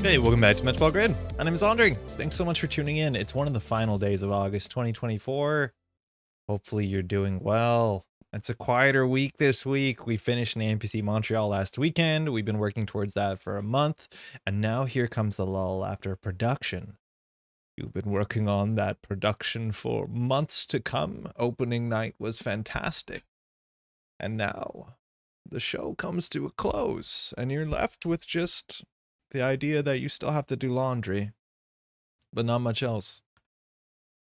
Hey, welcome back to Métropole Grid. My name is Andre. Thanks so much for tuning in. It's one of the final days of August 2024. Hopefully you're doing well. It's a quieter week this week. We finished in the NPC Montreal last weekend. We've been working towards that for a month. And now here comes the lull after production. You've been working on that production for months to come. Opening night was fantastic. And now the show comes to a close and you're left with just the idea that you still have to do laundry, but not much else.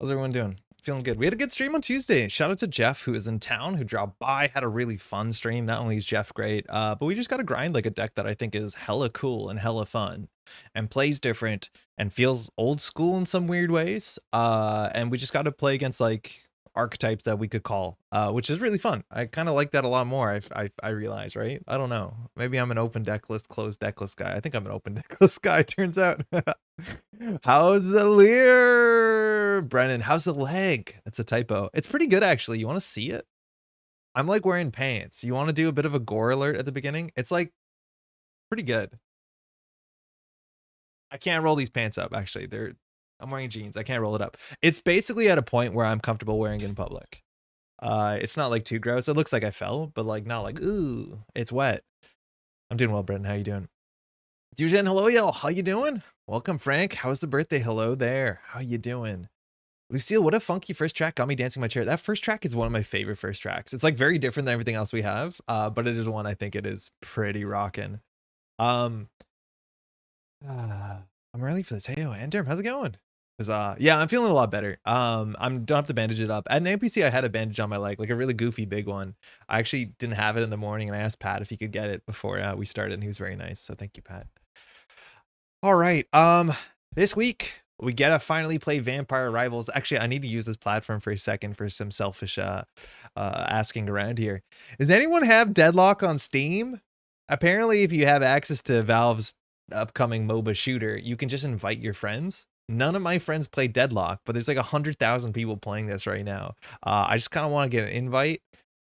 How's everyone doing? Feeling good. We had a good stream on Tuesday. Shout out to Jeff, who is in town, who dropped by, had a really fun stream. Not only is Jeff great, but we just got to grind like a deck that I think is hella cool and hella fun and plays different and feels old school in some weird ways. And we just got to play against like archetypes that we could call, which is really fun. I kind of like that a lot more. I realize, right? I don't know. Maybe I'm an open deck list, closed deck list guy. I think I'm an open deck list guy, turns out. How's the leer, Brennan? How's the leg? That's a typo. It's pretty good, actually. You want to see it? I'm like wearing pants. You want to do a bit of a gore alert at the beginning? It's like pretty good. I can't roll these pants up, actually. I'm wearing jeans. I can't roll it up. It's basically at a point where I'm comfortable wearing it in public. It's not like too gross. It looks like I fell, but like not like, ooh, it's wet. I'm doing well, Brendan. How you doing? Dujen, hello, y'all. How you doing? Welcome, Frank. How's the birthday? Hello there. How you doing? Lucille, what a funky first track. Got me dancing my chair. That first track is one of my favorite first tracks. It's like very different than everything else we have, but it is one I think it is pretty rocking. I'm ready for this. Hey, Anderm, how's it going? Yeah, I'm feeling a lot better. I don't have to bandage it up. At an NPC, I had a bandage on my leg, like a really goofy big one. I actually didn't have it in the morning, and I asked Pat if he could get it before we started, and he was very nice. So thank you, Pat. All right. This week we get to finally play Vampire Rivals. Actually, I need to use this platform for a second for some selfish asking around here. Does anyone have Deadlock on Steam? Apparently, if you have access to Valve's upcoming MOBA shooter, you can just invite your friends. None of my friends play Deadlock, but there's like 100,000 people playing this right now. I just kind of want to get an invite.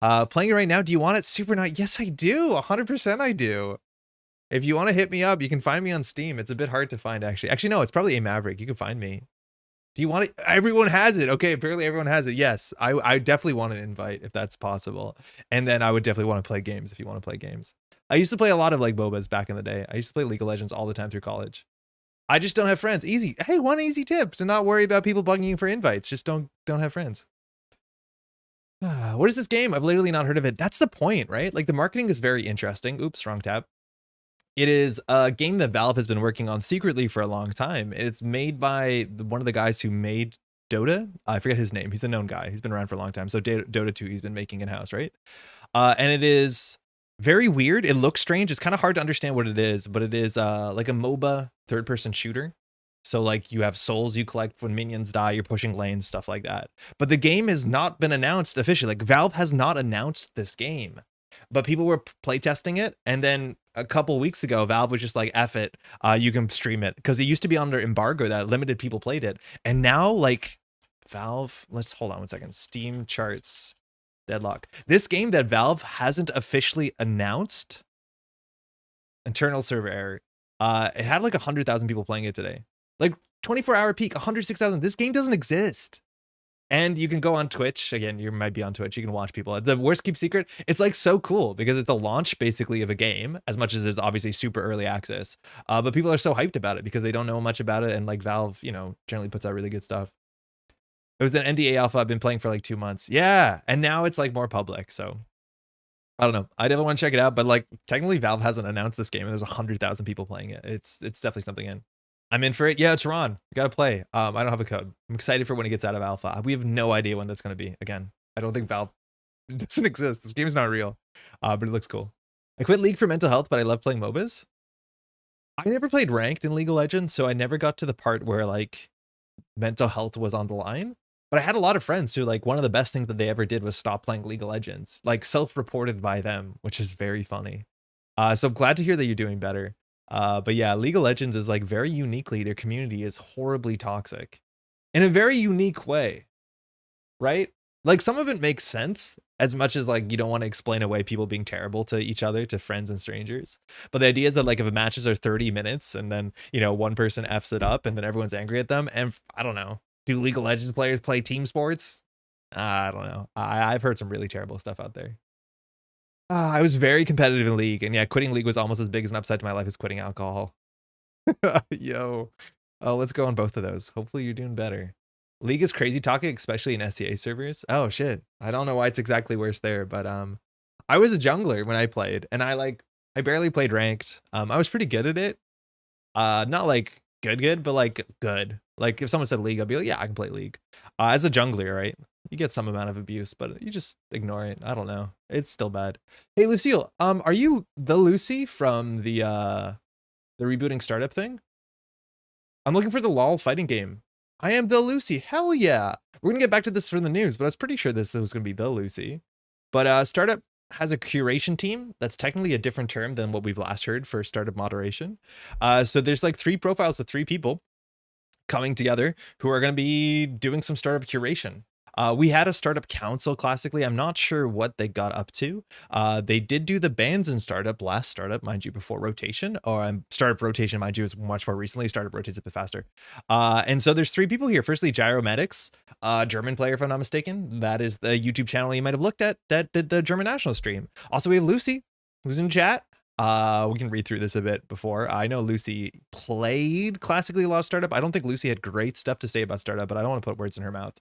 Playing it right now. Do you want it? Super nice. Yes, I do. 100% I do. If you want to hit me up, you can find me on Steam. It's a bit hard to find, actually. Actually, no, it's probably a Maverick. You can find me. Do you want it? Everyone has it. Okay, apparently everyone has it. Yes, I definitely want an invite if that's possible. And then I would definitely want to play games if you want to play games. I used to play a lot of like MOBAs back in the day. I used to play League of Legends all the time through college. I just don't have friends. Easy. Hey, one easy tip to not worry about people bugging you for invites. Just don't have friends. What is this game? I've literally not heard of it. That's the point, right? Like the marketing is very interesting. Oops, wrong tab. It is a game that Valve has been working on secretly for a long time. It's made by one of the guys who made Dota. I forget his name. He's a known guy. He's been around for a long time. So Dota 2, he's been making in-house, right? And it is very weird. It looks strange. It's kind of hard to understand what it is, but it is like a MOBA third-person shooter. So like you have souls you collect when minions die, you're pushing lanes, stuff like that. But the game has not been announced officially. Like Valve has not announced this game, but people were playtesting it. And then a couple weeks ago, Valve was just like, F it, you can stream it. Because it used to be under embargo that limited people played it. And now like Valve, let's hold on one second. Steam charts. Deadlock. This game that Valve hasn't officially announced. Internal server error. It had like 100,000 people playing it today. Like 24-hour peak, 106,000. This game doesn't exist. And you can go on Twitch. Again, you might be on Twitch. You can watch people. The worst keep secret. It's like so cool because it's a launch basically of a game, as much as it's obviously super early access. But people are so hyped about it because they don't know much about it. And like Valve, you know, generally puts out really good stuff. It was an NDA alpha I've been playing for like 2 months. Yeah. And now it's like more public. So I don't know. I definitely want to check it out. But like technically Valve hasn't announced this game and there's 100,000 people playing it. It's definitely something in. I'm in for it. Yeah, it's Ron. You got to play. I don't have a code. I'm excited for when it gets out of alpha. We have no idea when that's going to be. Again, I don't think Valve doesn't exist. This game is not real, but it looks cool. I quit League for mental health, but I love playing MOBAs. I never played ranked in League of Legends, so I never got to the part where like mental health was on the line. But I had a lot of friends who like one of the best things that they ever did was stop playing League of Legends, like self-reported by them, which is very funny. So I'm glad to hear that you're doing better. But yeah, League of Legends is like very uniquely, their community is horribly toxic in a very unique way, right? Like some of it makes sense, as much as like you don't want to explain away people being terrible to each other, to friends and strangers. But the idea is that like if matches are 30 minutes and then, you know, one person F's it up and then everyone's angry at them. And I don't know, do League of Legends players play team sports? I don't know. I've heard some really terrible stuff out there. I was very competitive in League, and yeah, quitting League was almost as big as an upside to my life as quitting alcohol. Yo, let's go on both of those. Hopefully you're doing better. League is crazy talking, especially in SCA servers. Oh shit, I don't know why it's exactly worse there, but I was a jungler when I played, and I barely played ranked. I was pretty good at it. Not like good, but like good. Like if someone said League, I'd be like, yeah, I can play League. As a jungler, right? You get some amount of abuse, but you just ignore it. I don't know. It's still bad. Hey Lucille, are you the Lucy from the rebooting startup thing? I'm looking for the LOL fighting game. I am the Lucy. Hell yeah. We're gonna get back to this from the news, but I was pretty sure this was gonna be the Lucy. But startup has a curation team. That's technically a different term than what we've last heard for startup moderation. So there's like 3 profiles of 3 people coming together who are going to be doing some startup curation. We had a startup council classically. I'm not sure what they got up to. They did do the bans in startup last startup, mind you, before rotation, or startup rotation, mind you, is much more recently. Startup rotates a bit faster. And so there's 3 people here. Firstly, Gyromedics, German player, if I'm not mistaken. That is the YouTube channel you might have looked at that did the German national stream. Also, we have Lucy, who's in chat. We can read through this a bit before. I know Lucy played classically a lot of startup. I don't think Lucy had great stuff to say about startup, but I don't want to put words in her mouth.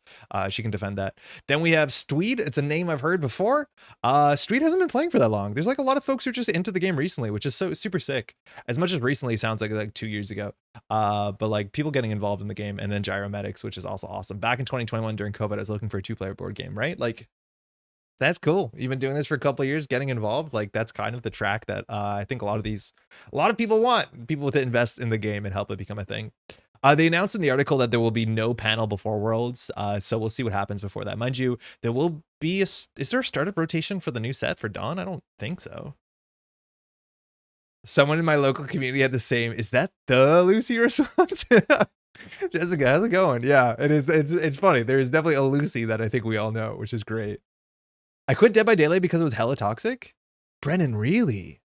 She can defend that. Then we have Stweed. It's a name I've heard before. Stweed hasn't been playing for that long. There's like a lot of folks who are just into the game recently, which is so super sick. As much as recently sounds like 2 years ago. But like people getting involved in the game. And then Gyromedics, which is also awesome. Back in 2021 during COVID, I was looking for a 2-player board game, right? Like, that's cool. You've been doing this for a couple of years, getting involved. Like that's kind of the track that I think a lot of people want people to invest in the game and help it become a thing. They announced in the article that there will be no panel before Worlds. So we'll see what happens before that. Mind you, there will be is there a startup rotation for the new set for Dawn? I don't think so. Someone in my local community had the same. Is that the Lucy response? Jessica, how's it going? Yeah, it is. It's funny. There is definitely a Lucy that I think we all know, which is great. I quit Dead by Daylight because it was hella toxic. Brennan, really?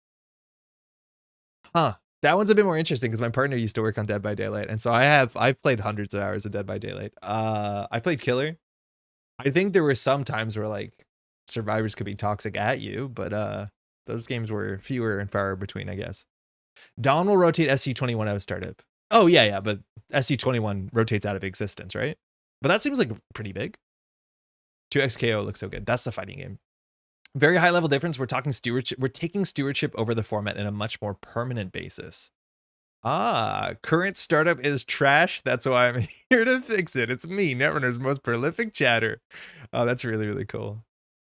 Huh. That one's a bit more interesting because my partner used to work on Dead by Daylight, and so I've played hundreds of hours of Dead by Daylight. I played Killer. I think there were some times where like survivors could be toxic at you, but those games were fewer and far between, I guess. Dawn will rotate SC21 out of startup. Oh yeah, but SC21 rotates out of existence, right? But that seems like pretty big. 2XKO looks so good. That's the fighting game. Very high level difference. We're talking stewardship. We're taking stewardship over the format in a much more permanent basis. Current startup is trash. That's why I'm here to fix it. It's me, Netrunner's most prolific chatter. Oh, that's really, really cool.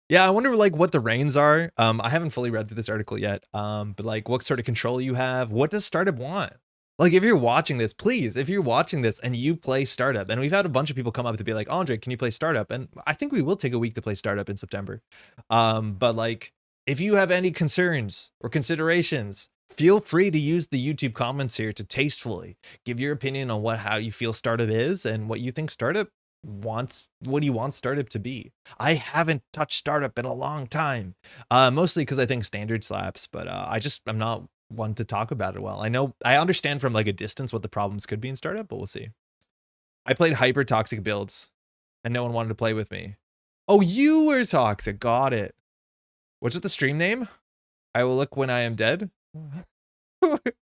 Yeah, I wonder like what the reins are. I haven't fully read through this article yet. But like what sort of control you have. What does startup want? Like if you're watching this, please, if you're watching this and you play startup, and we've had a bunch of people come up to be like, Andre, can you play startup? And I think we will take a week to play startup in September. But like, if you have any concerns or considerations, feel free to use the YouTube comments here to tastefully give your opinion on how you feel startup is and what you think startup wants. What do you want startup to be? I haven't touched startup in a long time, mostly because I think standard slaps, but I'm not one to talk about it well. I understand from like a distance what the problems could be in startup, but we'll see. I played hyper toxic builds and no one wanted to play with me. Oh, you were toxic. Got it. What's with the stream name? I will look when I am dead.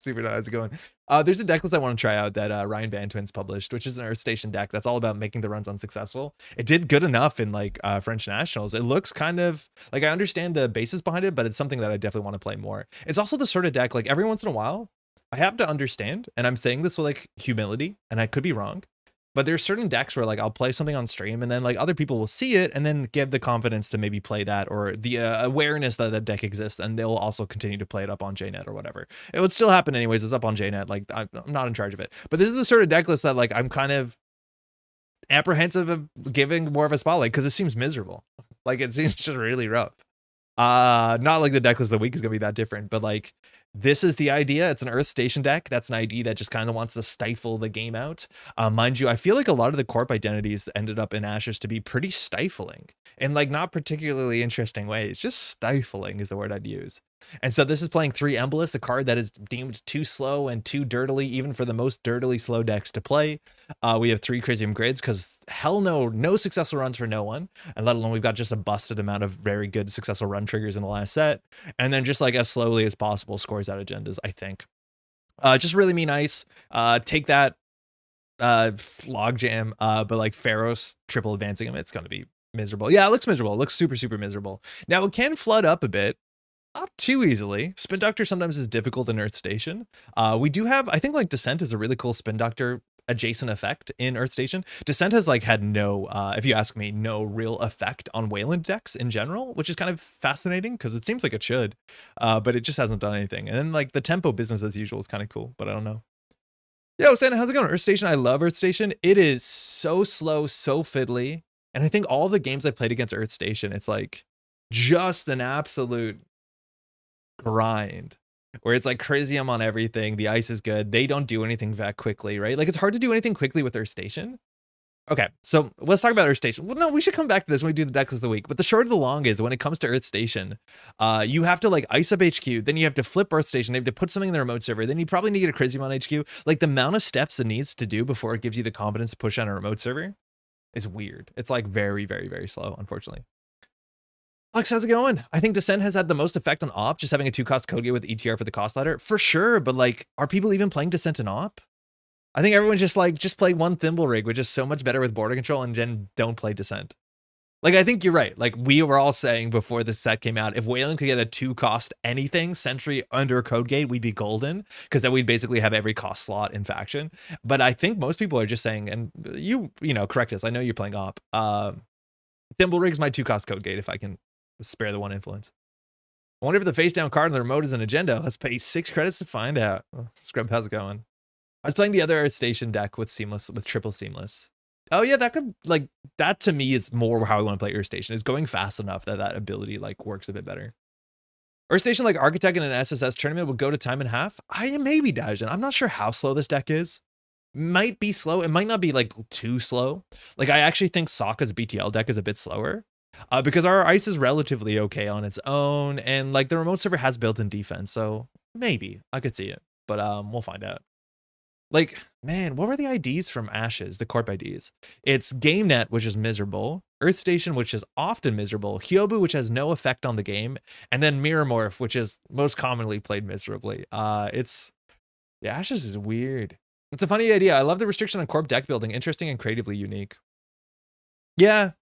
Super, how's it going? There's a deck list I want to try out that Ryan Van Twins published, which is an Earth Station deck that's all about making the runs unsuccessful. It did good enough in like French Nationals. It looks kind of like I understand the basis behind it, but it's something that I definitely want to play more. It's also the sort of deck like every once in a while I have to understand, and I'm saying this with like humility, and I could be wrong, but there's certain decks where like I'll play something on stream and then like other people will see it and then give the confidence to maybe play that, or the awareness that that deck exists, and they'll also continue to play it up on JNet or whatever. It would still happen anyways. It's up on JNet. Like I'm not in charge of it, but this is the sort of deck list that like I'm kind of apprehensive of giving more of a spotlight because it seems miserable. Like it seems just really rough. Not like the deck list of the week is gonna be that different, but like This is the idea. It's an Earth Station deck. That's an ID that just kind of wants to stifle the game out. Mind you, I feel like a lot of the corp identities ended up in Ashes to be pretty stifling in like not particularly interesting ways. Just stifling is the word I'd use. And so this is playing 3 Embolus, a card that is deemed too slow and too dirtily, even for the most dirtily slow decks to play. We have 3 Crisium Grids because hell no successful runs for no one. And let alone we've got just a busted amount of very good successful run triggers in the last set. And then just like as slowly as possible scores out agendas, I think. Just really be nice. Take that logjam, but like Pharaoh's triple advancing him, it's going to be miserable. Yeah, it looks miserable. It looks super miserable. Now it can flood up a bit. Not too easily. Spin Doctor sometimes is difficult in Earth Station. We do have, I think like Descent is a really cool Spin Doctor adjacent effect in Earth Station. Descent has like had no, if you ask me, no real effect on Wayland decks in general, which is kind of fascinating because it seems like it should, but it just hasn't done anything. And then like the tempo business as usual is kind of cool, but I don't know. Yo, Santa, how's it going? Earth Station, I love Earth Station. It is so slow, so fiddly. And I think all the games I played against Earth Station, it's like just an absolute grind where it's like Crisium on everything. The ice is good. They don't do anything that quickly, right? Like it's hard to do anything quickly with Earth Station. Okay, so let's talk about Earth Station. Well, no, we should come back to this when we do the decks of the week. But the short of the long is when it comes to Earth Station, you have to like ice up HQ, then you have to flip Earth Station, they have to put something in the remote server, then you probably need to get a Crisium on HQ. Like the amount of steps it needs to do before it gives you the confidence to push on a remote server is weird. It's like very slow, unfortunately. Alex, how's it going? I think Descent has had the most effect on OP, just having a 2-cost code gate with ETR for the cost ladder. For sure, but like, are people even playing Descent in OP? I think everyone's just like, just play one Thimble Rig, which is so much better with border control, and then don't play Descent. Like, I think you're right. Like, we were all saying before this set came out, if Wayland could get a 2-cost anything, Sentry under code gate, we'd be golden, because then we'd basically have every cost slot in faction. But I think most people are just saying, and you know, correct us, I know you're playing OP. Thimble Rig's my 2-cost code gate if I can spare the 1 influence. I wonder if the face down card on the remote is an agenda. Let's pay 6 credits to find out. Oh, Scrub, how's it going? I was playing the other Earth Station deck with triple seamless. Oh yeah, that could like that to me is more how I want to play Earth Station, is going fast enough that that ability like works a bit better. Earth Station like Architect in an SSS tournament would go to time and half. I maybe Daijin. I'm not sure how slow this deck is. Might be slow. It might not be like too slow. Like I actually think Sokka's BTL deck is a bit slower. Because our ice is relatively okay on its own, and like the remote server has built-in defense, so maybe I could see it, but we'll find out. Like, man, what were the IDs from Ashes, the corp IDs? It's GameNet, which is miserable, Earth Station, which is often miserable, Hyobu, which has no effect on the game, and then Mirror Morph, which is most commonly played miserably. The Ashes is weird. It's a funny idea. I love the restriction on corp deck building, interesting and creatively unique. Yeah.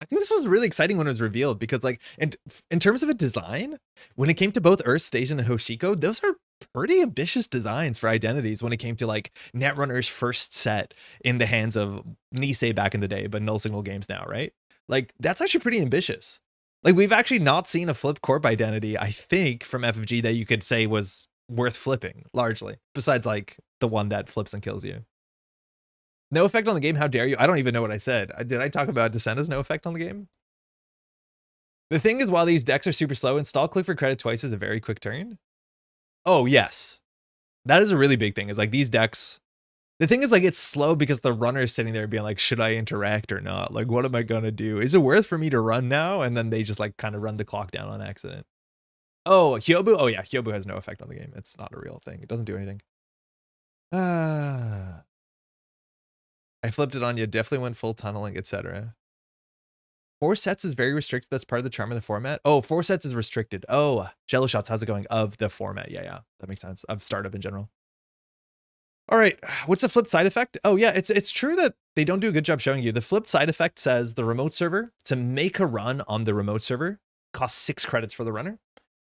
I think this was really exciting when it was revealed because like in terms of a design, when it came to both Earth Station and Hoshiko, those are pretty ambitious designs for identities when it came to like Netrunner's first set in the hands of Nisei back in the day, but null signal games now, right? Like that's actually pretty ambitious. Like we've actually not seen a flip corp identity, I think, from FFG that you could say was worth flipping largely, besides like the one that flips and kills you. No effect on the game, how dare you? I don't even know what I said. Did I talk about Descent as no effect on the game? The thing is, while these decks are super slow, install click for credit twice is a very quick turn. Oh, yes. That is a really big thing, is like these decks. The thing is like it's slow because the runner is sitting there being like, should I interact or not? Like, what am I gonna do? Is it worth for me to run now? And then they just like kind of run the clock down on accident. Oh, Hyobu? Oh yeah, Hyobu has no effect on the game. It's not a real thing. It doesn't do anything. I flipped it on you, definitely went full tunneling, etc. 4 sets is very restricted. That's part of the charm of the format. Oh, 4 sets is restricted. Oh, Jello Shots, how's it going? Of the format. Yeah, that makes sense. Of startup in general. All right, what's the flip side effect? Oh yeah, it's true that they don't do a good job showing you. The flip side effect says the remote server, to make a run on the remote server, costs 6 credits for the runner.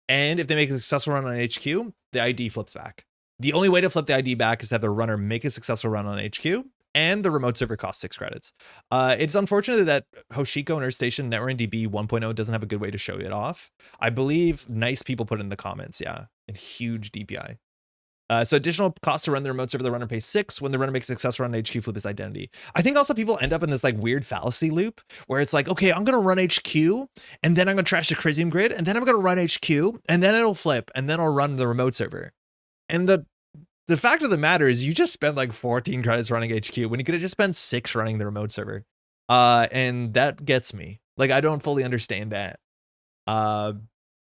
And if they make a successful run on HQ, the ID flips back. The only way to flip the ID back is to have the runner make a successful run on HQ, and the remote server costs 6 credits. It's unfortunate that Hoshiko and Earth Station Netrunner DB 1.0 doesn't have a good way to show it off. I believe nice people put in the comments, yeah, and huge DPI. So additional cost to run the remote server, the runner pays 6. When the runner makes a successful run, HQ flip his identity. I think also people end up in this like weird fallacy loop where it's like, okay, I'm gonna run HQ and then I'm gonna trash the Crisium grid and then I'm gonna run HQ and then it'll flip and then I'll run the remote server. And the fact of the matter is you just spent like 14 credits running HQ when you could have just spent 6 running the remote server. And that gets me. Like, I don't fully understand that.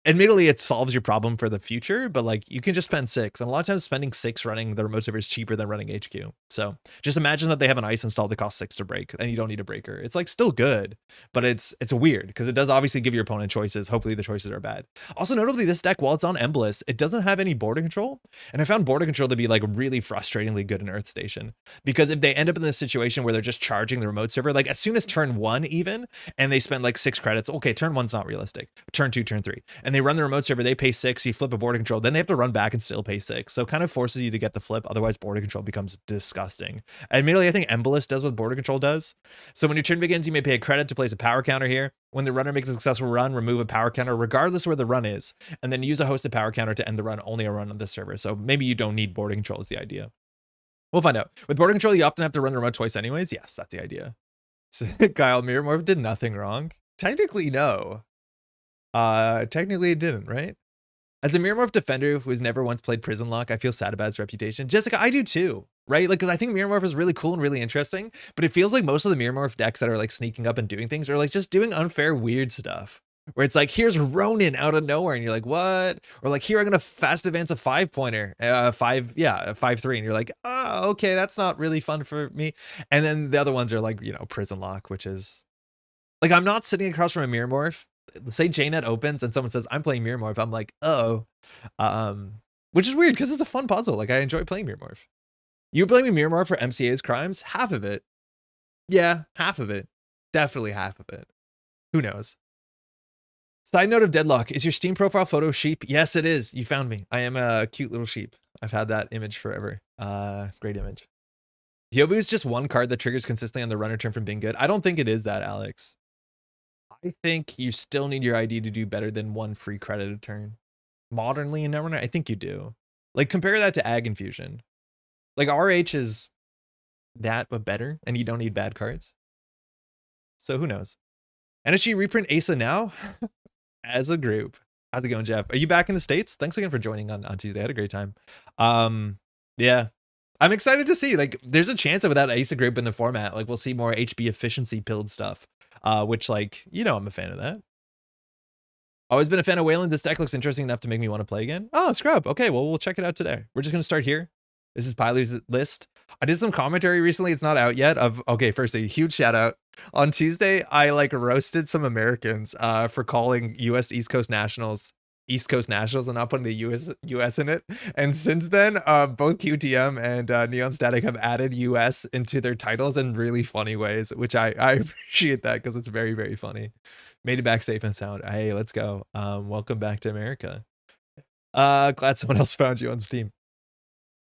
Admittedly, it solves your problem for the future, but like you can just spend 6. And a lot of times spending 6 running the remote server is cheaper than running HQ. So just imagine that they have an ice installed that costs 6 to break and you don't need a breaker. It's like still good, but it's weird because it does obviously give your opponent choices. Hopefully the choices are bad. Also notably, this deck, while it's on Embolus, it doesn't have any border control. And I found border control to be like really frustratingly good in Earth Station, because if they end up in this situation where they're just charging the remote server, like as soon as turn 1 even, and they spend like 6 credits, okay, turn 1's not realistic, turn 2, turn 3, and they run the remote server, they pay 6, you flip a border control, then they have to run back and still pay 6. So it kind of forces you to get the flip. Otherwise, border control becomes disgusting. Admittedly, I think Embolus does what border control does. So when your turn begins, you may pay a credit to place a power counter here. When the runner makes a successful run, remove a power counter regardless of where the run is, and then use a hosted power counter to end the run, only a run on this server. So maybe you don't need border control is the idea. We'll find out. With border control, you often have to run the remote twice anyways. Yes, that's the idea. So Kyle, Mirror Morph did nothing wrong. Technically, no. Technically it didn't, right? As a Mirror Morph defender who has never once played Prison Lock, I feel sad about its reputation. Jessica, I do too, right? Like, because I think Mirror Morph is really cool and really interesting, but it feels like most of the Mirror Morph decks that are like sneaking up and doing things are like just doing unfair, weird stuff. Where it's like, here's Ronin out of nowhere, and you're like, what? Or like, here I'm gonna fast advance a 5-pointer, 5-3, and you're like, oh, okay, that's not really fun for me. And then the other ones are like, you know, Prison Lock, which is like, I'm not sitting across from a Mirror Morph. Say JNet opens and someone says I'm playing Mirror Morph, I'm like, oh, which is weird because it's a fun puzzle. Like I enjoy playing Mirror Morph. You blaming Mirror Morph for MCA's crimes? Half of it. Yeah, half of it. Definitely half of it. Who knows? Side note of Deadlock, is your Steam profile photo sheep? Yes, it is. You found me. I am a cute little sheep. I've had that image forever. Great image. Yobu is just one card that triggers consistently on the runner turn from being good. I don't think it is that, Alex. I think you still need your ID to do better than 1 free credit a turn. Modernly in Netrunner, I think you do. Like compare that to Ag Infusion. Like RH is that, but better, and you don't need bad cards. So who knows? NSG reprint Asa now as a group. How's it going, Jeff? Are you back in the States? Thanks again for joining on Tuesday. I had a great time. Yeah. I'm excited to see, like, there's a chance that without Asa group in the format, like we'll see more HB efficiency pilled stuff. Which, like, you know, I'm a fan of that. Always been a fan of Wayland. This deck looks interesting enough to make me want to play again. Oh, Scrub. Okay, well, we'll check it out today. We're just going to start here. This is Pilu's list. I did some commentary recently. It's not out yet. Okay, first, a huge shout out. On Tuesday, I like roasted some Americans for calling US East Coast Nationals and not putting the US in it. And since then, both QTM and Neon Static have added US into their titles in really funny ways, which I appreciate that because it's very, very funny. Made it back safe and sound. Hey, let's go. Welcome back to America. Glad someone else found you on Steam.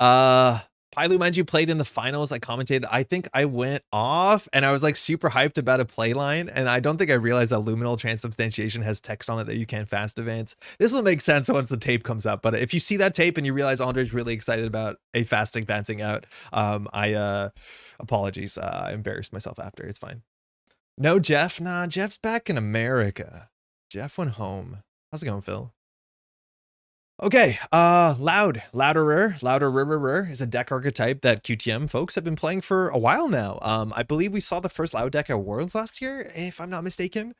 Pilu, mind you, played in the finals. I commentated. I think I went off and I was like super hyped about a play line. And I don't think I realized that luminal transubstantiation has text on it that you can't fast advance. This will make sense once the tape comes up. But if you see that tape and you realize Andre's really excited about a fast advancing out, apologies. I embarrassed myself after. It's fine. No, Jeff. Nah, Jeff's back in America. Jeff went home. How's it going, Phil? Okay, Louderer is a deck archetype that QTM folks have been playing for a while now. I believe we saw the first Loud deck at Worlds last year, if I'm not mistaken,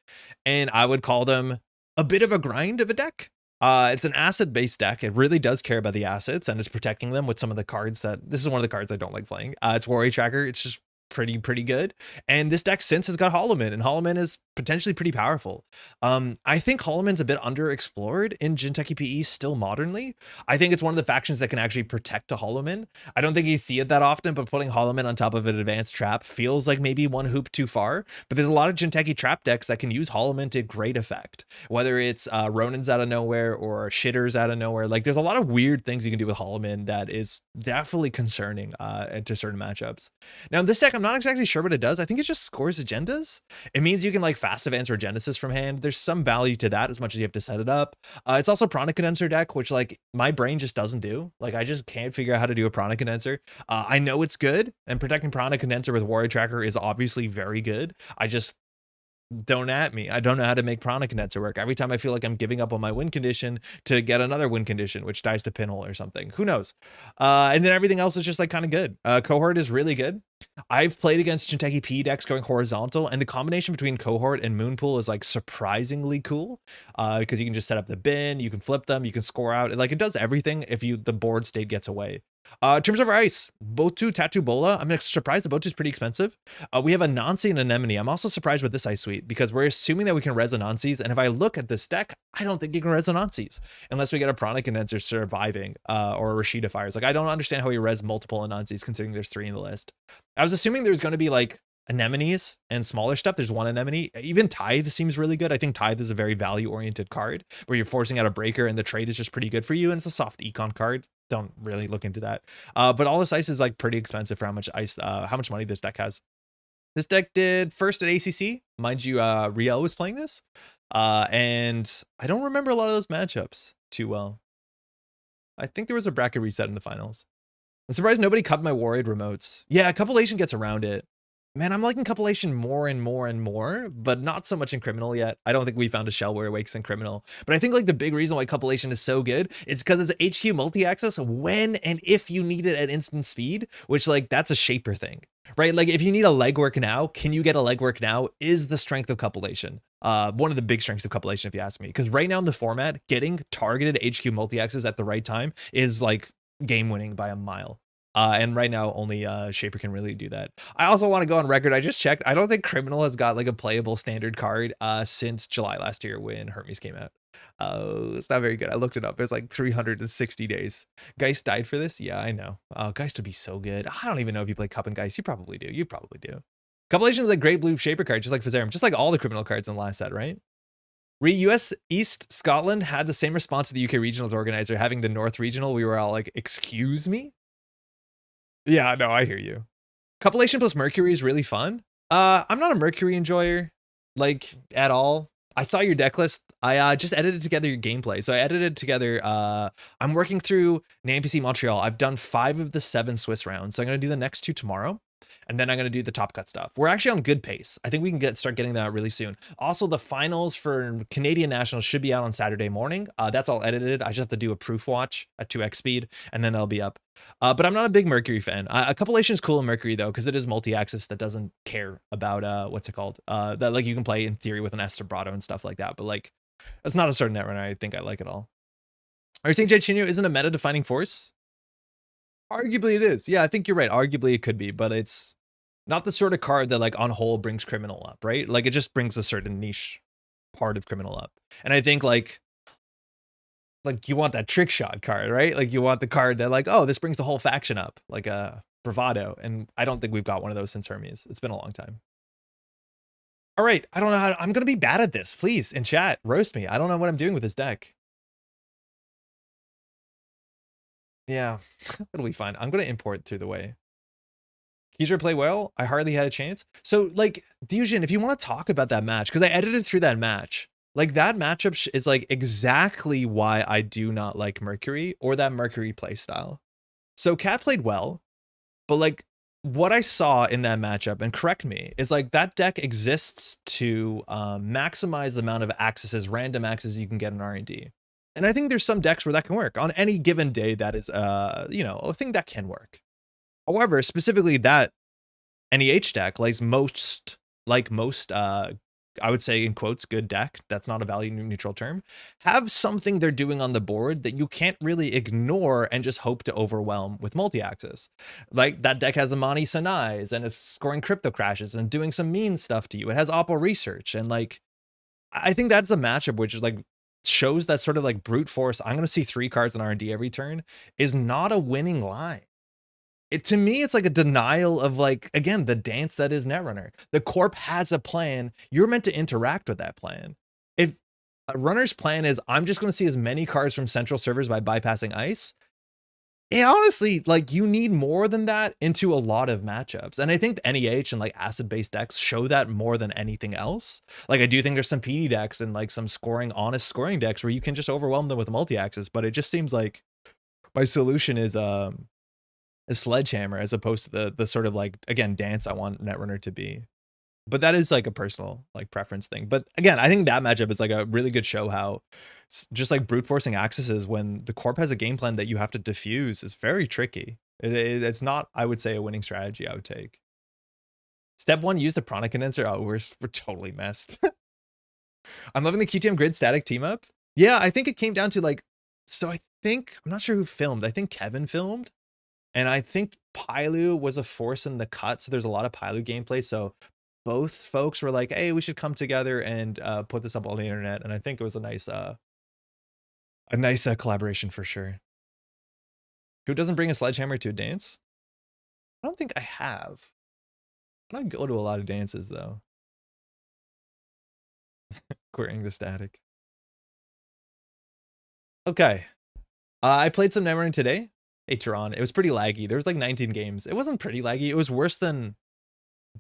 and I would call them a bit of a grind of a deck. It's an asset-based deck. It really does care about the assets and it's protecting them with some of the cards that, this is one of the cards I don't like playing. It's Warrior Tracker. It's just pretty good. And this deck since has got Holloman, and Holloman is potentially pretty powerful. I think Holloman's a bit underexplored in Jinteki PE still modernly. I think it's one of the factions that can actually protect a Holloman. I don't think you see it that often, but putting Holloman on top of an advanced trap feels like maybe one hoop too far. But there's a lot of Jinteki trap decks that can use Holloman to great effect, whether it's Ronins out of nowhere or Shitters out of nowhere. Like there's a lot of weird things you can do with Holloman that is definitely concerning to certain matchups. Now in this deck, I'm not exactly sure what it does. I think it just scores agendas. It means you can like fast fast advance or Genesis from hand. There's some value to that as much as you have to set it up. It's also Prana Condenser deck, which like my brain just doesn't do. Like I just can't figure out how to do a Prana Condenser. I know it's good, and protecting Prana Condenser with Warrior Tracker is obviously very good. I just don't at me. I don't know how to make Prana Condenser work. Every time I feel like I'm giving up on my win condition to get another win condition, which dies to Pinhole or something. Who knows? And then everything else is just like kind of good. Cohort is really good. I've played against Jinteki PE decks going horizontal, and the combination between Cohort and Moonpool is like surprisingly cool. Because you can just set up the bin, you can flip them, you can score out. Like it does everything if the board state gets away. Terms of our ice, Botu Tattoo Bola. I'm surprised the Botu is pretty expensive. We have a Nancy and Anemone. I'm also surprised with this ice suite because we're assuming that we can res a Nancy's, and if I look at this deck, I don't think you can res a Nancy's unless we get a Prana Condenser surviving or a Rashida Fires. Like I don't understand how we res multiple Anansi's considering there's 3 in the list. I was assuming there's going to be like anemones and smaller stuff. There's 1 anemone. Even Tithe seems really good. I think Tithe is a very value oriented card where you're forcing out a breaker and the trade is just pretty good for you, and it's a soft econ card. Don't really look into that. But all this ice is like pretty expensive for how much money this deck has. This deck did first at ACC, mind you. Riel was playing this, and I don't remember a lot of those matchups too well. I think there was a bracket reset in the finals. I'm surprised nobody cut my Warrior remotes. Yeah, Compilation gets around it. Man, I'm liking Compilation more and more and more, but not so much in Criminal yet. I don't think we found a shell where it wakes in Criminal. But I think like the big reason why Compilation is so good is because it's HQ multi-access when and if you need it at instant speed, which like that's a Shaper thing, right? Like if you need a legwork now, can you get a legwork now is the strength of Compilation. One of the big strengths of Compilation, if you ask me, because right now in the format, getting targeted HQ multi-access at the right time is like game winning by a mile. And right now only Shaper can really do that. I also want to go on record. I just checked. I don't think Criminal has got like a playable standard card since July last year when Hermes came out. It's not very good. I looked it up. It's like 360 days. Geist died for this. Yeah, I know. Geist would be so good. I don't even know if you play Cup and Geist. You probably do. You probably do. Compilation is like great blue Shaper card, just like Fazarum, just like all the Criminal cards in the last set, right? US East Scotland had the same response to the UK Regionals organizer having the North Regional. We were all like, excuse me? Yeah, no, I hear you. Compilation plus Mercury is really fun. I'm not a Mercury enjoyer, like, at all. I saw your deck list. I just edited together your gameplay. So I edited together, I'm working through NAMPC Montreal. I've done 5 of the 7 Swiss rounds. So I'm going to do the next 2 tomorrow. And then I'm going to do the top cut stuff. We're actually on good pace. I think we can start getting that really soon. Also, the finals for Canadian Nationals should be out on Saturday morning. That's all edited. I just have to do a proof watch at 2x speed, and then they'll be up. But I'm not a big Mercury fan. A Compilation is cool in Mercury, though, because it is multi-axis that doesn't care about, what's it called? That like you can play in theory with an Estebrado and stuff like that. But like, that's not a certain Netrunner I think I like at all. Are you saying Jachinho isn't a meta-defining force? Arguably it is. Yeah, I think you're right. Arguably it could be, but it's not the sort of card that like on whole brings Criminal up, right? Like it just brings a certain niche part of Criminal up. And I think like you want that trick shot card, right? Like you want the card that like, oh, this brings the whole faction up, like a bravado. And I don't think we've got one of those since Hermes. It's been a long time. All right, I don't know how I'm going to be bad at this. Please, in chat, roast me. I don't know what I'm doing with this deck. Yeah, it'll be fine. I'm going to import through the way. Keezer play well. I hardly had a chance. So like Fusion, if you want to talk about that match, because I edited through that match, like that matchup is like exactly why I do not like Mercury or that Mercury play style. So Cat played well, but like what I saw in that matchup, and correct me, is like that deck exists to maximize the amount of accesses, random accesses you can get in R&D. And I think there's some decks where that can work on any given day. That is, you know, a thing that can work. However, specifically that NEH deck, like most, I would say in quotes, good deck, that's not a value neutral term, have something they're doing on the board that you can't really ignore and just hope to overwhelm with multi-axis. Like that deck has Amani Sanais and is scoring crypto crashes and doing some mean stuff to you. It has Oppo research. And like, I think that's a matchup which like shows that sort of like brute force, I'm going to see 3 cards in R&D every turn, is not a winning line. To me, it's like a denial of like, again, the dance that is Netrunner. The corp has a plan. You're meant to interact with that plan. If a runner's plan is, I'm just going to see as many cards from central servers by bypassing ice, honestly, like, you need more than that into a lot of matchups. And I think NEH and like acid-based decks show that more than anything else. Like, I do think there's some PD decks and like some honest scoring decks where you can just overwhelm them with multi-axis, but it just seems like my solution is a sledgehammer as opposed to the sort of like, again, dance I want Netrunner to be. But that is like a personal like preference thing. But again, I think that matchup is like a really good show how just like brute forcing accesses when the corp has a game plan that you have to diffuse is very tricky. It's not, I would say, a winning strategy I would take. Step 1, use the Prana condenser. Oh, we're totally messed. I'm loving the QTM grid static team up. Yeah, I think it came down to like, so I think, I'm not sure who filmed. I think Kevin filmed. And I think Pylu was a force in the cut. So there's a lot of Pylu gameplay. So both folks were like, hey, we should come together and put this up on the internet. And I think it was a nice collaboration for sure. Who doesn't bring a sledgehammer to a dance? I don't think I have. I don't go to a lot of dances though. Querying the static. Okay. I played some Netrunner today. Hey, Tehran. It was pretty laggy. There was like 19 games. It wasn't pretty laggy. It was worse than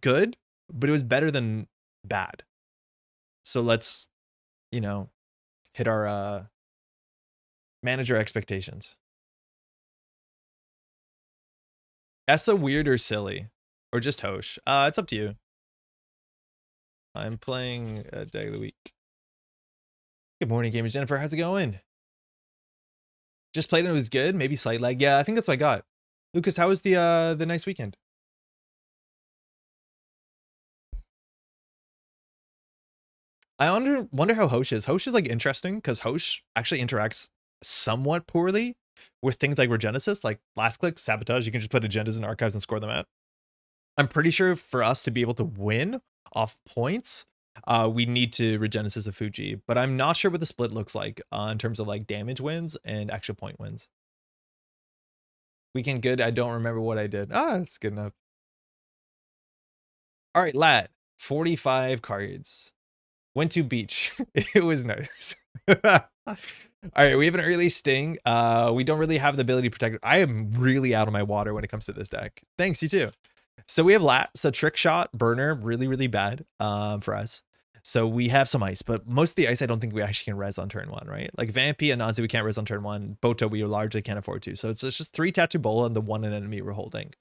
good, but it was better than bad. So let's, you know, hit our manager expectations. Essa weird or silly? Or just Hosh? It's up to you. I'm playing Day of the Week. Good morning, Gamers. Jennifer, how's it going? Just played and it was good. Maybe slight lag. Yeah, I think that's what I got. Lucas, how was the nice weekend? I wonder how Hosh is. Hosh is like interesting because Hosh actually interacts somewhat poorly with things like Regenesis, like last click, sabotage. You can just put agendas in archives and score them out. I'm pretty sure for us to be able to win off points, we need to Regenesis a Fuji, but I'm not sure what the split looks like in terms of like damage wins and extra point wins. Weekend good. I don't remember what I did. It's good enough. All right, Lat, 45 cards. Went to beach. It was nice. All right, we have an early sting. We don't really have the ability to protect it. I am really out of my water when it comes to this deck. Thanks, you too. So we have Lat, so trick shot, burner, really, really bad for us. So we have some ice, but most of the ice I don't think we actually can res on turn 1, right? Like Vampy and Nazi we can't res on turn 1. Boto we largely can't afford to. So it's just 3 Tattoo Bola and the 1 enemy we're holding.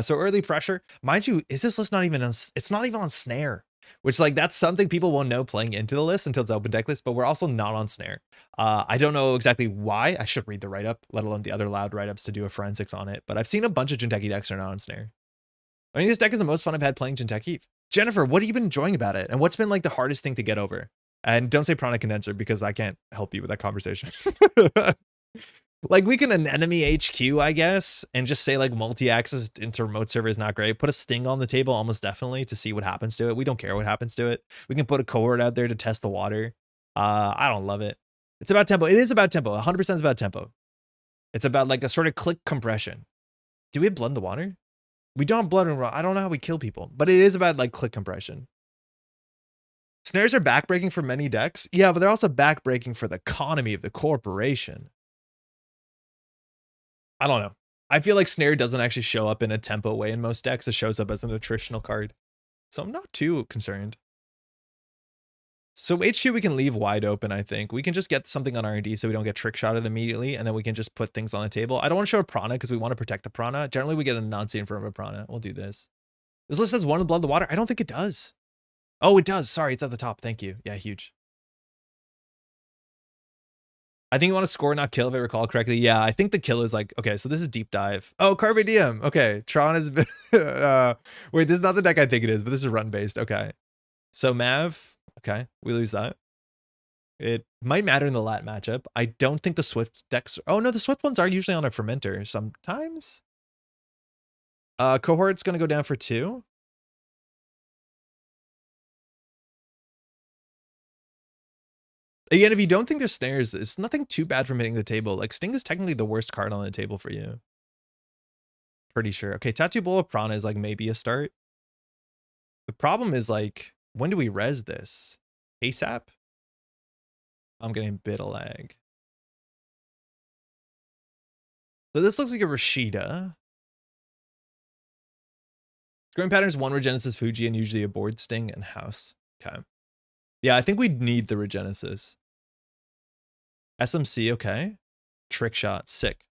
So early pressure. Mind you, is this list not even on, it's not even on Snare. Which, like, that's something people won't know playing into the list until it's open deck list, but we're also not on Snare. I don't know exactly why. I should read the write-up, let alone the other loud write-ups to do a forensics on it, but I've seen a bunch of Jinteki decks are not on Snare. I mean, this deck is the most fun I've had playing Jinteki. Jennifer, what have you been enjoying about it? And what's been, like, the hardest thing to get over? And don't say Prana Condenser, because I can't help you with that conversation. Like, we can enemy HQ, I guess, and just say, like, multi-access into remote server is not great. Put a sting on the table, almost definitely, to see what happens to it. We don't care what happens to it. We can put a cohort out there to test the water. I don't love it. It's about tempo. It is about tempo. 100% is about tempo. It's about, like, a sort of click compression. Do we have blood in the water? We don't have blood in the water. I don't know how we kill people, but it is about, like, click compression. Snares are backbreaking for many decks. Yeah, but they're also backbreaking for the economy of the corporation. I don't know. I feel like Snare doesn't actually show up in a tempo way in most decks. It shows up as an attritional card. So I'm not too concerned. So HQ we can leave wide open, I think. We can just get something on R&D so we don't get trick shotted immediately, and then we can just put things on the table. I don't want to show a Prana because we want to protect the Prana. Generally, we get a Nazi in front of a Prana. We'll do this. This list says 1 with blood in the water. I don't think it does. Oh, it does. Sorry, it's at the top. Thank you. Yeah, huge. I think you want to score, not kill, if I recall correctly. Yeah, I think the kill is like, okay, so this is deep dive. Oh, Carpe Diem. Okay, Tron is, wait, this is not the deck I think it is, but this is run-based. Okay. So Mav, okay, we lose that. It might matter in the lat matchup. I don't think the Swift decks, oh no, the Swift ones are usually on a fermenter sometimes. Cohort's gonna go down for 2. Again, if you don't think there's snares, it's nothing too bad from hitting the table. Like, Sting is technically the worst card on the table for you. Pretty sure. Okay, Tattoo Bola Prana is like maybe a start. The problem is, like, when do we res this? ASAP? I'm getting a bit of lag. So this looks like a Rashida. Growing patterns, 1 Regenesis Fuji, and usually a board sting and house. Okay. Yeah, I think we'd need the Regenesis. SMC, okay. Trick shot, sick.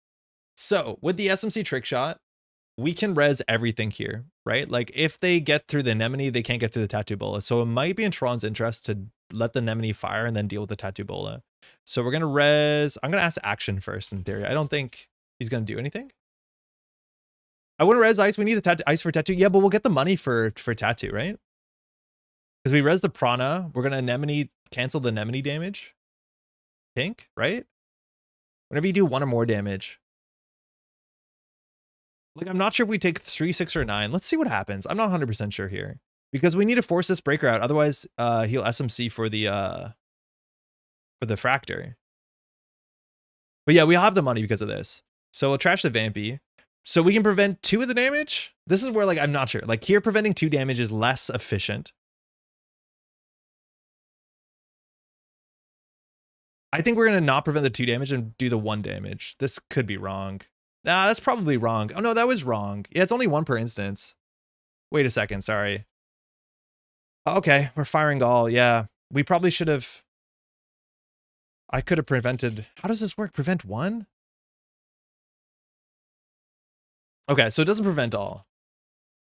So with the SMC trick shot, we can res everything here, right? Like if they get through the anemone, they can't get through the tattoo bola. So it might be in Tron's interest to let the anemone fire and then deal with the tattoo bola. So we're gonna res. I'm gonna ask action first in theory. I don't think he's gonna do anything. I wouldn't res ice. We need the ice for tattoo. Yeah, but we'll get the money for tattoo, right? Because we res the Prana. We're gonna anemone cancel the anemone damage. Pink, right? Whenever you do 1 or more damage. Like, I'm not sure if we take 3, 6, or 9. Let's see what happens. I'm not 100% sure here. Because we need to force this breaker out. Otherwise, he'll SMC for the Fractor. But yeah, we'll have the money because of this. So we'll trash the Vampy. So we can prevent 2 of the damage. This is where, like, I'm not sure. Like, here, preventing 2 damage is less efficient. I think we're going to not prevent the 2 damage and do the 1 damage. This could be wrong. Nah, that's probably wrong. Oh, no, that was wrong. Yeah, it's only 1 per instance. Wait a second, sorry. Okay, we're firing all. Yeah, we probably should have... I could have prevented... How does this work? Prevent 1? Okay, so it doesn't prevent all.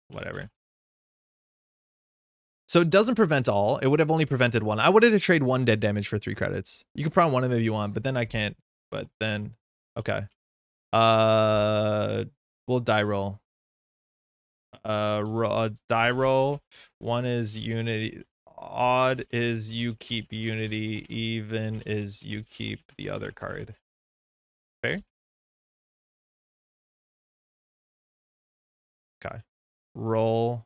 Whatever. So it doesn't prevent all. It would have only prevented 1. I would have to trade 1 dead damage for 3 credits. You can prime 1 of them if you want, but then I can't. But then... Okay. We'll die roll. Die roll. 1 is unity. Odd is you keep unity. Even is you keep the other card. Fair? Okay. Roll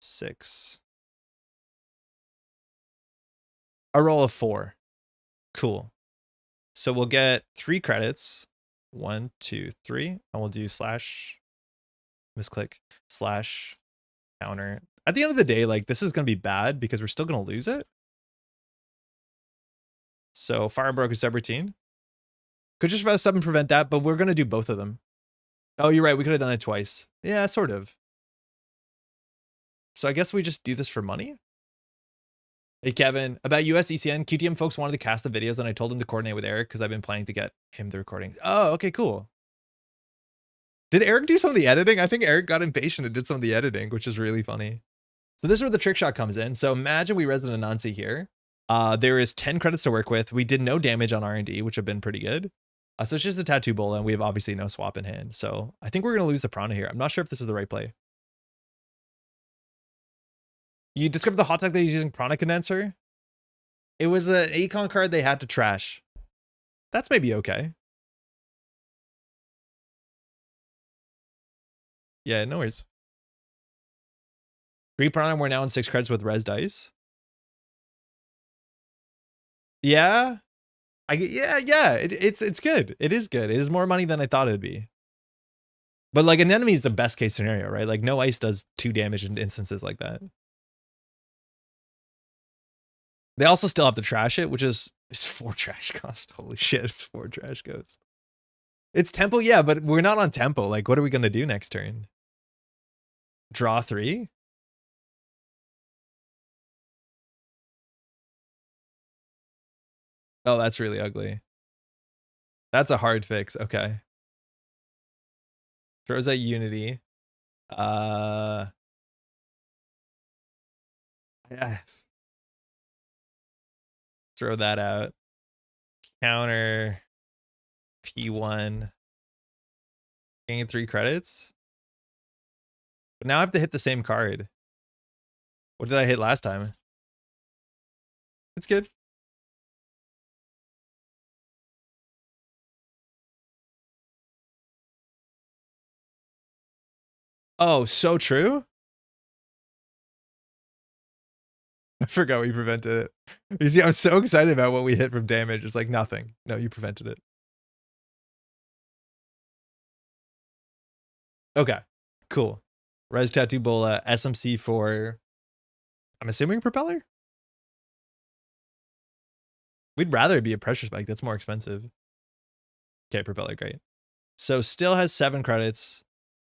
6. A roll of 4. Cool. So we'll get 3 credits. 1, 2, 3. And we'll do slash misclick slash counter. At the end of the day, like, this is going to be bad because we're still going to lose it. So Fire Broker Subroutine. Could just rather 7 prevent that, but we're going to do both of them. Oh, you're right. We could have done it twice. Yeah, sort of. So I guess we just do this for money. Hey, Kevin, about US ECN, QTM folks wanted to cast the videos, and I told him to coordinate with Eric because I've been planning to get him the recordings. Oh, okay, cool. Did Eric do some of the editing? I think Eric got impatient and did some of the editing, which is really funny. So this is where the trick shot comes in. So imagine we Resident Anansi here. There is 10 credits to work with. We did no damage on R&D, which have been pretty good. So it's just a tattoo bola, and we have obviously no swap in hand. So I think we're going to lose the Prana here. I'm not sure if this is the right play. You discovered the hot tech that he's using Prana Condenser? It was an Econ card they had to trash. That's maybe okay. Yeah, no worries. 3 Prana, we're now in 6 credits with res dice. Yeah. It's good. It is good. It is more money than I thought it would be. But like an enemy is the best case scenario, right? Like no ice does 2 damage in instances like that. They also still have to trash it, which is 4 trash cost. Holy shit, it's 4 trash cost. It's tempo, yeah, but we're not on tempo. Like, what are we gonna do next turn? Draw 3? Oh, that's really ugly. That's a hard fix. Okay. Throws at Unity. Yeah. Throw that out. Counter P1. Gain 3 credits. But now I have to hit the same card. What did I hit last time? It's good. Oh, so true? I forgot we prevented it. You see, I was so excited about what we hit from damage. It's like nothing. No, you prevented it. Okay, cool. Res Tattoo Bola, SMC for, I'm assuming Propeller? We'd rather it be a Pressure Spike. That's more expensive. Okay, Propeller, great. So still has 7 credits.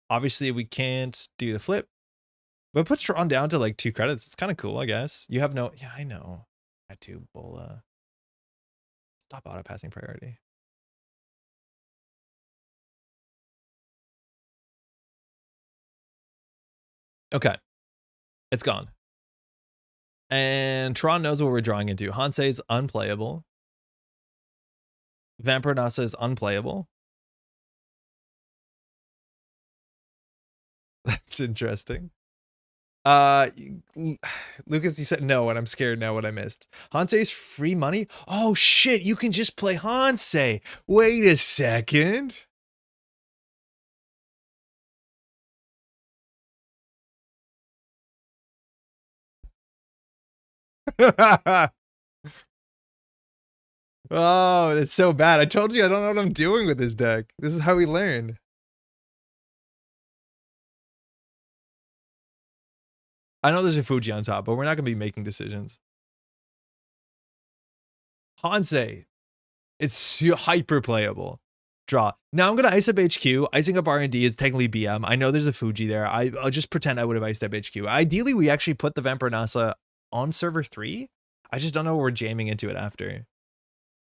Obviously, we can't do the flip. But it puts Tron down to like 2 credits. It's kind of cool, I guess. You have no... Yeah, I know. I do, Bola. Stop auto-passing priority. Okay. It's gone. And Tron knows what we're drawing into. Hansei's unplayable. Vampire Nasa is unplayable. That's interesting. Lucas, you said no, and I'm scared now what I missed. Hansei's free money? Oh shit, you can just play Hansei. Wait a second. Oh, that's so bad. I told you I don't know what I'm doing with this deck. This is how we learn. I know there's a Fuji on top, but we're not going to be making decisions. Hansei. It's hyper playable. Draw. Now I'm going to ice up HQ. Icing up R&D is technically BM. I know there's a Fuji there. I'll just pretend I would have iced up HQ. Ideally, we actually put the Vampire Nasa on server 3. I just don't know what we're jamming into it after.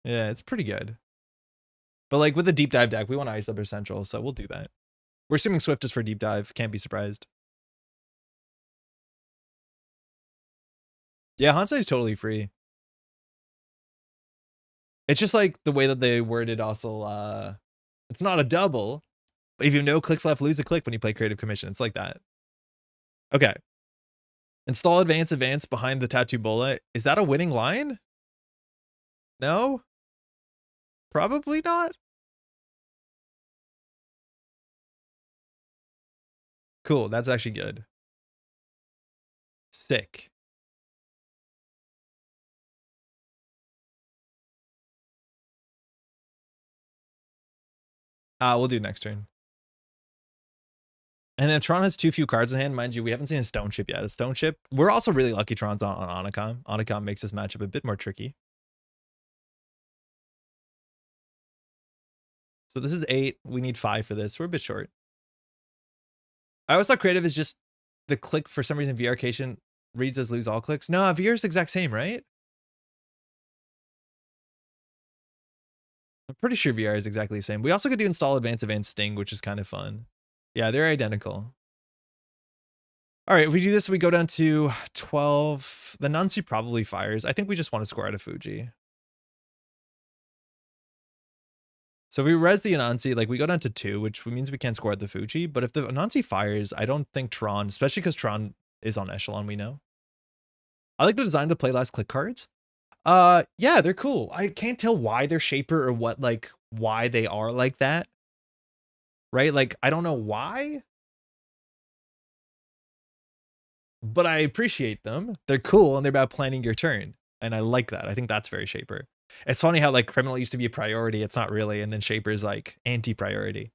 Yeah, it's pretty good. But like with a deep dive deck, we want to ice up our central, so we'll do that. We're assuming Swift is for deep dive. Can't be surprised. Yeah, Hansei is totally free. It's just like the way that they worded also, it's not a double. But if you have no clicks left, lose a click when you play Creative Commission. It's like that. Okay. Install advance behind the Tattoo Bola. Is that a winning line? No? Probably not. Cool, that's actually good. Sick. We'll do next turn. And then Tron has too few cards in hand. Mind you, we haven't seen a Stone Ship yet. A Stone Ship. We're also really lucky Tron's on Onicom. Onicom makes this matchup a bit more tricky. So this is 8. We need 5 for this. We're a bit short. I always thought creative is just the click. For some reason, VRcation reads as lose all clicks. No, VR is the exact same, right? I'm pretty sure VR is exactly the same. We also could do install advance sting, which is kind of fun. Yeah, they're identical. All right, if we do this, we go down to 12. The Nancy probably fires. I think we just want to score out of Fuji. So if we res the Anansi, like we go down to 2, which means we can't score at the Fuji. But if the Anansi fires, I don't think Tron, especially because Tron is on Echelon, we know. I like the design to play last click cards. Yeah, they're cool. I can't tell why they're Shaper or what, like, why they are like that. Right? Like, I don't know why. But I appreciate them. They're cool and they're about planning your turn. And I like that. I think that's very Shaper. It's funny how like Criminal used to be a priority. It's not really. And then Shaper is like anti-priority.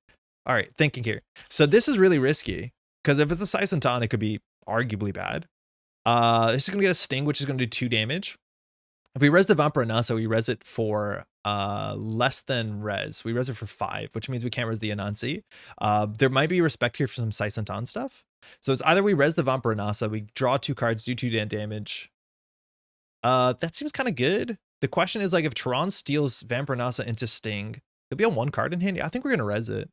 All right, thinking here. So this is really risky because if it's a Saisantan, it could be arguably bad. This is going to get a Sting, which is going to do 2 damage. If we res the Vampire Anasa, we res it for less than res. We res it for 5, which means we can't res the Anansi. There might be respect here for some Saisantan stuff. So it's either we res the Vampire Nasa, we draw 2 cards, do 2 damage. That seems kind of good. The question is like if Tron steals Vampire Nasa into Sting, he'll be on 1 card in hand. I think we're gonna res it.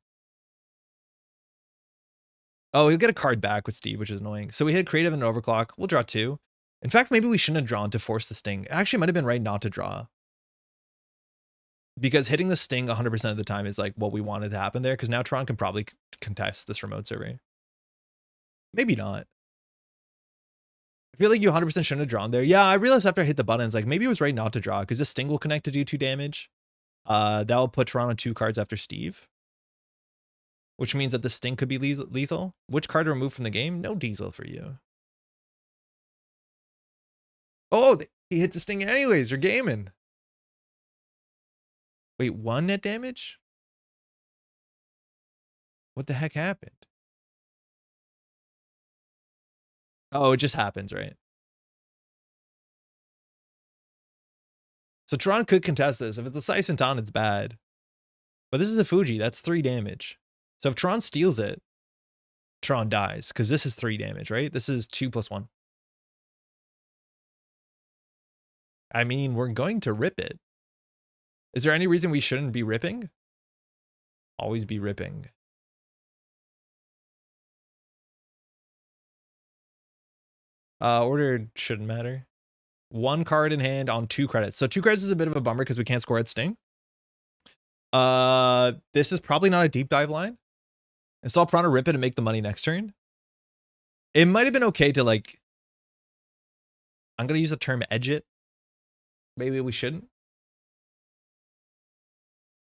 Oh, he'll get a card back with Steve, which is annoying. So we hit creative and overclock. We'll draw 2. In fact, maybe we shouldn't have drawn to force the Sting. It actually might have been right not to draw. Because hitting the Sting 100% of the time is like what we wanted to happen there. Because now Tron can probably contest this remote server. Maybe not. I feel like you 100% shouldn't have drawn there. Yeah, I realized after I hit the buttons, like maybe it was right not to draw because this Sting will connect to do 2 damage. That will put Tron on 2 cards after Steve. Which means that the Sting could be lethal. Which card to remove from the game? No Diesel for you. Oh, he hit the Sting anyways. You're gaming. Wait, 1 net damage? What the heck happened? Oh, it just happens, right? So Tron could contest this. If it's a Saisantan, it's bad. But this is a Fuji. That's 3 damage. So if Tron steals it, Tron dies, because this is 3 damage, right? This is 2 + 1. I mean, we're going to rip it. Is there any reason we shouldn't be ripping? Always be ripping. Order shouldn't matter. 1 card in hand on 2 credits. So 2 credits is a bit of a bummer because we can't score at Sting. This is probably not a deep dive line. Install Prana, rip it, and make the money next turn. It might have been okay to, like, I'm going to use the term edge it. Maybe we shouldn't.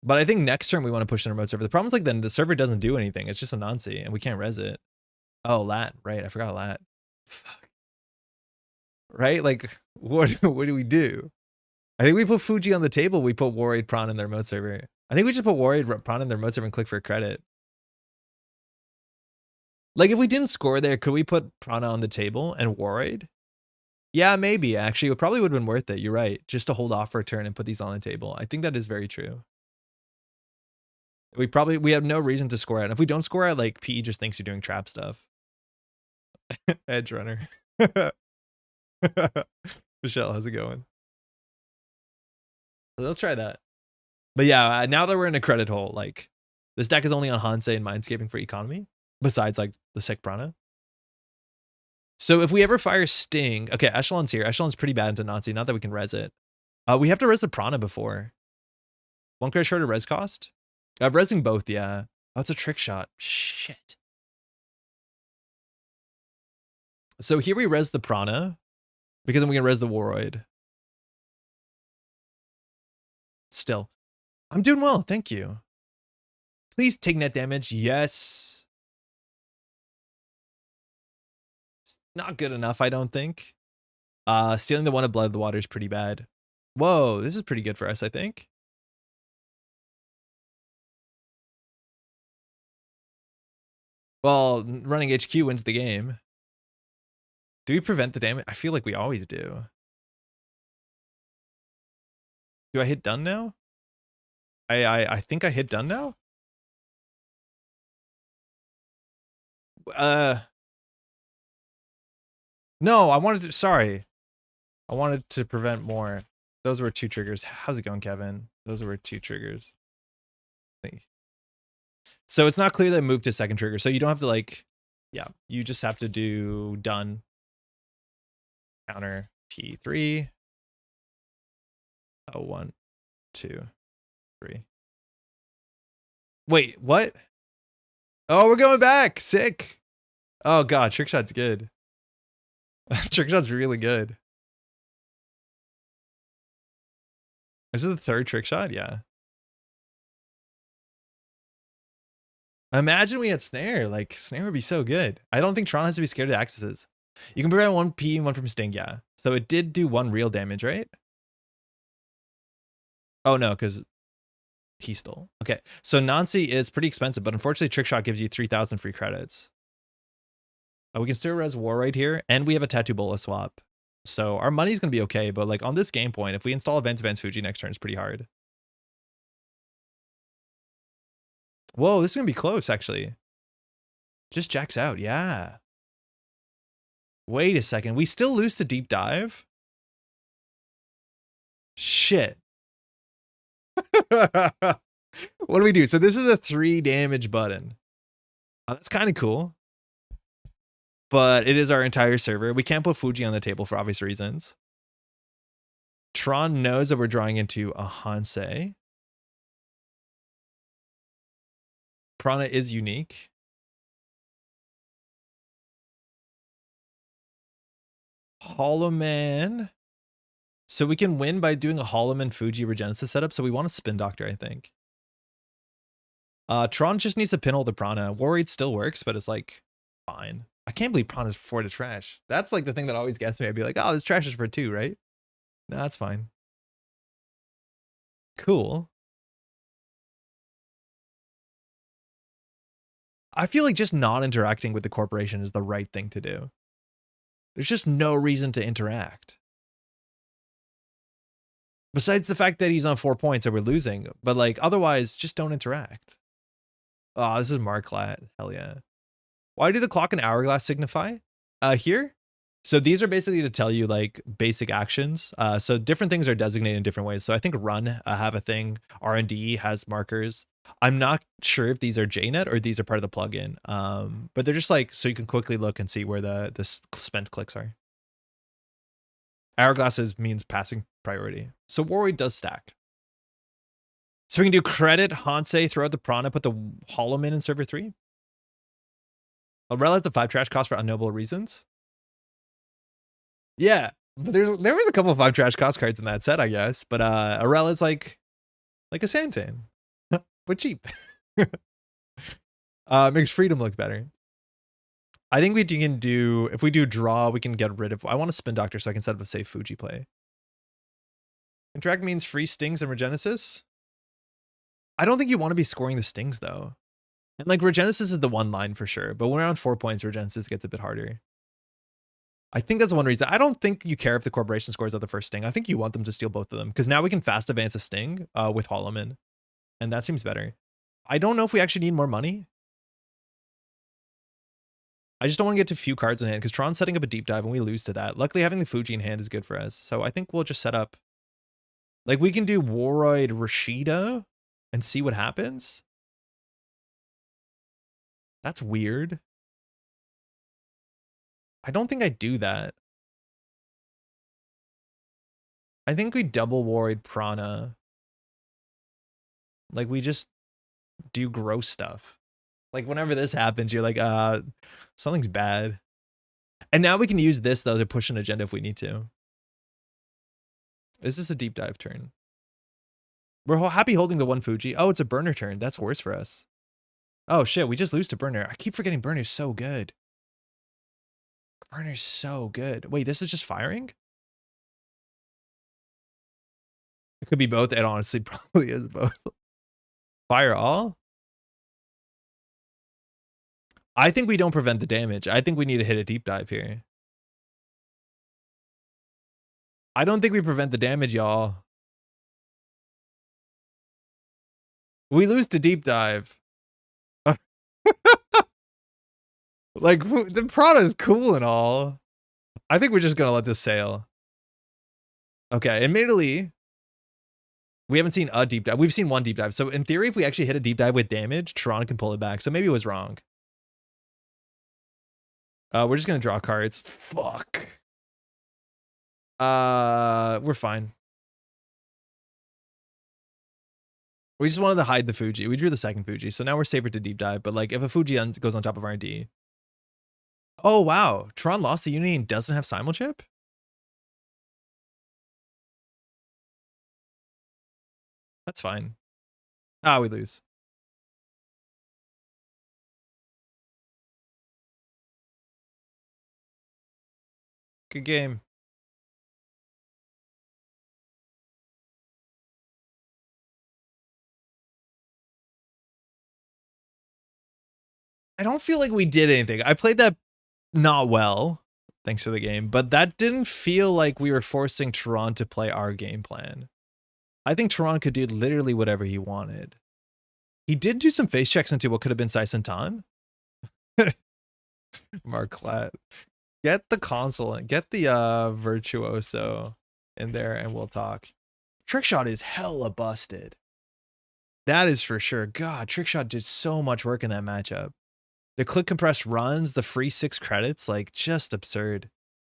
But I think next turn we want to push the remote server. The problem is, like, then the server doesn't do anything. It's just a Nancy, and we can't res it. Oh, lat. Right, I forgot lat. Fuck. Right? Like, what do we do? I think we put Fuji on the table. We put Worried Prana in their remote server. I think we just put Worried Prana in their remote server and click for a credit. Like, if we didn't score there, could we put Prana on the table and Worried? Yeah, maybe, actually. It probably would have been worth it. You're right. Just to hold off for a turn and put these on the table. I think that is very true. We have no reason to score it. If we don't score it, like, PE just thinks you're doing trap stuff. Edge runner. Michelle, how's it going? Let's try that. But yeah, now that we're in a credit hole, like, this deck is only on Hansei and Mindscaping for economy, besides, like, the sick Prana. So if we ever fire Sting, okay, Echelon's here. Echelon's pretty bad into Nazi, not that we can res it. We have to res the Prana before. 1 credit shorter res cost? Resing both, yeah. Oh, it's a trick shot. Shit. So here we res the Prana, because then we can res the Warroid. Still. I'm doing well, thank you. Please take net damage. Yes. It's not good enough, I don't think. Stealing the 1 of Blood of the Water is pretty bad. Whoa, this is pretty good for us, I think. Well, running HQ wins the game. Do we prevent the damage? I feel like we always do. Do I hit done now? I think I hit done now? No, I wanted to, sorry. I wanted to prevent more. Those were 2 triggers. How's it going, Kevin? Those were 2 triggers. So it's not clear that it moved to 2nd trigger. So you don't have to, like, yeah, you just have to do done. Counter P3. 1, 2, 3. Wait, what? Oh, we're going back. Sick. Oh god, trick shot's good. Trick shot's really good. Is it the 3rd trick shot? Yeah. Imagine we had snare. Like, snare would be so good. I don't think Tron has to be scared of accesses. You can prevent 1 P and 1 from Sting, yeah. So it did do 1 real damage, right? Oh no, because he stole. Okay, so Nancy is pretty expensive, but unfortunately trick shot gives you 3,000 free credits. We can still res War right here, and we have a Tattoo Bola swap. So our money's gonna be okay, but like on this game point, if we install Advance Fuji next turn, it's pretty hard. Whoa, this is gonna be close, actually. Just jacks out, yeah. Wait a second, we still lose to deep dive? Shit. What do we do? So this is a 3 damage button. That's kind of cool. But it is our entire server. We can't put Fuji on the table for obvious reasons. Tron knows that we're drawing into a Hansei. Prana is unique. Hollow Man. So we can win by doing a Hollow Man Fuji Regenesis setup. So we want a Spin Doctor, I think. Tron just needs to pinhole the Prana. Worried still works, but it's like fine. I can't believe Prana's 4 to trash. That's like the thing that always gets me. I'd be like, oh, this trash is for 2, right? No, that's fine. Cool. I feel like just not interacting with the corporation is the right thing to do. There's just no reason to interact. Besides the fact that he's on 4 points and we're losing, but like otherwise, just don't interact. Oh, this is Marklat. Hell yeah. Why do the clock and hourglass signify? Here. So these are basically to tell you like basic actions. So different things are designated in different ways. So I think run have a thing. R&D has markers. I'm not sure if these are JNet or these are part of the plugin. But they're just like so you can quickly look and see where the spent clicks are. Hourglasses means passing priority. So Warroid does stack. So we can do credit, Hansei, throw out the Prana, put the Holloman in server 3. Arella has the 5 trash cost for unknowable reasons. Yeah, but there was a couple of 5 trash cost cards in that set, I guess. But Arella is like a Sansan, but cheap. Makes freedom look better. I think we can do, if we do draw, we can get rid of, I want to spin doctor so I can set up a safe Fuji play. Interact means free stings and regenesis. I don't think you want to be scoring the stings though. And like regenesis is the one line for sure, but when we're on 4 points, regenesis gets a bit harder. I think that's one reason. I don't think you care if the corporation scores out the first sting. I think you want them to steal both of them because now we can fast advance a sting with Holloman. And that seems better. I don't know if we actually need more money. I just don't want to get to few cards in hand because Tron's setting up a deep dive and we lose to that. Luckily, having the Fuji in hand is good for us. So I think we'll just set up. Like we can do Warroid Rashida and see what happens. That's weird. I don't think I do that. I think we double Warroid Prana. Like we just do gross stuff. Like whenever this happens, you're like, something's bad. And now we can use this though to push an agenda if we need to. Is this a deep dive turn? We're happy holding the 1 Fuji. Oh, it's a burner turn. That's worse for us. Oh shit, we just lose to burner. I keep forgetting burner's so good. Burner's so good. Wait, this is just firing? It could be both. It honestly probably is both. Fire all? I think we don't prevent the damage. I think we need to hit a deep dive here. I don't think we prevent the damage, y'all. We lose to deep dive. Like, the Prana is cool and all. I think we're just going to let this sail. Okay, admittedly, we haven't seen a deep dive. We've seen 1 deep dive. So in theory, if we actually hit a deep dive with damage, Toronto can pull it back. So maybe it was wrong. We're just going to draw cards. Fuck. We're fine. We just wanted to hide the Fuji. We drew the second Fuji. So now we're safer to deep dive. But like if a Fuji goes on top of R&D. Oh, wow. Tron lost the Unity and doesn't have Simulchip? That's fine. Ah, we lose. Good game. I don't feel like we did anything. I played that not well. Thanks for the game. But that didn't feel like we were forcing Tron to play our game plan. I think Tron could do literally whatever he wanted. He did do some face checks into what could have been Sai Santan. Marklat. Get the console and get the Virtuoso in there and we'll talk. Trickshot is hella busted. That is for sure. God, Trickshot did so much work in that matchup. The click compressed runs, the free 6 credits, like just absurd.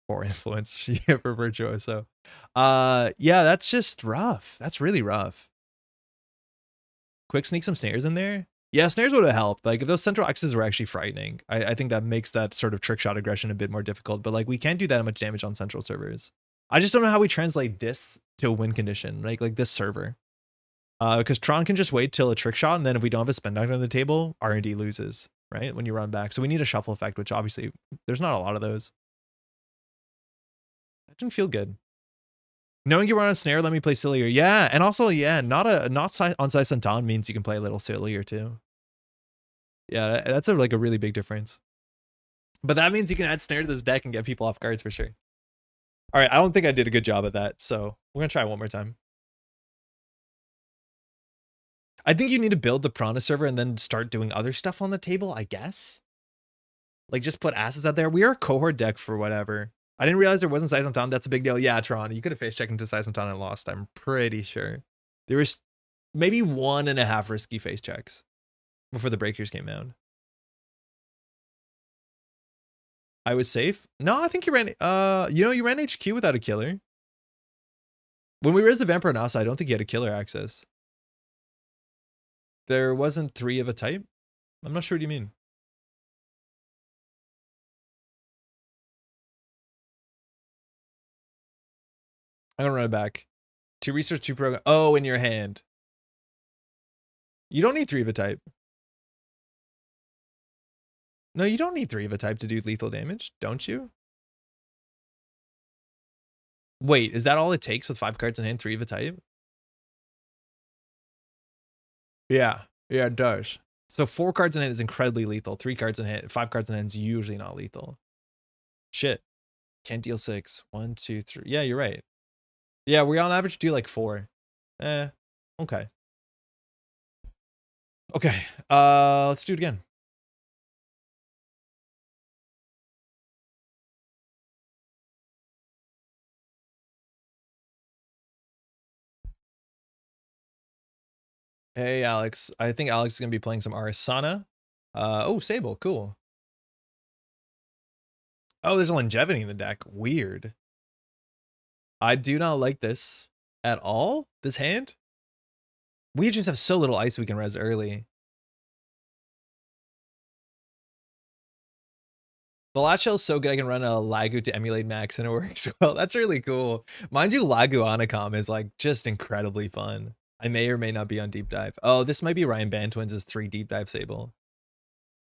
Poor influence for Virtuoso. Yeah, that's just rough. That's really rough. Quick sneak some snares in there. Yeah, snares would have helped. Like if those central X's were actually frightening, I think that makes that sort of trick shot aggression a bit more difficult. But like we can't do that much damage on central servers. I just don't know how we translate this to a win condition, like this server. Because Tron can just wait till a trick shot, and then if we don't have a spin doctor on the table, R&D loses, right? When you run back. So we need a shuffle effect, which obviously there's not a lot of those. That didn't feel good. Knowing you were on a snare, let me play sillier. Yeah, and also, yeah, not on Sai Santan means you can play a little sillier too. Yeah, that's like a really big difference. But that means you can add snare to this deck and get people off guards for sure. All right, I don't think I did a good job at that, so we're gonna try one more time. I think you need to build the Prana server and then start doing other stuff on the table, I guess. Like, just put assets out there. We are a cohort deck for whatever. I didn't realize there wasn't Size Ton. That's a big deal. Yeah, Tron, you could have face checked into Size Ton and lost. I'm pretty sure. There was maybe 1.5 risky face checks before the breakers came out. I was safe. No, I think you ran, you ran HQ without a killer. When we raised the Vampire Nasa, I don't think you had a killer access. There wasn't 3 of a type. I'm not sure what you mean. I'm gonna run it back. To research 2 program. Oh, in your hand. You don't need 3 of a type. No, you don't need 3 of a type to do lethal damage, don't you? Wait, is that all it takes with 5 cards in hand, 3 of a type? Yeah, it does. So 4 cards in hand is incredibly lethal. 3 cards in hand, 5 cards in hand is usually not lethal. Shit. Can't deal 6. 1, 2, 3. Yeah, you're right. Yeah, we on average do like 4. Okay. Okay, let's do it again. Hey, Alex. I think Alex is going to be playing some Arisana. Oh, Sable. Cool. Oh, there's a longevity in the deck. Weird. I do not like this at all. This hand. We just have so little ice we can res early. The latch shell is so good I can run a Lagu to emulate max and it works well. That's really cool. Mind you, Lagu Anacom is like just incredibly fun. I may or may not be on deep dive. Oh, this might be Ryan Bantwins' 3 deep dive Sable.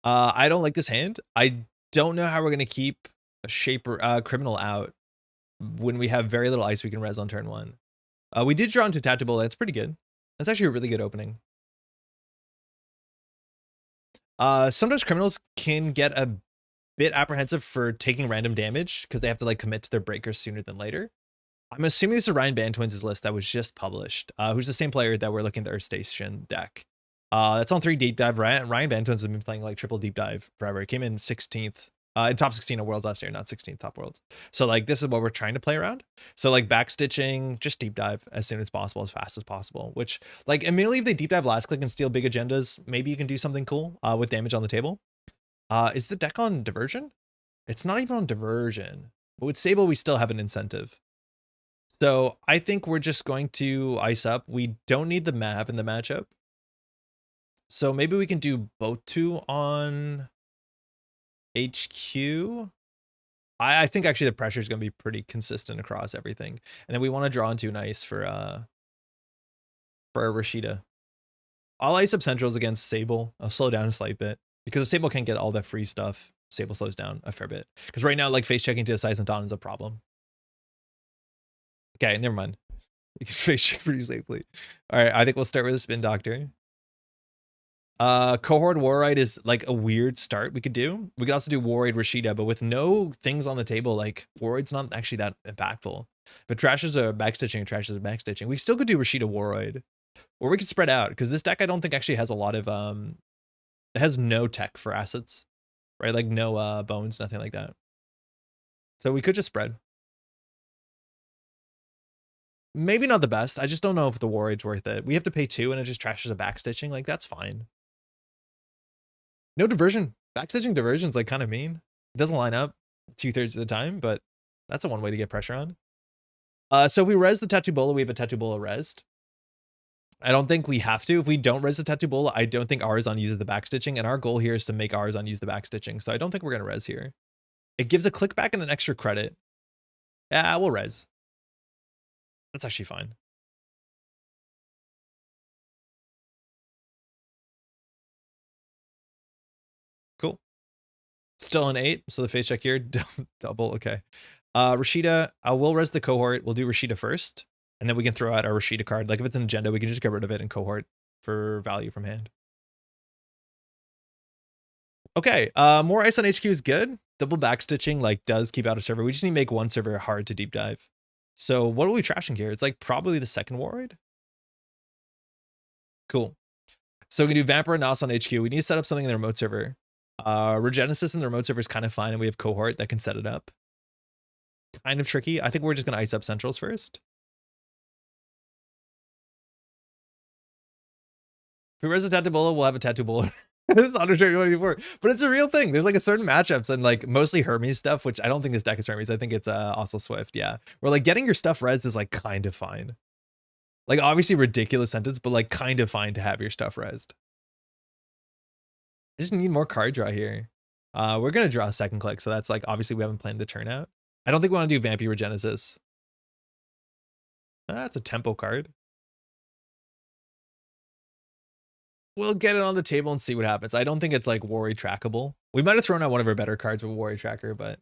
I don't like this hand. I don't know how we're gonna keep a shaper criminal out when we have very little ice we can res on turn 1. We did draw into Tactical. That's pretty good. That's actually a really good opening. Sometimes criminals can get a bit apprehensive for taking random damage because they have to like commit to their breakers sooner than later. I'm assuming this is Ryan Bantwins' list that was just published, who's the same player that we're looking at the Earth Station deck. That's on 3 deep dive. Ryan Bantwins has been playing like triple deep dive forever. It came in 16th, in top 16 of Worlds last year, not 16th top Worlds. So like this is what we're trying to play around. So like backstitching, just deep dive as soon as possible, as fast as possible. Which like immediately if they deep dive last click and steal big agendas, maybe you can do something cool with damage on the table. Is the deck on diversion? It's not even on diversion. But with Sable, we still have an incentive. So I think we're just going to ice up. We don't need the Mav in the matchup. So maybe we can do both 2 on HQ. I think actually the pressure is going to be pretty consistent across everything. And then we want to draw into an ice for Rashida. I'll ice up Centrals against Sable. I'll slow down a slight bit. Because if Sable can't get all that free stuff, Sable slows down a fair bit. Because right now, like, face checking to a Size and Dawn is a problem. Okay, never mind. You can face check pretty safely. All right, I think we'll start with a Spin Doctor. Cohort Warride is like a weird start we could do. We could also do Warride Rashida, but with no things on the table, like Warride's not actually that impactful. If it trashes a backstitching, it trashes a backstitching. We still could do Rashida Warride. Or we could spread out, because this deck I don't think actually has a lot of it has no tech for assets. Right? Like no bones, nothing like that. So we could just spread. Maybe not the best. I just don't know if the Warride's worth it. We have to pay 2 and it just trashes a backstitching. Like, that's fine. No diversion. Backstitching diversion's like kind of mean. It doesn't line up 2/3 of the time, but that's a one way to get pressure on. So if we res the Tattoo Bola, we have a Tattoo Bola resed. I don't think we have to. If we don't res the Tattoo Bola, I don't think Arizon uses the backstitching, and our goal here is to make Arizon use the backstitching, so I don't think we're going to res here. It gives a click back and an extra credit. Yeah, we'll res. That's actually fine. Cool. Still an 8, so the face check here, double, okay. Rashida, we'll res the cohort. We'll do Rashida first, and then we can throw out our Rashida card. Like if it's an agenda, we can just get rid of it in cohort for value from hand. Okay, more ice on HQ is good. Double backstitching like does keep out a server. We just need to make one server hard to deep dive. So what are we trashing here? It's like probably the second Warride. Cool. So we can do Vampire and Nos on HQ. We need to set up something in the remote server. Regenesis in the remote server is kind of fine, and we have Cohort that can set it up. Kind of tricky. I think we're just going to ice up Centrals first. If we res a Tattoo Bowler, we'll have a Tattoo Bowler. This is Under 2024. But it's a real thing. There's like a certain matchups and like mostly Hermes stuff, which I don't think this deck is Hermes. I think it's also Swift. Yeah. Where like getting your stuff res is like kind of fine. Like obviously ridiculous sentence, but like kind of fine to have your stuff resed. I just need more card draw here. We're going to draw a second click. So that's like, obviously we haven't planned the turnout. I don't think we want to do Vampy Regenesis. That's a tempo card. We'll get it on the table and see what happens. I don't think it's like worry trackable. We might have thrown out one of our better cards with worry tracker, but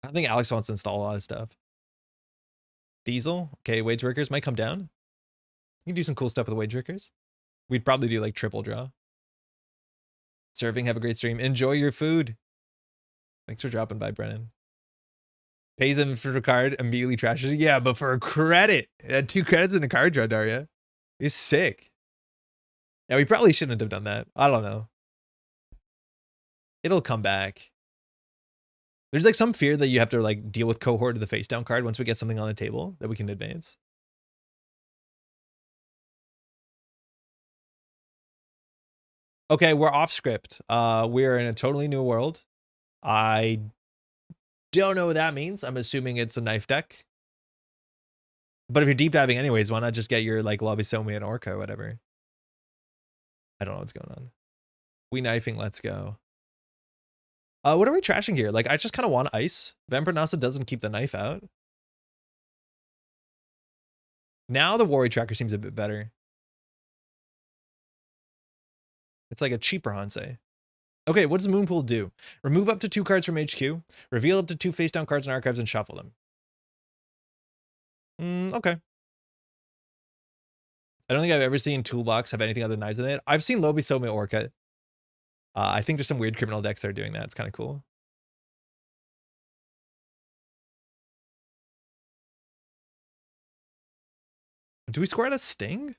I don't think Alex wants to install a lot of stuff. Diesel. Okay, wage workers might come down. You can do some cool stuff with wage workers. We'd probably do like triple draw. Serving, have a great stream. Enjoy your food. Thanks for dropping by, Brennan. Pays him for a card, immediately trashes it. Yeah, but for a credit. 2 credits in a card draw, Daria. He's sick. Yeah, we probably shouldn't have done that. I don't know. It'll come back. There's like some fear that you have to like deal with Cohort of the face down card once we get something on the table that we can advance. Okay, we're off script. We're in a totally new world. I don't know what that means. I'm assuming it's a knife deck. But if you're deep diving anyways, why not just get your like Lobisomi and Orca or whatever? I don't know what's going on. We knifing, let's go. What are we trashing here? Like, I just kind of want ice. Vampire Nasa doesn't keep the knife out. Now the Worry Tracker seems a bit better. It's like a cheaper Hansei. Okay, what does Moonpool do? Remove up to 2 cards from HQ, reveal up to 2 face down cards in archives, and shuffle them. Okay. I don't think I've ever seen Toolbox have anything other than knives in it. I've seen Lobisomi Orca. I think there's some weird criminal decks that are doing that. It's kind of cool. Do we score out a Sting?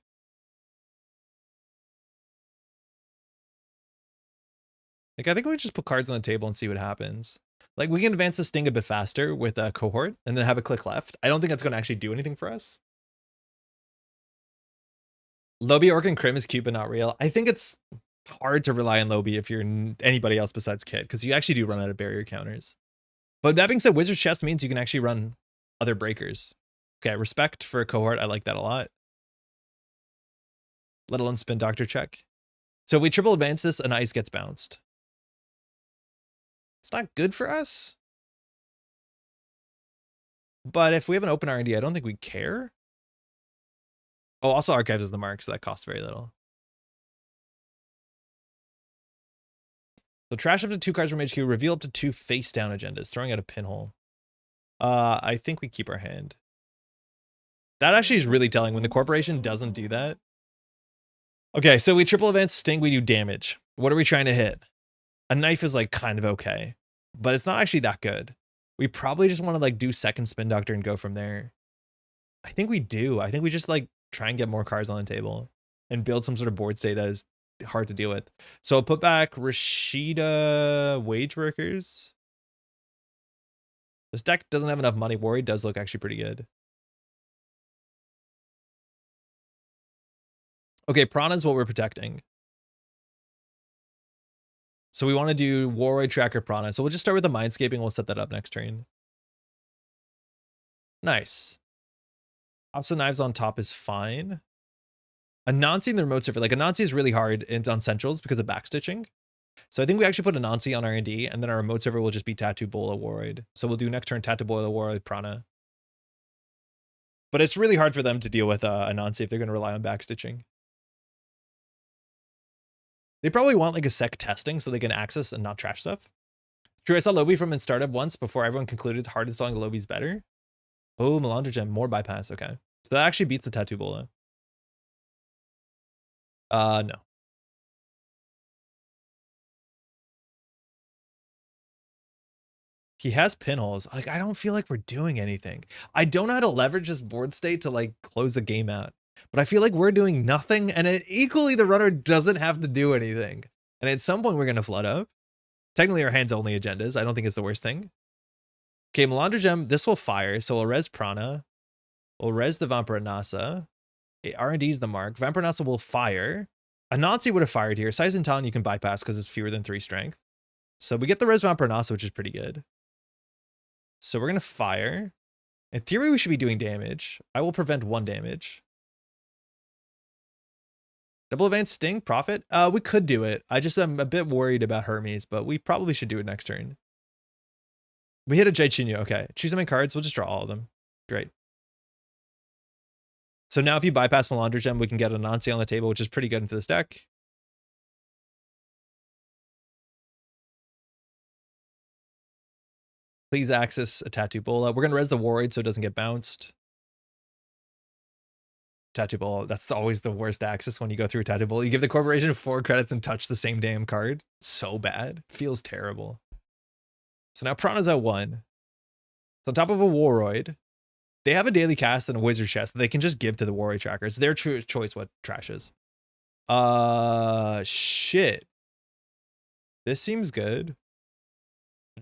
Like, I think we just put cards on the table and see what happens. Like, we can advance the Sting a bit faster with a Cohort and then have a click left. I don't think that's going to actually do anything for us. Lobi, Orc, and Crim is cute, but not real. I think it's hard to rely on Lobi if you're anybody else besides Kit, because you actually do run out of barrier counters. But that being said, Wizard's Chest means you can actually run other breakers. Okay, respect for a Cohort. I like that a lot. Let alone Spin Doctor check. So if we triple advance this, an ice gets bounced. It's not good for us. But if we have an open R&D, I don't think we care. Oh, also Archives is the mark, so that costs very little. So trash up to 2 cards from HQ, reveal up to 2 face down agendas, throwing out a pinhole. I think we keep our hand. That actually is really telling when the corporation doesn't do that. Okay, so we triple advance Sting, we do damage. What are we trying to hit? A knife is like kind of okay, but it's not actually that good. We probably just want to like do second Spin Doctor and go from there. I think we do. I think we just like try and get more cards on the table and build some sort of board state that is hard to deal with. So I'll put back Rashida Wage Workers. This deck doesn't have enough money. Worry does look actually pretty good. Okay, Prana is what we're protecting. So we want to do Worry Tracker Prana. So we'll just start with the Mindscaping. We'll set that up next turn. Nice. Opposite Knives on top is fine. Anansi in the remote server. Like, Anansi is really hard on centrals because of backstitching. So I think we actually put Anansi on R&D, and then our remote server will just be Tattoo Bola Worried. So we'll do next turn Tattoo Bola Worried Prana. But it's really hard for them to deal with Anansi if they're going to rely on backstitching. They probably want like a sec testing so they can access and not trash stuff. True, I saw Lobi from in startup once before everyone concluded hard installing the Lobi's better. Oh, Melandra Gem, more bypass. Okay. So that actually beats the Tattoo Bola. No. He has pinholes. Like, I don't feel like we're doing anything. I don't know how to leverage this board state to like close the game out. But I feel like we're doing nothing, and equally the runner doesn't have to do anything. And at some point we're gonna flood up. Technically our hands only agendas. I don't think it's the worst thing. Okay, Melandra Gem, this will fire, so we'll res Prana. We'll res the Vampire. Okay, R&D is the mark. Vampire will fire. Anansi would have fired here. Sizen Talon you can bypass because it's fewer than 3 strength. So we get the res Vampire, which is pretty good. So we're gonna fire. In theory, we should be doing damage. I will prevent 1 damage. Double advanced sting, profit? We could do it. I'm a bit worried about Hermes, but we probably should do it next turn. We hit a Jaichinyo. Okay. Choose some cards. We'll just draw all of them. Great. So now if you bypass Melandra Gem, we can get Anansi on the table, which is pretty good into this deck. Please access a Tattoo Bola. We're going to res the Warroid so it doesn't get bounced. Tattoo Bola, that's always the worst access when you go through a Tattoo Bola. You give the corporation 4 credits and touch the same damn card. So bad. Feels terrible. So now Prana's at 1. It's on top of a Warroid. They have a daily cast and a wizard chest that they can just give to the Warroid tracker. It's their choice what trash is. Shit. This seems good.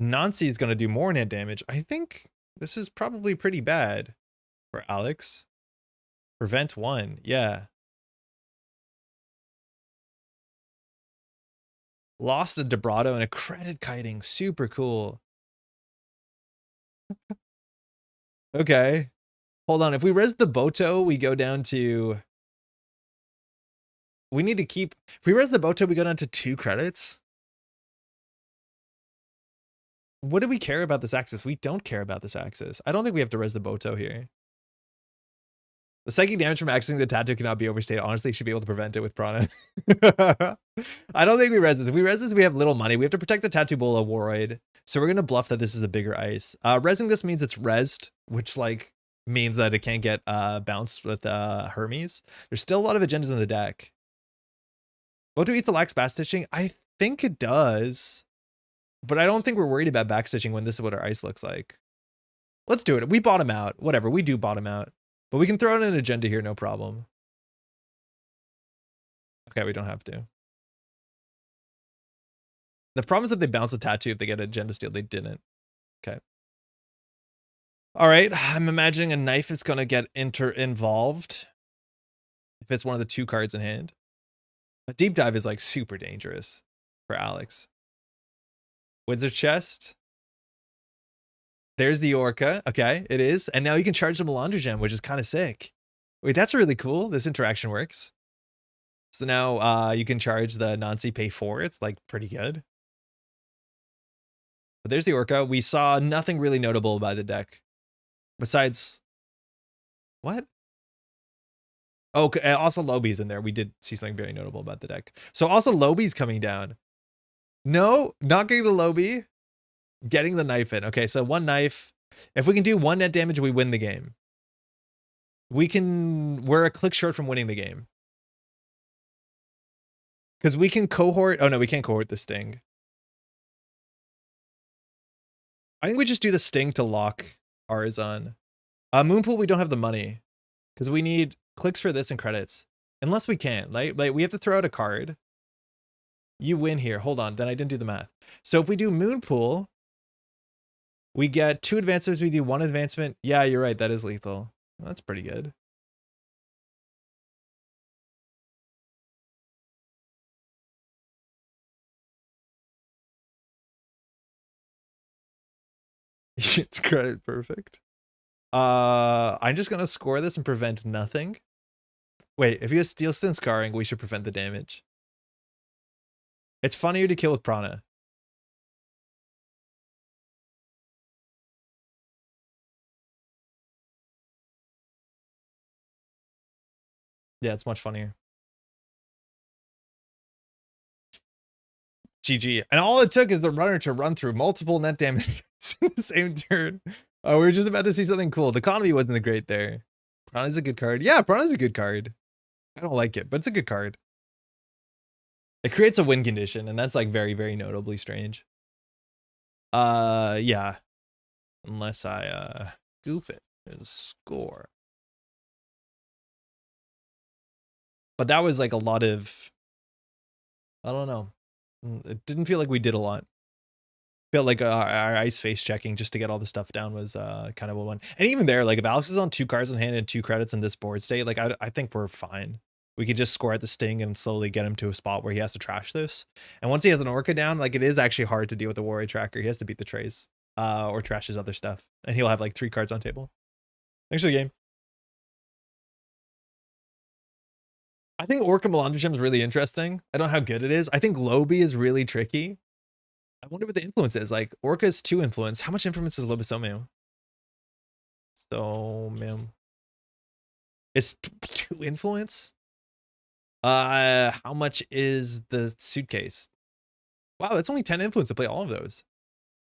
Nancy is going to do more net damage. I think this is probably pretty bad for Alex. Prevent 1. Yeah. Lost a Debrato and a credit kiting. Super cool. Okay. Hold on. If we res the Boto, we go down to... We need to keep... If we res the Boto, we go down to 2 credits. What do we care about this axis? We don't care about this axis. I don't think we have to res the Boto here. The psychic damage from accessing the tattoo cannot be overstated. Honestly, should be able to prevent it with Prana. I don't think we res this. If we res this, we have little money. We have to protect the Tattoo Bola Warroid. So we're going to bluff that this is a bigger ice. Resing this means it's resed, which like means that it can't get bounced with Hermes. There's still a lot of agendas in the deck. Boto eats the lax backstitching? I think it does. But I don't think we're worried about backstitching when this is what our ice looks like. Let's do it. We bottom out. Whatever. We do bottom out. But we can throw in an agenda here, no problem. Okay, we don't have to. The problem is that they bounce the tattoo if they get an agenda steal. They didn't. Okay. All right. I'm imagining a knife is going to get involved. If it's one of the 2 cards in hand. A deep dive is like super dangerous for Alex. Wizard chest. There's the Orca. Okay, it is. And now you can charge the Melandra Gem, which is kind of sick. Wait, that's really cool. This interaction works. So now you can charge the Nancy, pay 4. It's like pretty good. But there's the Orca. We saw nothing really notable about the deck. Besides... What? Oh, also Lobby's in there. We did see something very notable about the deck. So also Lobby's coming down. No, not getting the Lobby. Getting the knife in. Okay, so 1 knife. If we can do 1 net damage, we win the game. We're a click short from winning the game. Because we can cohort. Oh no, we can't cohort the sting. I think we just do the sting to lock ours on. Moonpool, we don't have the money. Because we need clicks for this and credits. Unless we can. Like we have to throw out a card. You win here. Hold on, then I didn't do the math. So if we do Moonpool, we get 2 advancements, we do 1 advancement. Yeah, you're right, that is lethal. That's pretty good. It's credit perfect. I'm just gonna score this and prevent nothing. Wait, if he has Steel Stun Scarring, we should prevent the damage. It's funnier to kill with Prana. Yeah, it's much funnier. GG. And all it took is the runner to run through multiple net damage in the same turn. Oh, we were just about to see something cool. The economy wasn't great there. Prana's a good card. Yeah, Prana's a good card. I don't like it, but it's a good card. It creates a win condition, and that's like very, very notably strange. Yeah. Unless I goof it and score. But that was like a lot of, I don't know. It didn't feel like we did a lot. Felt like our ice face checking just to get all the stuff down was kind of a one. And even there, like if Alex is on 2 cards in hand and 2 credits in this board state, like I think we're fine. We could just score at the sting and slowly get him to a spot where he has to trash this. And once he has an Orca down, like it is actually hard to deal with the Warrior Tracker. He has to beat the trays or trash his other stuff. And he'll have like 3 cards on table. Thanks for the game. I think Orca Melandrium is really interesting. I don't know how good it is. I think Lobby is really tricky. I wonder what the influence is. Like, Orca's 2 influence. How much influence is Lobosomium? So, man. It's 2 influence? How much is the suitcase? Wow, that's only 10 influence to play all of those.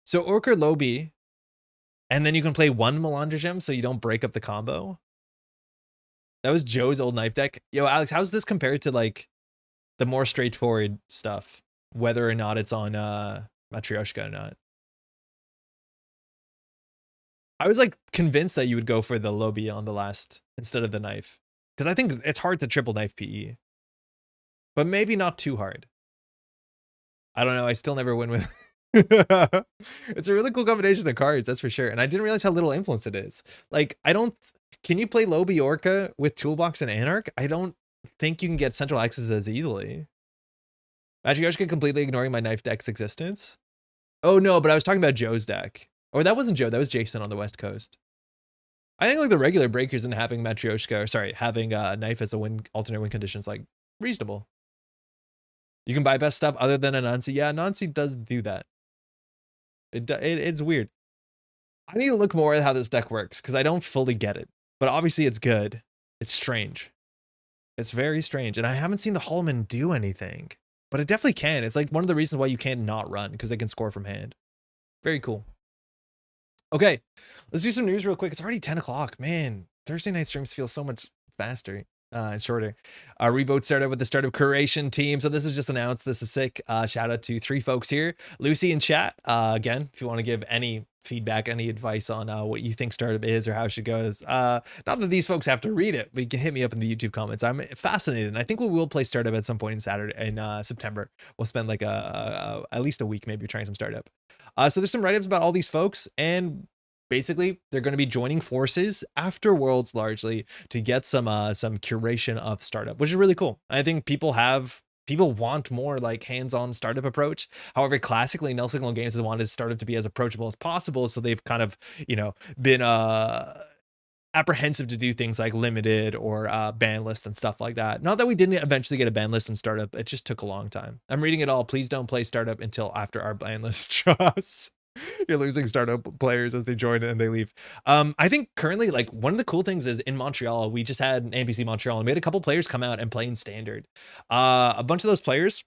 So, Orca Lobby, and then you can play 1 Melandrium so you don't break up the combo. That was Joe's old knife deck. Yo, Alex, how's this compared to, like, the more straightforward stuff? Whether or not it's on, Matryoshka or not. I was like convinced that you would go for the Lobby on the last instead of the knife. Because I think it's hard to triple knife PE. But maybe not too hard. I don't know. I still never win with it's a really cool combination of cards, that's for sure. And I didn't realize how little influence it is. Like, I don't can you play Lobby Orca with Toolbox and Anarch? I don't think you can get central access as easily. Matryoshka completely ignoring my knife deck's existence. Oh no, but I was talking about Joe's deck. Or that wasn't Joe, that was Jason on the West Coast. I think like the regular breakers and having Matryoshka, or sorry, having knife as a win alternate win condition is like reasonable. You can buy best stuff other than Anansi. Yeah, Anansi does do that. It's weird. I need to look more at how this deck works because I don't fully get it. But obviously it's good. It's strange. It's very strange. And I haven't seen the Hallman do anything. But it definitely can. It's like one of the reasons why you can't not run, because they can score from hand. Very cool. Okay, let's do some news real quick. It's already 10 o'clock. Man, Thursday night streams feel so much faster and shorter. Reboot started with the start of Curation team. So this is just announced. This is sick. Shout out to 3 folks here. Lucy in chat. Again, if you want to give any feedback, any advice on what you think startup is or how she goes. Not that these folks have to read it, but you can hit me up in the YouTube comments. I'm fascinated. And I think we will play startup at some point in September. We'll spend like at least a week maybe trying some startup. So there's some write-ups about all these folks, and basically they're going to be joining forces after Worlds largely to get some curation of startup, which is really cool. I think people want more like hands-on startup approach. However, classically, Null Signal Games has wanted startup to be as approachable as possible. So they've kind of, been apprehensive to do things like limited or ban list and stuff like that. Not that we didn't eventually get a ban list in startup. It just took a long time. I'm reading it all. Please don't play startup until after our ban list drops. You're losing startup players as they join and they leave. I think currently, like, one of the cool things is in Montreal, we just had an NBC Montreal and we had a couple players come out and play in standard. A bunch of those players,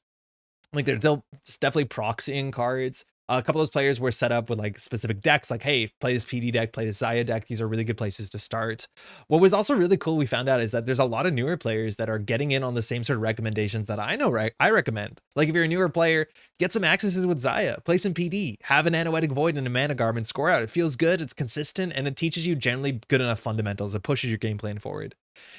like, they're still definitely proxying cards. A couple of those players were set up with like specific decks, like, hey, play this PD deck, play this Zaya deck. These are really good places to start. What was also really cool we found out is that there's a lot of newer players that are getting in on the same sort of recommendations that I know I recommend. Like, if you're a newer player, get some accesses with Zaya, play some PD, have an Anoetic Void and a Mana Garment, score out. It feels good, it's consistent, and it teaches you generally good enough fundamentals. It pushes your game plan forward.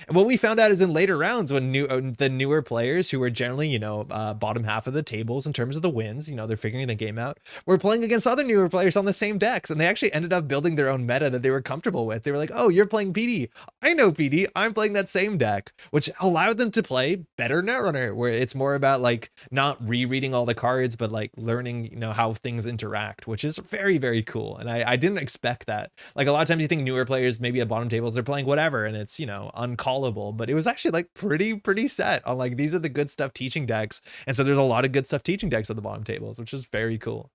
And what we found out is in later rounds when the newer players who are generally, bottom half of the tables in terms of the wins, they're figuring the game out, were playing against other newer players on the same decks. And they actually ended up building their own meta that they were comfortable with. They were like, oh, you're playing PD. I know PD. I'm playing that same deck, which allowed them to play better Netrunner, where it's more about like not rereading all the cards, but like learning, how things interact, which is very, very cool. And I didn't expect that. Like, a lot of times you think newer players, maybe at bottom tables, they're playing whatever. And it's, uncallable, but it was actually like pretty set on like, these are the good stuff teaching decks. And so there's a lot of good stuff teaching decks at the bottom tables, which is very cool.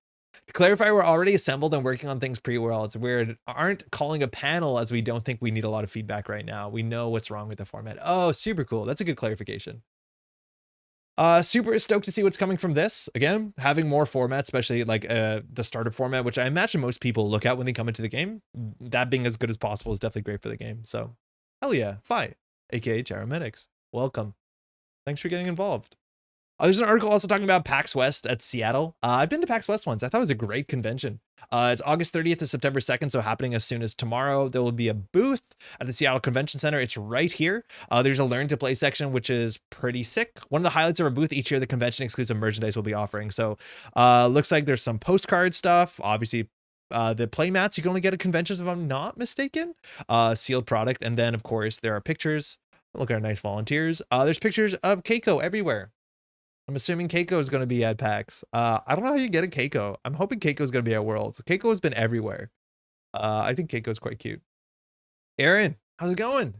To clarify, we're already assembled and working on things pre-Worlds. We aren't calling a panel as we don't think we need a lot of feedback right now. We know what's wrong with the format. Oh, super cool. That's a good clarification. Super stoked to see what's coming from this. Again, having more formats, especially like the startup format, which I imagine most people look at when they come into the game. That being as good as possible is definitely great for the game. So hell yeah, Fi, aka Jaromedics. Welcome. Thanks for getting involved. There's an article also talking about PAX West at Seattle. I've been to PAX West once. I thought it was a great convention. It's August 30th to September 2nd, so happening as soon as tomorrow. There will be a booth at the Seattle Convention Center. It's right here. There's a Learn to Play section, which is pretty sick. One of the highlights of our booth each year, the convention exclusive merchandise will be offering. So looks like there's some postcard stuff. Obviously, the play mats you can only get at conventions, if I'm not mistaken. Sealed product. And then, of course, there are pictures. Look at our nice volunteers. There's pictures of Keiko everywhere. I'm assuming Keiko is going to be at PAX. I don't know how you get a Keiko. I'm hoping Keiko is going to be at Worlds. Keiko has been everywhere. I think Keiko is quite cute. Erin, how's it going?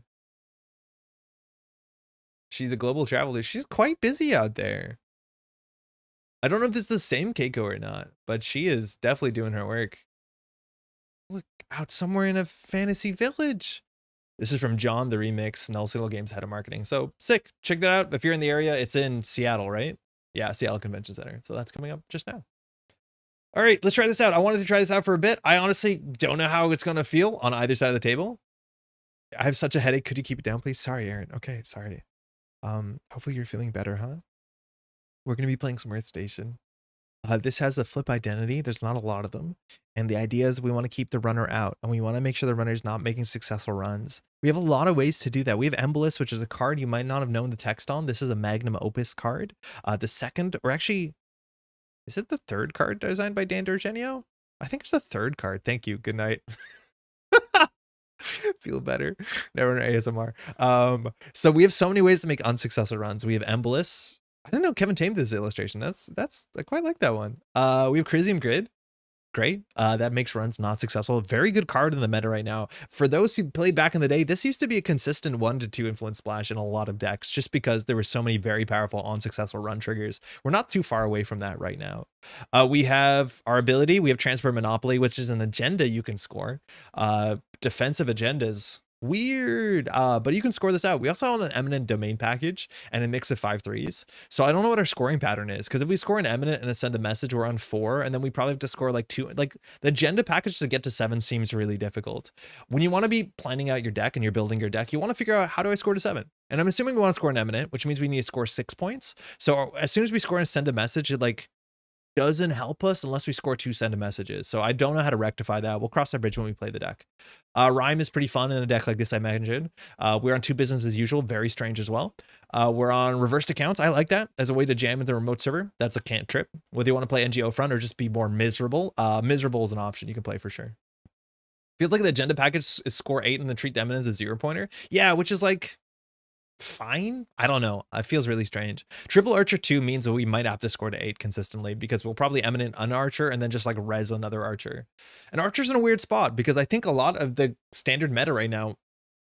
She's a global traveler. She's quite busy out there. I don't know if this is the same Keiko or not, but she is definitely doing her work. Look, out somewhere in a fantasy village. This is from John, the remix, Null Single Games head of marketing. So sick. Check that out. If you're in the area, it's in Seattle, right? Yeah, Seattle Convention Center. So that's coming up just now. All right, let's try this out. I wanted to try this out for a bit. I honestly don't know how it's going to feel on either side of the table. I have such a headache. Could you keep it down, please? Sorry, Aaron. Okay, sorry. Hopefully you're feeling better, huh? We're going to be playing some Earth Station. This has a flip identity. There's not a lot of them. And the idea is we want to keep the runner out and we want to make sure the runner is not making successful runs. We have a lot of ways to do that. We have Embolus, which is a card you might not have known the text on. This is a magnum opus card. The second, or actually, is it the third card designed by Dan D'Argenio? I think it's the third card. Thank you. Good night. Feel better. Never ASMR. So we have so many ways to make unsuccessful runs. We have Embolus. I didn't know Kevin tamed this illustration. That's I quite like that one. We have Crisium Grid. Great. That makes runs not successful. Very good card in the meta right now. For those who played back in the day, this used to be a consistent 1 to 2 influence splash in a lot of decks, just because there were so many very powerful unsuccessful run triggers. We're not too far away from that right now. We have our ability. We have Transport Monopoly, which is an agenda you can score. Defensive agendas. Weird, but you can score this out. We also have an eminent domain package and a mix of 5/3s. So I don't know what our scoring pattern is, because if we score an eminent and a send a message, we're on 4, and then we probably have to score like 2. Like the agenda package to get to 7 seems really difficult. When you want to be planning out your deck and you're building your deck, you want to figure out, how do I score to 7? And I'm assuming we want to score an eminent, which means we need to score 6 points. So as soon as we score and send a message, it like doesn't help us unless we score 2 send messages. So I don't know how to rectify that. We'll cross that bridge when we play the deck. Rhyme is pretty fun in a deck like this, I imagine. We're on 2 business as usual. Very strange as well. We're on reversed accounts. I like that as a way to jam into the remote server. That's a cantrip. Whether you want to play NGO front or just be more miserable, miserable is an option you can play for sure. Feels like the agenda package is score 8 and then treat the eminence as 0 pointer. Yeah, which is like fine. I don't know. It feels really strange. Triple Archer 2 means that we might have to score to 8 consistently, because we'll probably eminent an archer and then just like res another archer. And archer's in a weird spot, because I think a lot of the standard meta right now,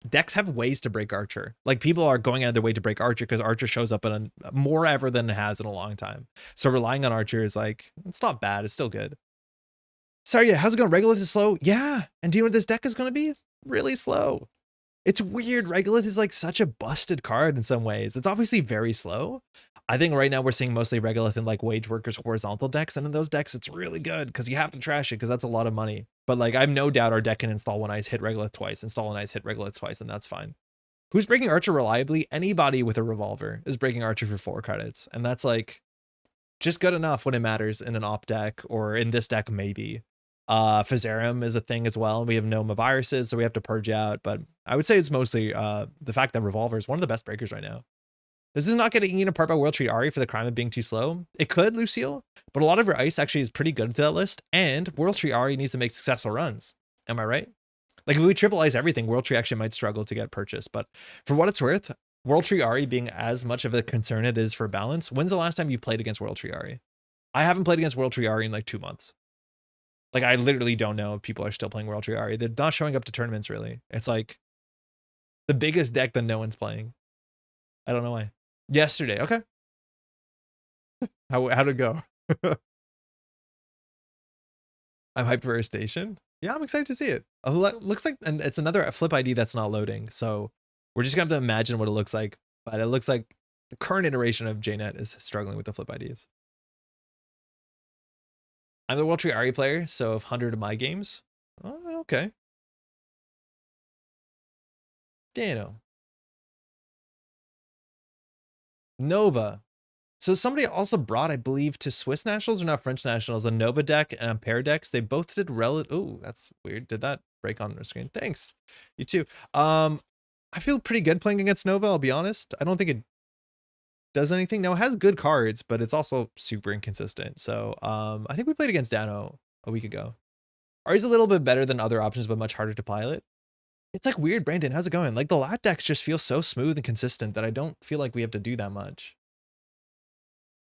decks have ways to break archer. Like people are going out of their way to break archer because archer shows up in more ever than it has in a long time. So relying on archer is like, it's not bad. It's still good. Sorry, yeah, how's it going? Regolith is slow? Yeah. And do you know what this deck is going to be? Really slow. It's weird. Regolith is like such a busted card in some ways. It's obviously very slow. I think right now we're seeing mostly Regolith in like Wage Workers horizontal decks. And in those decks, it's really good because you have to trash it because that's a lot of money. But like, I have no doubt our deck can install One Eyes, hit Regolith twice, install an Eyes, hit Regolith twice, and that's fine. Who's breaking Archer reliably? Anybody with a revolver is breaking Archer for 4 credits. And that's like just good enough when it matters in an op deck, or in this deck, maybe. Physarum is a thing as well. We have Noma viruses, so we have to purge out, but I would say it's mostly the fact that Revolver is one of the best breakers right now. This is not getting eaten apart by World Tree Ari for the crime of being too slow. It could, Lucille, but a lot of your ice actually is pretty good to that list, and World Tree Ari needs to make successful runs. Am I right? Like if we triple ice everything, World Tree actually might struggle to get purchased, but for what it's worth, World Tree Ari being as much of a concern it is for balance, when's the last time you played against World Tree Ari? I haven't played against World Tree Ari in like 2 months. Like, I literally don't know if people are still playing World Tree Ari. They're not showing up to tournaments, really. It's like the biggest deck that no one's playing. I don't know why. Yesterday. Okay. How'd it go? I'm hyped for Earth Station. Yeah, I'm excited to see it. Looks like, and it's another flip ID that's not loading. So we're just going to have to imagine what it looks like. But it looks like the current iteration of JNet is struggling with the flip IDs. I'm the World Tree Ari player, so 100 of my games. Oh, okay. Dano. Nova. So somebody also brought, I believe, to Swiss nationals or not French nationals, a Nova deck and a pair decks. They both did oh, that's weird. Did that break on the screen? Thanks. You too. I feel pretty good playing against Nova, I'll be honest. I don't think it does anything. Now it has good cards, but it's also super inconsistent. So I think we played against Dano a week ago. Ari's a little bit better than other options, but much harder to pilot. It's like weird, Brandon. How's it going? Like the lat decks just feel so smooth and consistent that I don't feel like we have to do that much.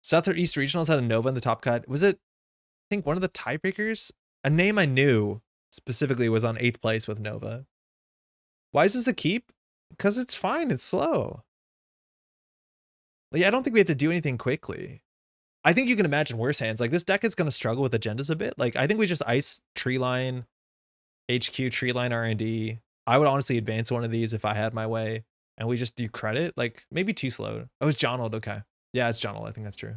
South or East Regionals had a Nova in the top cut. Was it, I think, one of the tiebreakers? A name I knew specifically was on 8th place with Nova. Why is this a keep? Because it's fine. It's slow. Like, I don't think we have to do anything quickly. I think you can imagine worse hands. Like, this deck is going to struggle with agendas a bit. Like, I think we just ice tree line, HQ, tree line R&D. I would honestly advance one of these if I had my way. And we just do credit. Like, maybe too slow. Oh, it's Jonald. Okay. Yeah, it's Jonald. I think that's true.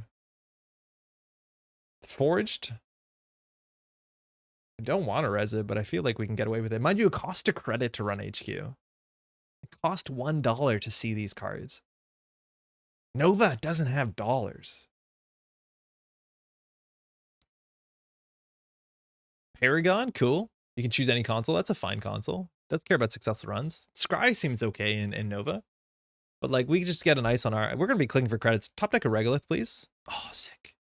Forged. I don't want to res it, but I feel like we can get away with it. Mind you, it costs a credit to run HQ. It cost $1 to see these cards. Nova doesn't have dollars. Paragon, cool. You can choose any console. That's a fine console. Doesn't care about successful runs. Scry seems okay in Nova. But like, we just get an ice on our... We're going to be clicking for credits. Top deck a Regolith, please. Oh, sick.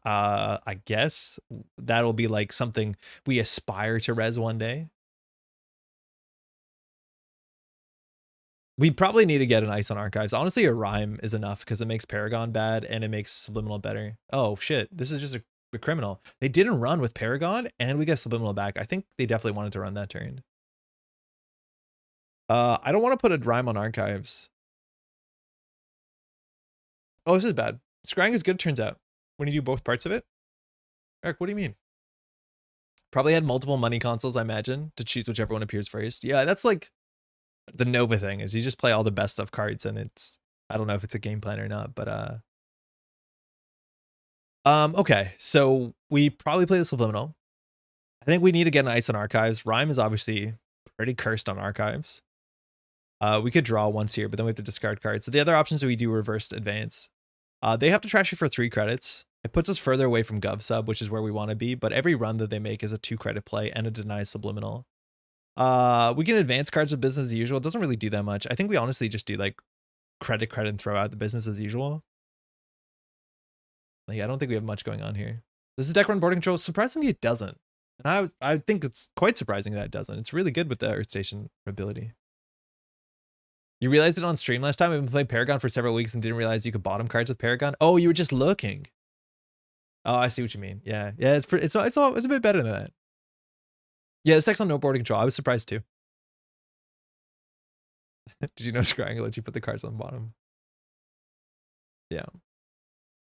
I guess that'll be like something we aspire to res one day. We probably need to get an ice on archives. Honestly, a rhyme is enough because it makes Paragon bad and it makes Subliminal better. Oh shit, this is just a criminal. They didn't run with Paragon and we get Subliminal back. I think they definitely wanted to run that turn. I don't want to put a rhyme on archives. Oh, this is bad. Scrying is good, turns out. When you do both parts of it. Eric, what do you mean? Probably had multiple money consoles, I imagine, to choose whichever one appears first. Yeah, that's like the Nova thing is you just play all the best of cards and it's, I don't know if it's a game plan or not, but okay, so we probably play the Subliminal. I think we need to get an ice on archives. Rhyme is obviously pretty cursed on archives. We could draw once here, but then we have to discard cards. So the other options we do reversed advance. They have to trash you for 3 credits. It puts us further away from Gov Sub, which is where we want to be, but every run that they make is a 2 credit play and it denies Subliminal. We can advance cards with business as usual. It doesn't really do that much. I think we honestly just do like credit, and throw out the business as usual. Like, I don't think we have much going on here. This is deck run boarding control. Surprisingly, it doesn't. And I think it's quite surprising that it doesn't. It's really good with the Earth Station ability. You realized it on stream last time. We've been playing Paragon for several weeks and didn't realize you could bottom cards with Paragon. Oh, you were just looking. Oh, I see what you mean. Yeah, yeah. It's a bit better than that. Yeah, this deck's on no boarding control. I was surprised too. Did you know Scrying lets you put the cards on the bottom? Yeah.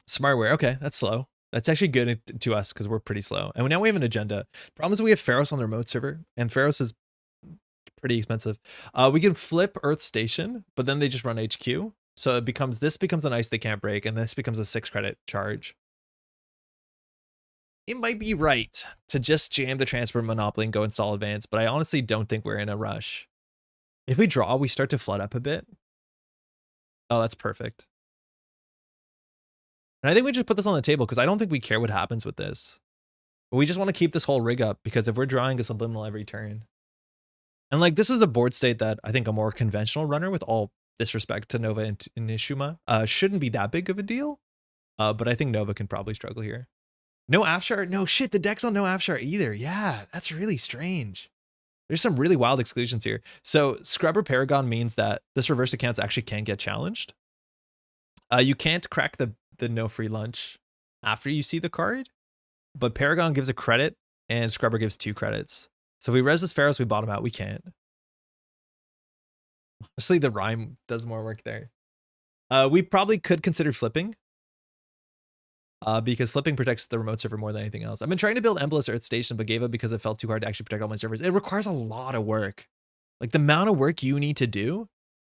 Smartware. Okay, that's slow. That's actually good to us because we're pretty slow. And now we have an agenda. Problem is we have Pharos on the remote server, and Pharos is pretty expensive. We can flip Earth Station, but then they just run HQ. So it becomes, this becomes an ice they can't break, and this becomes a 6 credit charge. It might be right to just jam the transport monopoly and go install advance, but I honestly don't think we're in a rush. If we draw, we start to flood up a bit. Oh, that's perfect. And I think we just put this on the table because I don't think we care what happens with this. But we just want to keep this whole rig up because if we're drawing a Subliminal every turn. And like, this is a board state that I think a more conventional runner, with all disrespect to Nova and Nishuma, shouldn't be that big of a deal. But I think Nova can probably struggle here. No Afshar? No shit, the deck's on no Afshar either. Yeah, that's really strange. There's some really wild exclusions here. So Scrubber Paragon means that this reverse accounts actually can get challenged. You can't crack the no free lunch after you see the card, but Paragon gives a credit and Scrubber gives 2 credits. So if we res this Pharos, we bottom out. We can't. Honestly, the rhyme does more work there. We probably could consider flipping. Because flipping protects the remote server more than anything else. I've been trying to build Embolus Earth Station, but gave up because it felt too hard to actually protect all my servers. It requires a lot of work. Like, the amount of work you need to do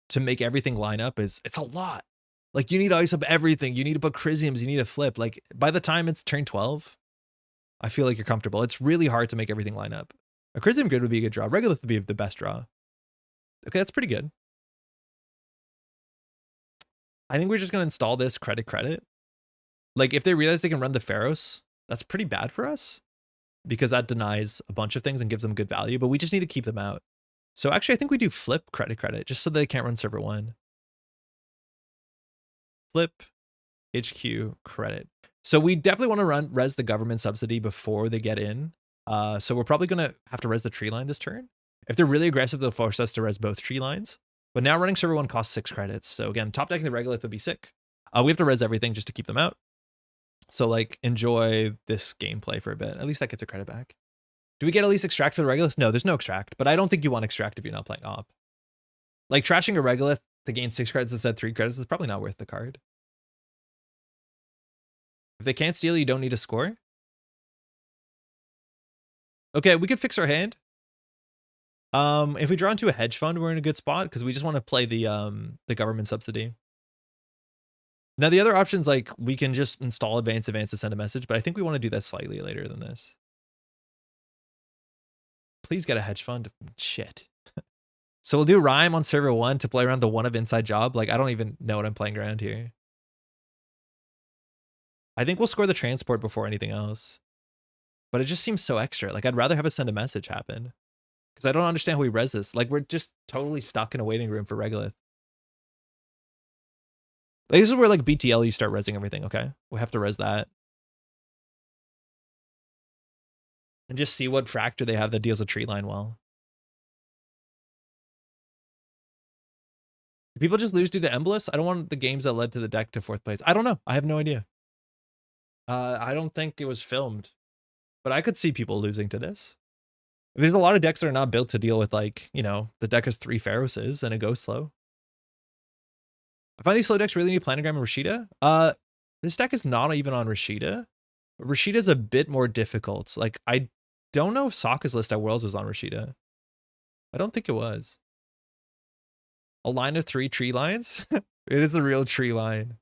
to make everything line up it's a lot. Like, you need to ice up everything. You need to put Chrysiums. You need to flip. Like, by the time it's turn 12, I feel like you're comfortable. It's really hard to make everything line up. A Chrysium Grid would be a good draw. Regolith would be the best draw. Okay, that's pretty good. I think we're just going to install this credit. Like, if they realize they can run the Pharaohs, that's pretty bad for us because that denies a bunch of things and gives them good value, but we just need to keep them out. So actually, I think we do flip credit just so they can't run server 1. Flip HQ credit. So we definitely want to res the government subsidy before they get in. So we're probably going to have to res the tree line this turn. If they're really aggressive, they'll force us to res both tree lines. But now running server 1 costs 6 credits. So again, top decking the regolith would be sick. We have to res everything just to keep them out. So like enjoy this gameplay for a bit. At least that gets a credit back. Do we get at least extract for the regolith? No, there's no extract, but I don't think you want extract if you're not playing op. Like trashing a regolith to gain 6 credits instead of 3 credits is probably not worth the card. If they can't steal, you don't need a score. Okay, we could fix our hand. If we draw into a hedge fund, we're in a good spot because we just want to play the government subsidy. Now the other options, like we can just install advance to send a message, but I think we want to do that slightly later than this. Please get a hedge fund. Shit. So we'll do Rhyme on server 1 to play around the 1 of inside job. Like I don't even know what I'm playing around here. I think we'll score the transport before anything else. But it just seems so extra. Like I'd rather have a send a message happen. Because I don't understand how we res this. Like we're just totally stuck in a waiting room for regolith. Like, this is where like BTL you start resing everything, okay? We have to res that. And just see what fractor they have that deals with tree line well. Do people just lose due to Embolus? I don't want the games that led to the deck to 4th place. I don't know. I have no idea. I don't think it was filmed. But I could see people losing to this. There's a lot of decks that are not built to deal with, like, you know, the deck has 3 Pharaohs and it goes slow. I find these slow decks really need Planogram and Rashida. This deck is not even on Rashida. Rashida's a bit more difficult. Like, I don't know if Sokka's list at Worlds was on Rashida. I don't think it was. A line of 3 tree lines? It is a real tree line.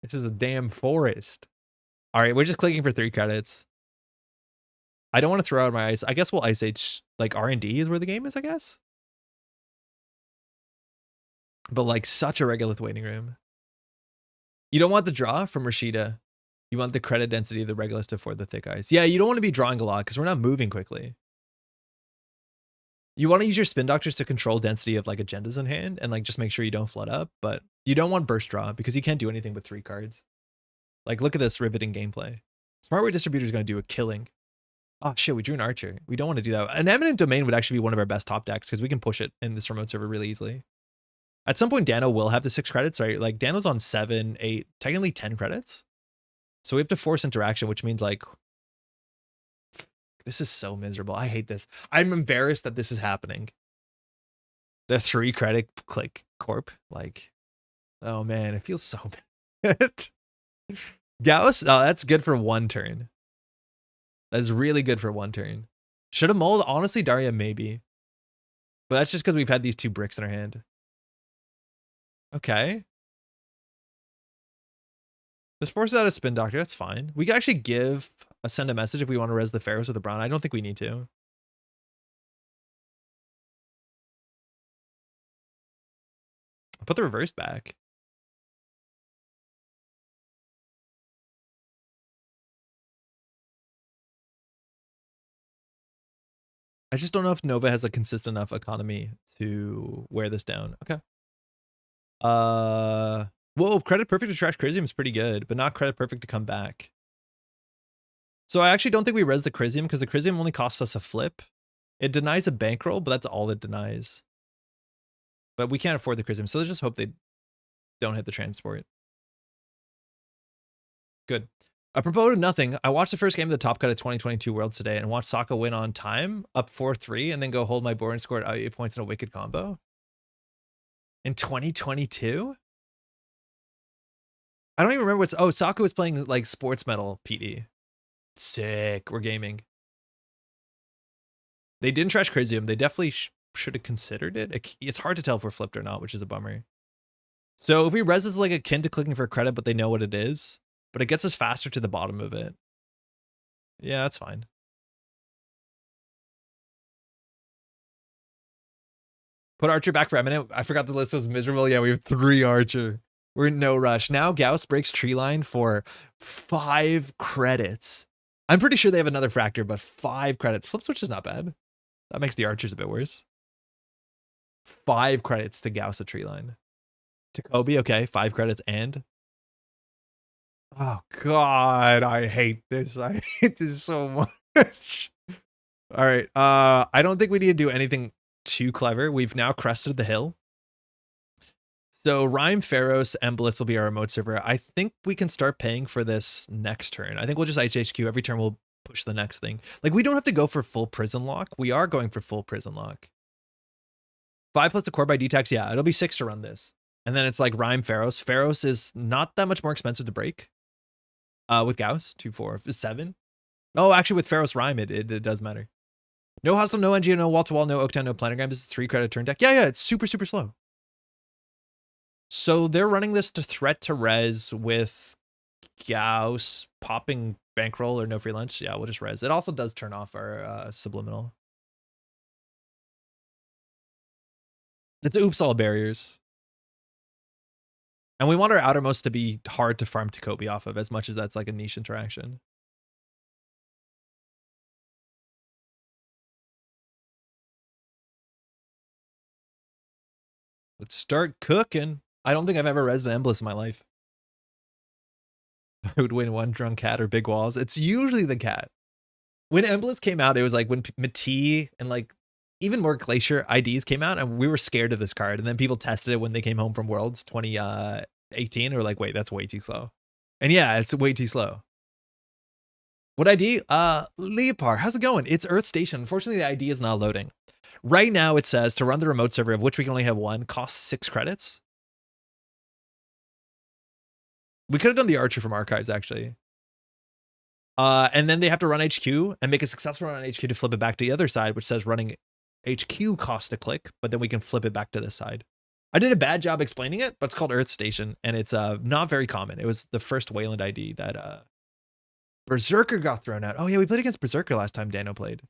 This is a damn forest. All right, we're just clicking for 3 credits. I don't want to throw out my ice. I guess we'll ice H, like R&D is where the game is, I guess. But like such a regolith waiting room. You don't want the draw from Rashida. You want the credit density of the regolith to afford the thick ice. Yeah, you don't want to be drawing a lot because we're not moving quickly. You want to use your spin doctors to control density of like agendas in hand and like just make sure you don't flood up, but you don't want burst draw because you can't do anything with 3 cards. Like look at this riveting gameplay. Smart Weight Distributor is going to do a killing. Oh shit, we drew an archer. We don't want to do that. An Eminent Domain would actually be one of our best top decks because we can push it in this remote server really easily. At some point, Dano will have the 6 credits, right? Like Dano's on 7, 8, technically 10 credits. So we have to force interaction, which means like, this is so miserable. I hate this. I'm embarrassed that this is happening. The 3 credit click corp, like, oh man, it feels so bad. Gauss, oh, that's good for 1 turn. That's really good for 1 turn. Should have mulled, honestly, Daria maybe. But that's just because we've had these 2 bricks in our hand. Okay. This forces out a spin doctor, that's fine. We can actually give a send a message if we want to res the Pharaohs or the Brown. I don't think we need to. I'll put the reverse back. I just don't know if Nova has a consistent enough economy to wear this down. Okay. Whoa, credit perfect to trash Crisium is pretty good, but not credit perfect to come back. So I actually don't think we res the Crisium because the Crisium only costs us a flip. It denies a bankroll, but that's all it denies. But we can't afford the Crisium, so let's just hope they don't hit the transport. Good. Apropos of nothing, I watched the first game of the Top Cut at 2022 Worlds today and watched Sokka win on time, up 4-3, and then go hold my board and scored 8 points in a wicked combo. In 2022? I don't even remember what's... Oh, Sokka was playing like Sports Metal PE. Sick. We're gaming. They didn't trash Crisium. They definitely should have considered it. It's hard to tell if we're flipped or not, which is a bummer. So if we res is like akin to clicking for credit, but they know what it is, but it gets us faster to the bottom of it. Yeah, that's fine. Put Archer back for Eminent. I forgot the list was miserable. Yeah, we have 3 Archer. We're in no rush. Now Gauss breaks Treeline for 5 credits. I'm pretty sure they have another Fractor, but 5 credits. Flip Switch is not bad. That makes the Archers a bit worse. 5 credits to Gauss a Treeline. To Kobe, okay, 5 credits and... Oh, God, I hate this. I hate this so much. All right, I don't think we need to do anything too clever. We've now crested the hill. So Rhyme, Pharos, Embolus will be our remote server. I think we can start paying for this next turn. I think we'll just HHQ. Every turn we'll push the next thing. Like, we don't have to go for full prison lock. We are going for full prison lock. 5 plus the core by D-Tax. Yeah, it'll be 6 to run this. And then it's like Rhyme, Pharos. Pharos is not that much more expensive to break. With Gauss, 2, 4, 7. Oh, actually with Pharos Rhyme, it does matter. No hustle, no NGO, no wall-to-wall, no Oaktown, no planogram. This is 3 credit turn deck. Yeah, it's super, super slow. So they're running this to threat to res with Gauss popping bankroll or no free lunch. Yeah, we'll just res. It also does turn off our subliminal. It's oops all barriers. And we want our outermost to be hard to farm to Kobe off of, as much as that's like a niche interaction. Let's start cooking. I don't think I've ever rezzed an Embolus in my life. I would win one drunk cat or big walls. It's usually the cat. When Embolus came out, it was like when Mati and like even more Glacier IDs came out, and we were scared of this card. And then people tested it when they came home from Worlds 2018. And were like, wait, that's way too slow. And yeah, it's way too slow. What ID? Leopard, how's it going? It's Earth Station. Unfortunately, the ID is not loading. Right now, it says to run the remote server, of which we can only have 1, costs 6 credits. We could have done the Archer from Archives, actually. And then they have to run HQ and make a successful run on HQ to flip it back to the other side, which says running HQ costs a click, but then we can flip it back to this side. I did a bad job explaining it, but it's called Earth Station, and it's not very common. It was the first Wayland ID that Berserker got thrown out. Oh yeah, we played against Berserker last time Dano played.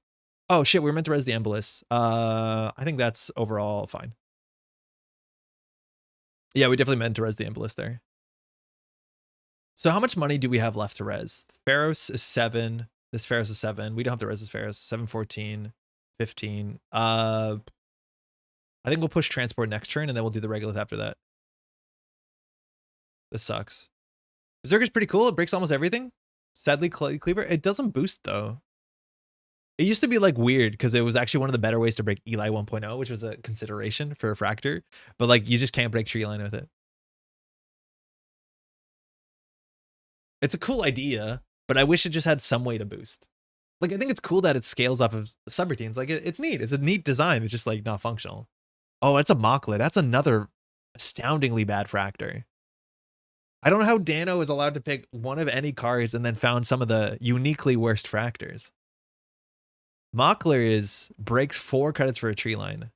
Oh shit, we were meant to res the Embolus. I think that's overall fine. Yeah, we definitely meant to res the Embolus there. So how much money do we have left to res? Pharos is 7. This Pharos is 7. We don't have to res this Pharos. 7, 14, 15. I think we'll push transport next turn, and then we'll do the regolith after that. This sucks. Berserker's pretty cool. It breaks almost everything. Sadly, Cleaver. It doesn't boost, though. It used to be like weird because it was actually one of the better ways to break Eli 1.0, which was a consideration for a Fractor. But like, you just can't break Treeline with it. It's a cool idea, but I wish it just had some way to boost. Like, I think it's cool that it scales off of subroutines. Like, it's neat. It's a neat design. It's just like not functional. Oh, it's a Mocklet. That's another astoundingly bad Fractor. I don't know how Dano is allowed to pick one of any cards and then found some of the uniquely worst Fractors. Mockler breaks 4 credits for a tree line.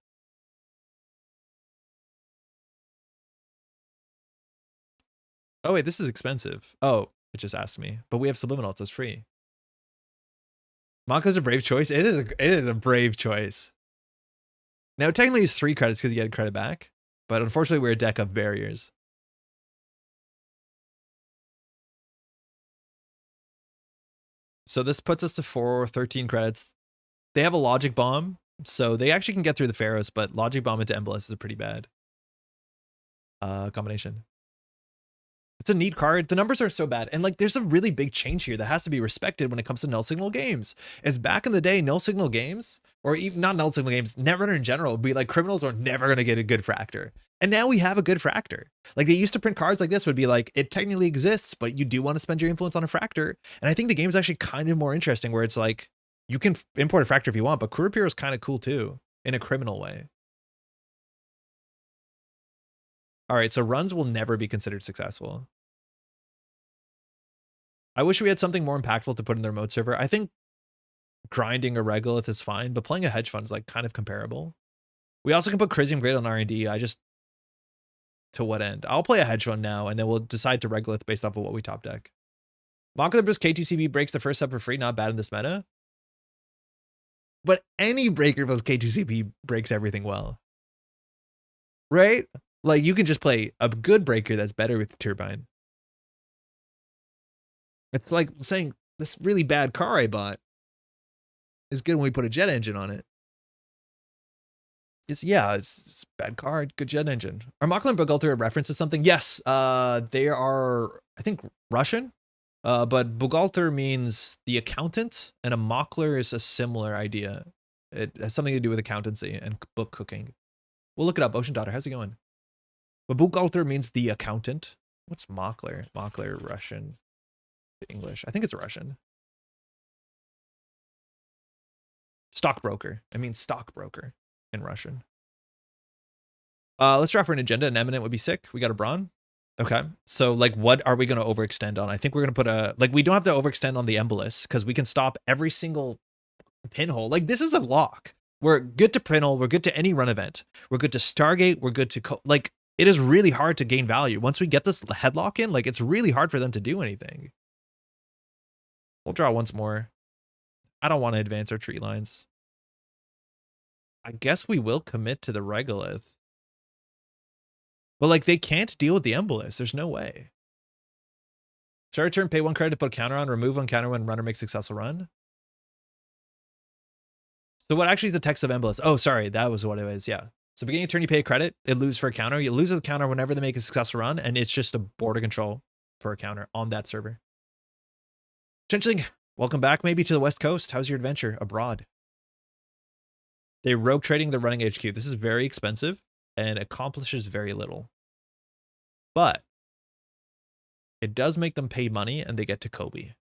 Oh wait, this is expensive. Oh, it just asked me, but we have subliminal, so it's free. Mockler's a brave choice. It is a brave choice. Now technically it's 3 credits because you get credit back, but unfortunately we're a deck of barriers. So this puts us to 13 credits. They have a Logic Bomb, so they actually can get through the Pharos, but Logic Bomb into Embolus is a pretty bad combination. It's a neat card. The numbers are so bad. And like, there's a really big change here that has to be respected when it comes to null signal games. As back in the day, null signal games, or even not null signal games, Netrunner in general, would be like, criminals are never going to get a good Fractor. And now we have a good Fractor. Like, they used to print cards like this would be like, it technically exists, but you do want to spend your influence on a Fractor. And I think the game's actually kind of more interesting where it's like, you can import a Fractor if you want, but Kurapir is kind of cool too, in a criminal way. All right, so runs will never be considered successful. I wish we had something more impactful to put in the remote server. I think grinding a regolith is fine, but playing a hedge fund is like kind of comparable. We also can put Crisium Grid on R&D. To what end? I'll play a hedge fund now, and then we'll decide to regolith based off of what we top deck. Mockler Bruce K2CB breaks the first sub for free. Not bad in this meta. But any breaker plus K2CB breaks everything well. Right? Like, you can just play a good breaker that's better with the turbine. It's like saying this really bad car I bought is good when we put a jet engine on it. It's a bad car, good jet engine. Are Mokler and Bugalter references something? Yes, they are, I think, Russian. But Bugalter means the accountant, and a Mokler is a similar idea. It has something to do with accountancy and book cooking. We'll look it up. Ocean Daughter, how's it going? But Bugalter means the accountant. What's Mokler? Mokler, Russian, English. I think it's Russian. Stockbroker. I mean stockbroker in Russian. Let's draw for an agenda. An Eminent would be sick. We got a Brawn. Okay. So, like, what are we going to overextend on? I think we're going to put a, like, we don't have to overextend on the Embolus because we can stop every single pinhole. Like, this is a lock. We're good to pinhole. We're good to any run event. We're good to Stargate. We're good to, like, it is really hard to gain value. Once we get this headlock in, like, it's really hard for them to do anything. We'll draw once more. I don't want to advance our tree lines. I guess we will commit to the Regolith. But, like, they can't deal with the Embolus. There's no way. Start a turn, pay 1 credit to put a counter on, remove 1 counter when runner makes successful run. So what actually is the text of Embolus? Oh, sorry, that was what it was, yeah. So beginning of turn, you pay a credit, it loses for a counter. You lose a counter whenever they make a successful run, and it's just a border control for a counter on that server. Chinchling, welcome back maybe to the West Coast. How's your adventure abroad? They rogue trading the running HQ. This is very expensive and accomplishes very little. But it does make them pay money and they get to Kobe.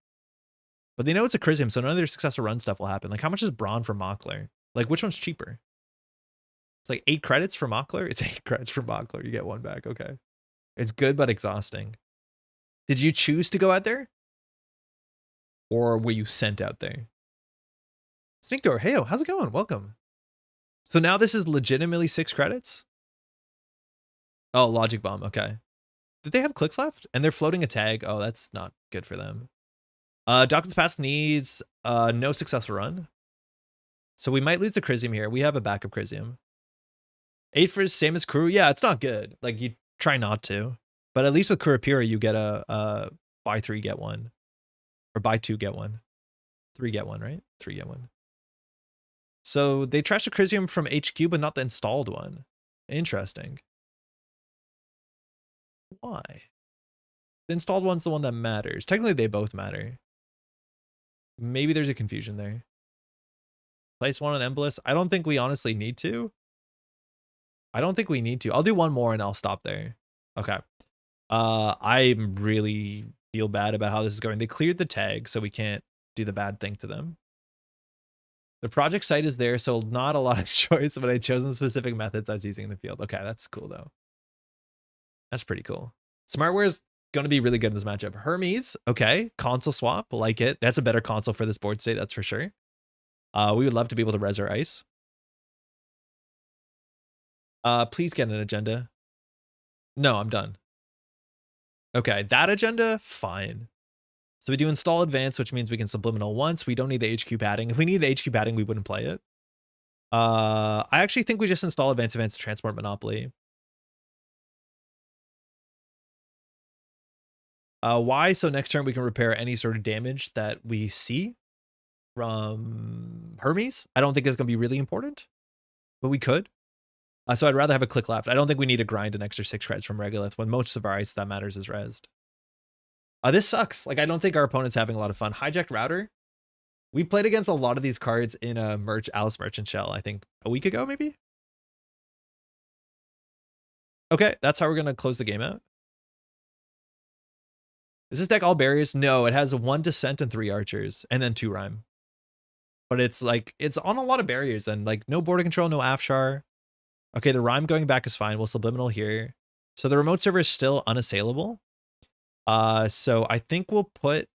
But they know it's a Crisium, so none of their successful run stuff will happen. Like, how much is Brawn for Mokler? Like, which one's cheaper? It's like 8 credits for Mokler? It's 8 credits for Mokler. You get 1 back. Okay. It's good, but exhausting. Did you choose to go out there? Or were you sent out there? Sneakdoor, hey, how's it going? Welcome. So now this is legitimately 6 credits? Oh, Logic Bomb. Okay. Did they have clicks left? And they're floating a tag. Oh, that's not good for them. Dawkins Pass needs no successful run. So we might lose the Crisium here. We have a backup Crisium. 8 for same as Kuru. Yeah, it's not good. Like, you try not to. But at least with Kurapira, you get a buy 3, get 1. Or buy 2, get 1. 3, get 1, right? 3, get 1. So they trashed a Crisium from HQ, but not the installed one. Interesting. Why? The installed one's the one that matters. Technically, they both matter. Maybe there's a confusion there. Place 1 on Embolus. I don't think we honestly need to. I don't think we need to. I'll do 1 more and I'll stop there. Okay. I really feel bad about how this is going. They cleared the tag, so we can't do the bad thing to them. The project site is there, so not a lot of choice, but I chosen specific methods I was using in the field. Okay, that's cool, though. That's pretty cool. Smartware is going to be really good in this matchup. Hermes, okay. Console swap, like it. That's a better console for this board state, that's for sure. We would love to be able to res our ice. Please get an agenda. No, I'm done. Okay, that agenda, fine. So we do install advance, which means we can subliminal once. We don't need the HQ padding. If we need the HQ padding, we wouldn't play it. I actually think we just install advance transport monopoly. Why? So next turn we can repair any sort of damage that we see from Hermes. I don't think it's going to be really important, but we could. So I'd rather have a click left. I don't think we need to grind an extra 6 credits from Regolith when most of our ice that matters is rezzed. This sucks. Like, I don't think our opponent's having a lot of fun. Hijacked Router. We played against a lot of these cards in a Alice Merchant Shell, I think a week ago, maybe? Okay, that's how we're going to close the game out. Is this deck all barriers? No, it has 1 Descent and 3 Archers, and then 2 Rhyme. But it's like, it's on a lot of barriers, and like no border control, no Afshar. Okay, the Rhyme going back is fine. We'll subliminal here. So the remote server is still unassailable. So I think we'll put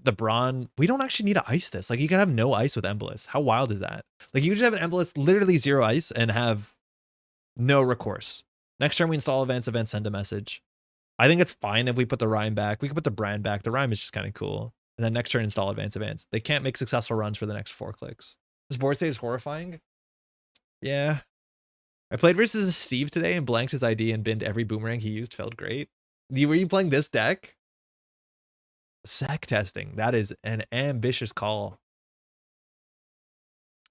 the Brawn. We don't actually need to ice this. Like, you can have no ice with Embolus. How wild is that? Like, you can just have an Embolus, literally 0 ice, and have no recourse. Next turn we install events, send a message. I think it's fine if we put the Rhyme back. We can put the Brand back. The Rhyme is just kind of cool. And then next turn install advance. They can't make successful runs for the next 4 clicks. This board state is horrifying. Yeah. I played versus Steve today and blanked his ID and binned every boomerang he used. Felt great. Were you playing this deck? Sack testing. That is an ambitious call.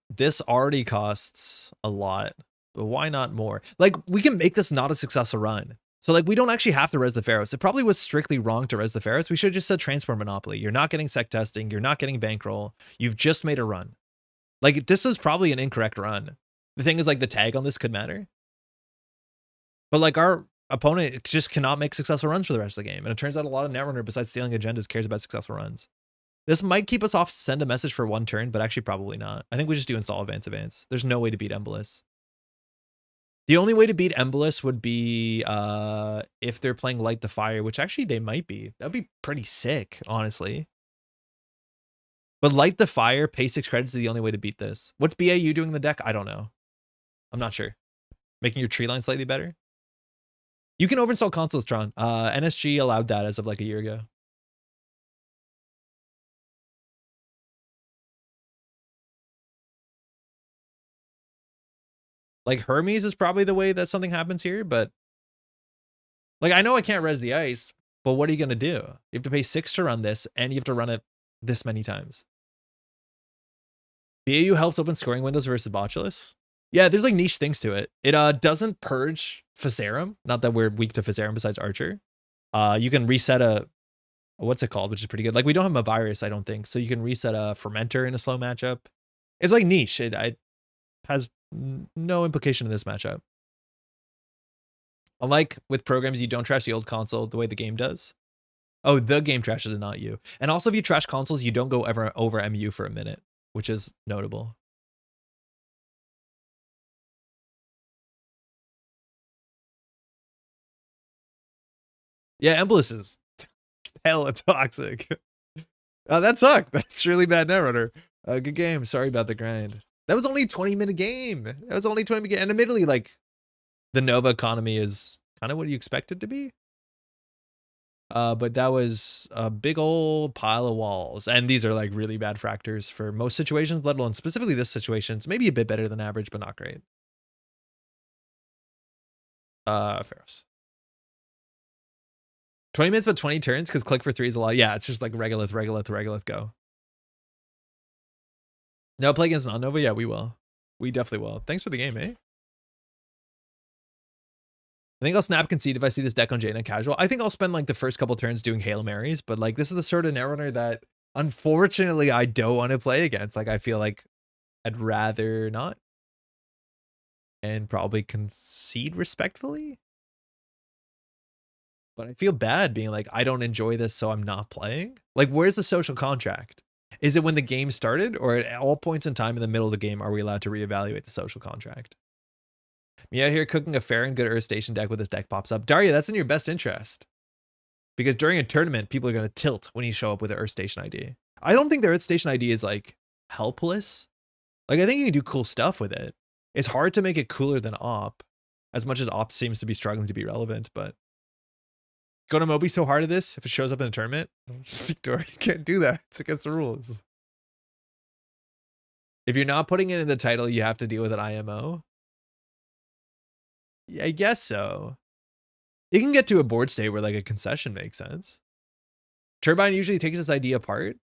This already costs a lot, but why not more? Like, we can make this not a successful run. So, like, we don't actually have to res the Pharaohs. It probably was strictly wrong to res the Pharaohs. We should have just said Transport Monopoly. You're not getting sec testing. You're not getting bankroll. You've just made a run. Like, this is probably an incorrect run. The thing is, like, the tag on this could matter. But, like, our opponent just cannot make successful runs for the rest of the game. And it turns out a lot of Netrunner, besides stealing agendas, cares about successful runs. This might keep us off send a message for one turn, but actually probably not. I think we just do install advance. There's no way to beat Embolus. The only way to beat Embolus would be if they're playing Light the Fire, which actually they might be. That would be pretty sick, honestly. But Light the Fire, pay 6 credits is the only way to beat this. What's BAU doing in the deck? I don't know. I'm not sure. Making your tree line slightly better? You can overinstall consoles, Tron. NSG allowed that as of like a year ago. Like, Hermes is probably the way that something happens here, but like, I know I can't res the ice, but what are you going to do? You have to pay 6 to run this, and you have to run it this many times. BAU helps open scoring windows versus Botulus. Yeah, there's like niche things to it. It doesn't purge Physarum. Not that we're weak to Physarum besides Archer. You can reset a, what's it called, which is pretty good. Like, we don't have a virus, I don't think. So you can reset a Fermenter in a slow matchup. It's like niche. It has no implication in this matchup. Unlike with programs, you don't trash the old console the way the game does. Oh, the game trashes and not you. And also, if you trash consoles, you don't go ever over MU for a minute, which is notable. Yeah, Embolus is hella toxic. That sucked. That's really bad Netrunner. Good game. Sorry about the grind. That was only a 20-minute game. That was only 20-minute game. And admittedly, like, the Nova economy is kind of what you expect it to be. But that was a big old pile of walls. And these are like really bad fractors for most situations, let alone specifically this situation. It's maybe a bit better than average, but not great. Pharaohs. 20 minutes, but 20 turns because click for 3 is a lot. Yeah, it's just like regolith, go. No, play against non-Nova? Yeah, we will. We definitely will. Thanks for the game, eh? I think I'll snap concede if I see this deck on Jaina casual. I think I'll spend like the first couple turns doing Hail Marys, but like this is the sort of Netrunner that unfortunately I don't want to play against. Like I feel like I'd rather not. And probably concede respectfully. But I feel bad being like, I don't enjoy this, so I'm not playing. Like, where's the social contract? Is it when the game started, or at all points in time in the middle of the game are we allowed to reevaluate the social contract? Me out here cooking a fair and good Earth Station deck with this deck pops up. Daria, that's in your best interest. Because during a tournament, people are going to tilt when you show up with an Earth Station ID. I don't think the Earth Station ID is like helpless. Like, I think you can do cool stuff with it. It's hard to make it cooler than Op, as much as Op seems to be struggling to be relevant, but go to Moby so hard at this if it shows up in a tournament. You can't do that. It's against the rules. If you're not putting it in the title, you have to deal with an IMO. Yeah, I guess so. You can get to a board state where like a concession makes sense. Turbine usually takes this idea apart.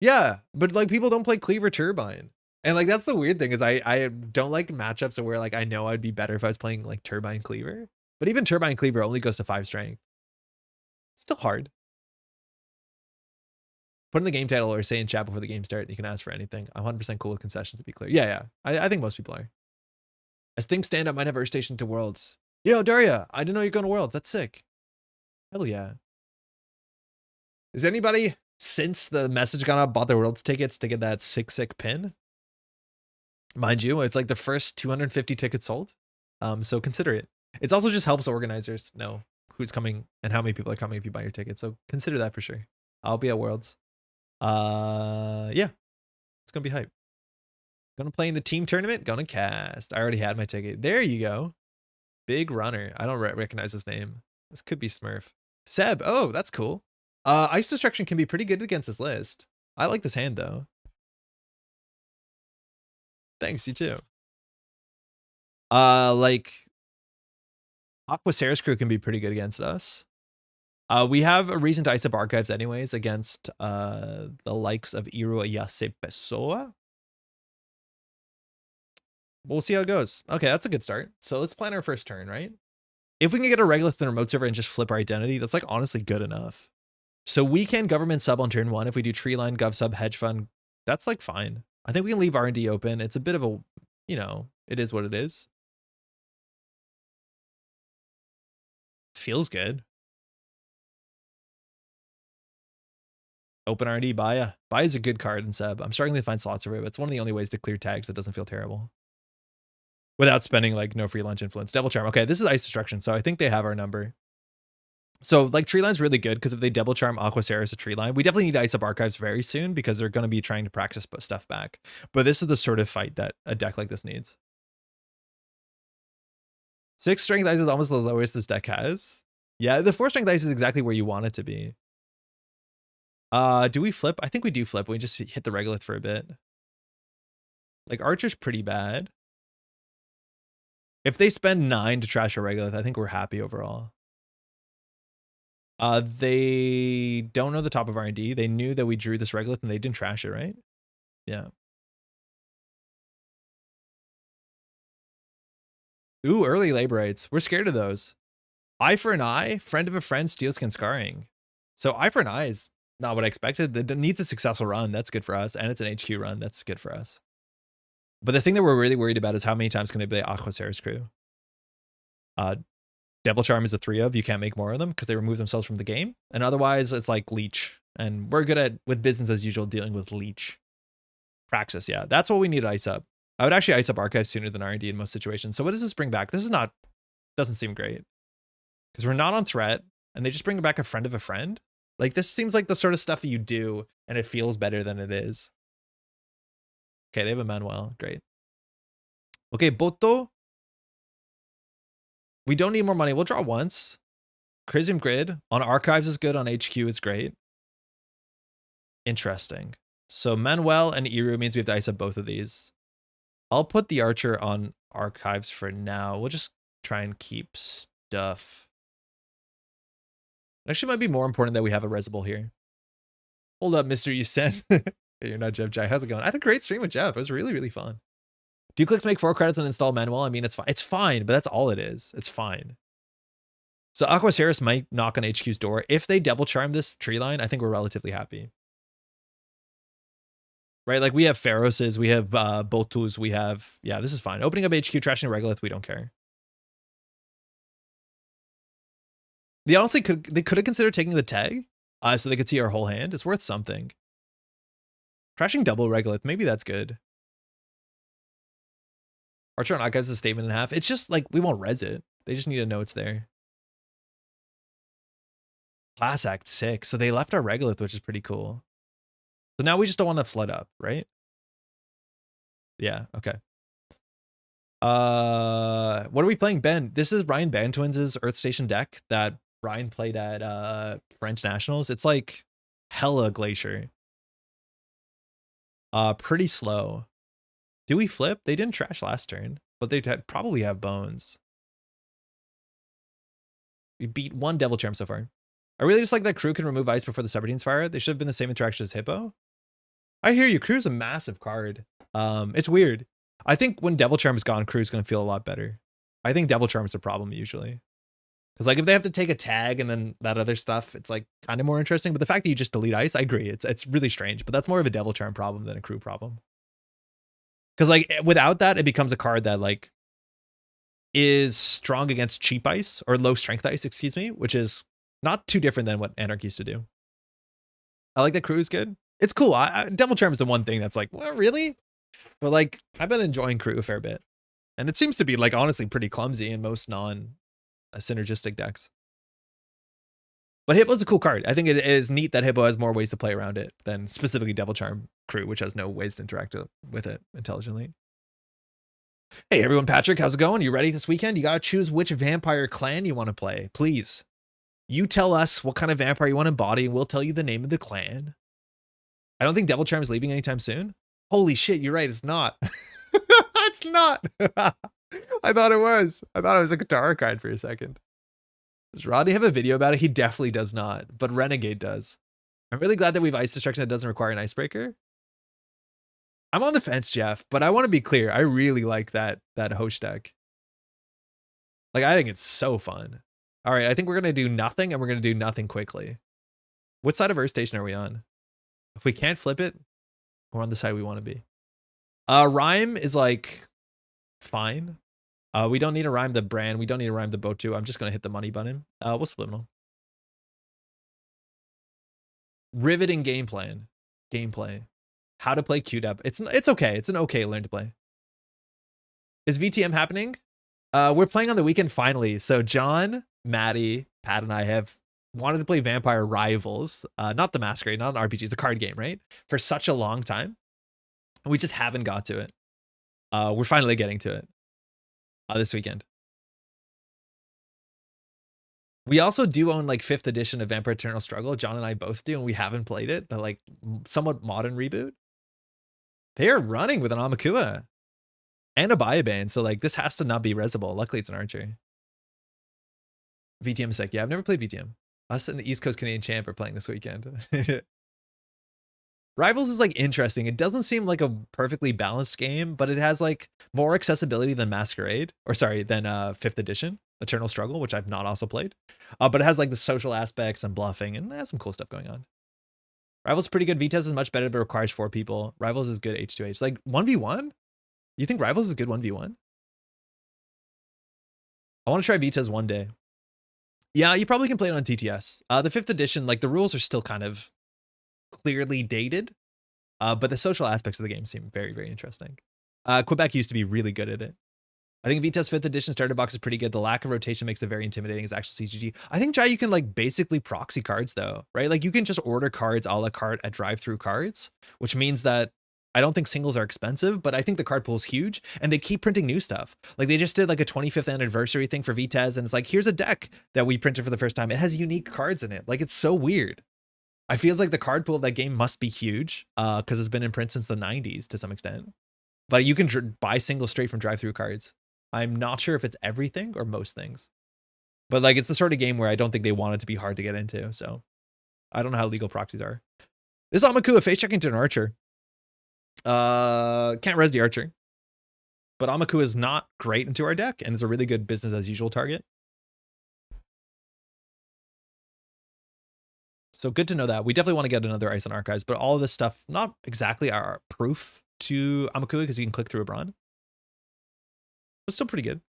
Yeah, but like people don't play Cleaver Turbine. And like that's the weird thing is I don't like matchups where like I know I'd be better if I was playing like Turbine Cleaver. But even Turbine Cleaver only goes to 5 strength. It's still hard. Put in the game title or say in chat before the game starts. You can ask for anything. I'm 100% cool with concessions to be clear. Yeah. I think most people are. As things stand, I might have Earth Station to Worlds. Yo, Daria, I didn't know you're going to Worlds. That's sick. Hell yeah. Is anybody, since the message got out, bought the Worlds tickets to get that sick pin? Mind you, it's like the first 250 tickets sold. So consider it. It also just helps organizers know who's coming and how many people are coming if you buy your ticket. So consider that for sure. I'll be at Worlds. Yeah. It's going to be hype. Gonna play in the team tournament. Gonna cast. I already had my ticket. There you go. Big runner. I don't recognize his name. This could be Smurf. Seb. Oh, that's cool. Ice Destruction can be pretty good against this list. I like this hand though. Thanks, you too. Like Aquaceres crew can be pretty good against us. We have a reason to ice up archives anyways against the likes of Iru Ayase Pessoa. We'll see how it goes. Okay, that's a good start. So let's plan our first turn, right? If we can get a regolith in the remote server and just flip our identity, that's like honestly good enough. So we can government sub on turn 1. If we do tree line, gov sub, hedge fund, that's like fine. I think we can leave R&D open. It's a bit of a, you know, it is what it is. Feels good. Open R&D, Baya. Baya is a good card in sub. I'm starting to find slots for it, but it's one of the only ways to clear tags that doesn't feel terrible. Without spending like no free lunch influence. Devil Charm. Okay, this is Ice Destruction, so I think they have our number. So like tree line's really good because if they double charm Aquaceres a tree line, we definitely need to ice up archives very soon because they're going to be trying to practice put stuff back. But this is the sort of fight that a deck like this needs. 6 strength ice is almost the lowest this deck has. Yeah, the 4 strength ice is exactly where you want it to be. Do we flip? I think we do flip. We just hit the regolith for a bit. Like Archer's pretty bad. If they spend 9 to trash a regolith, I think we're happy overall. They don't know the top of R&D. They knew that we drew this regolith and they didn't trash it, right? Yeah. Ooh, early laborites. We're scared of those. Eye for an eye, friend of a friend, steelskin scarring. So eye for an eye is not what I expected. It needs a successful run. That's good for us. And it's an HQ run. That's good for us. But the thing that we're really worried about is how many times can they play Aquaceres crew? Devil Charm is a 3 of. You can't make more of them because they remove themselves from the game. And otherwise, it's like Leech. And we're good at, with business as usual, dealing with Leech. Praxis, yeah. That's what we need to ice up. I would actually ice up Archives sooner than R&D in most situations. So what does this bring back? This is not, doesn't seem great. Because we're not on threat, and they just bring back a friend of a friend. Like, this seems like the sort of stuff you do, and it feels better than it is. Okay, they have a Manuel. Great. Okay, Boto. We don't need more money. We'll draw once. Crisium Grid. On Archives is good. On HQ is great. Interesting. So Manuel and Iru means we have to ice up both of these. I'll put the Archer on Archives for now. We'll just try and keep stuff. It actually might be more important that we have a Resible here. Hold up, Mr. Yusen. You're not Jeff Jai. How's it going? I had a great stream with Jeff. It was really, really fun. Do clicks make 4 credits and install Manuel? I mean, it's fine. It's fine, but that's all it is. It's fine. So Aquaceres might knock on HQ's door. If they Devil Charm this tree line, I think we're relatively happy. Right? Like we have Pharoses, we have Botus, we have, yeah, this is fine. Opening up HQ, trashing Regolith, we don't care. They honestly could have considered taking the tag so they could see our whole hand. It's worth something. Trashing double Regolith, maybe that's good. Archer on Archives is a statement and a half. It's just like, we won't res it. They just need to know it's there. Class Act 6. So they left our Regolith, which is pretty cool. So now we just don't want to flood up, right? Yeah, okay. What are we playing, Ben? This is Ryan Bantwins' Earth Station deck that Ryan played at French Nationals. It's like hella Glacier. Pretty slow. Do we flip? They didn't trash last turn, but they probably have bones. We beat 1 Devil Charm so far. I really just like that Crew can remove ice before the Subroutine's fire. They should have been the same interaction as Hippo. I hear you. Crew's a massive card. It's weird. I think when Devil Charm is gone, Crew's going to feel a lot better. I think Devil Charm is the problem usually. Because like if they have to take a tag and then that other stuff, it's like kind of more interesting. But the fact that you just delete ice, I agree. It's really strange. But that's more of a Devil Charm problem than a Crew problem. Because like without that, it becomes a card that like is strong against cheap ice or low strength ice, excuse me, which is not too different than what Anarch used to do. I like that Crew is good. It's cool. Devil Charm is the one thing that's like, well, really? But like, I've been enjoying Crew a fair bit. And it seems to be like, honestly, pretty clumsy in most non-synergistic decks. But Hippo's a cool card. I think it is neat that Hippo has more ways to play around it than specifically Devil Charm Crew, which has no ways to interact with it intelligently. Hey everyone, Patrick, how's it going? You ready this weekend? You gotta choose which vampire clan you want to play. Please. You tell us what kind of vampire you want to embody, and we'll tell you the name of the clan. I don't think Devil Charm is leaving anytime soon. Holy shit, you're right, it's not. It's not. I thought it was. I thought it was a guitar card for a second. Does Rodney have a video about it? He definitely does not, but Renegade does. I'm really glad that we have Ice Destruction that doesn't require an Icebreaker. I'm on the fence, Jeff, but I want to be clear. I really like that host deck. Like, I think it's so fun. All right, I think we're going to do nothing, and we're going to do nothing quickly. What side of Earth Station are we on? If we can't flip it, we're on the side we want to be. Rhyme is like fine. We don't need to rhyme the brand. We don't need to rhyme the boat too. I'm just going to hit the money button. What's Subliminal? Riveting game plan. Gameplay. How to play QDEP. It's okay. It's an okay learn to play. Is VTM happening? We're playing on the weekend finally. So John, Maddie, Pat, and I have wanted to play Vampire Rivals. Not the Masquerade, not an RPG. It's a card game, right? For such a long time. We just haven't got to it. We're finally getting to it this weekend. We also do own like 5th edition of Vampire Eternal Struggle. John and I both do, and we haven't played it. The like somewhat modern reboot. They are running with an Amakua and a Bioban, so like this has to not be resable. Luckily, it's an archer. VTM sec. Yeah, I've never played VTM. Us and the East Coast Canadian champ are playing this weekend. Rivals is like interesting. It doesn't seem like a perfectly balanced game, but it has like more accessibility than Masquerade, or sorry, than 5th edition Eternal Struggle, which I've not also played. But it has like the social aspects and bluffing, and it has some cool stuff going on. Rivals is pretty good. Vitesse is much better, but requires 4 people. Rivals is good H2H. Like 1v1? You think Rivals is good 1v1? I want to try Vitesse one day. Yeah, you probably can play it on TTS. The 5th edition, like the rules are still kind of clearly dated, but the social aspects of the game seem very, very interesting. Quebec used to be really good at it. I think Vitesse 5th edition starter box is pretty good. The lack of rotation makes it very intimidating as actual CGG. I think, Jai, you can like basically proxy cards though, right? Like you can just order cards a la carte at drive-through cards, which means that I don't think singles are expensive, but I think the card pool is huge and they keep printing new stuff. Like they just did like a 25th anniversary thing for Vitesse, and it's like, here's a deck that we printed for the first time. It has unique cards in it. Like it's so weird. I feels like the card pool of that game must be huge because it's been in print since the 90s to some extent. But you can buy singles straight from drive-through cards. I'm not sure if it's everything or most things. But like it's the sort of game where I don't think they want it to be hard to get into. So I don't know how legal proxies are. This is Amakua face checking to an archer. Can't res the archer. But Amakua is not great into our deck and is a really good business as usual target. So good to know that. We definitely want to get another Ice on Archives, but all of this stuff, not exactly our proof to Amakua because you can click through a Brawn. But still pretty good.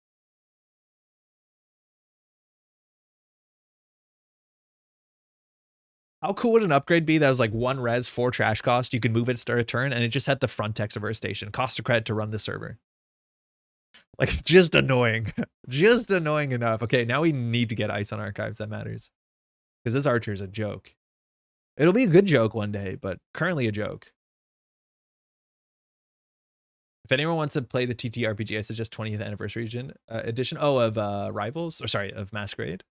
How cool would an upgrade be that was like 1 res, 4 trash cost? You could move it, start a turn, and it just had the front text of Earth Station. Cost of credit to run the server. Like, just annoying. Just annoying enough. Okay, now we need to get Ice on Archives. That matters. Because this archer is a joke. It'll be a good joke one day, but currently a joke. If anyone wants to play the TTRPG, I suggest 20th anniversary edition. Oh, of Rivals, or sorry, of Masquerade.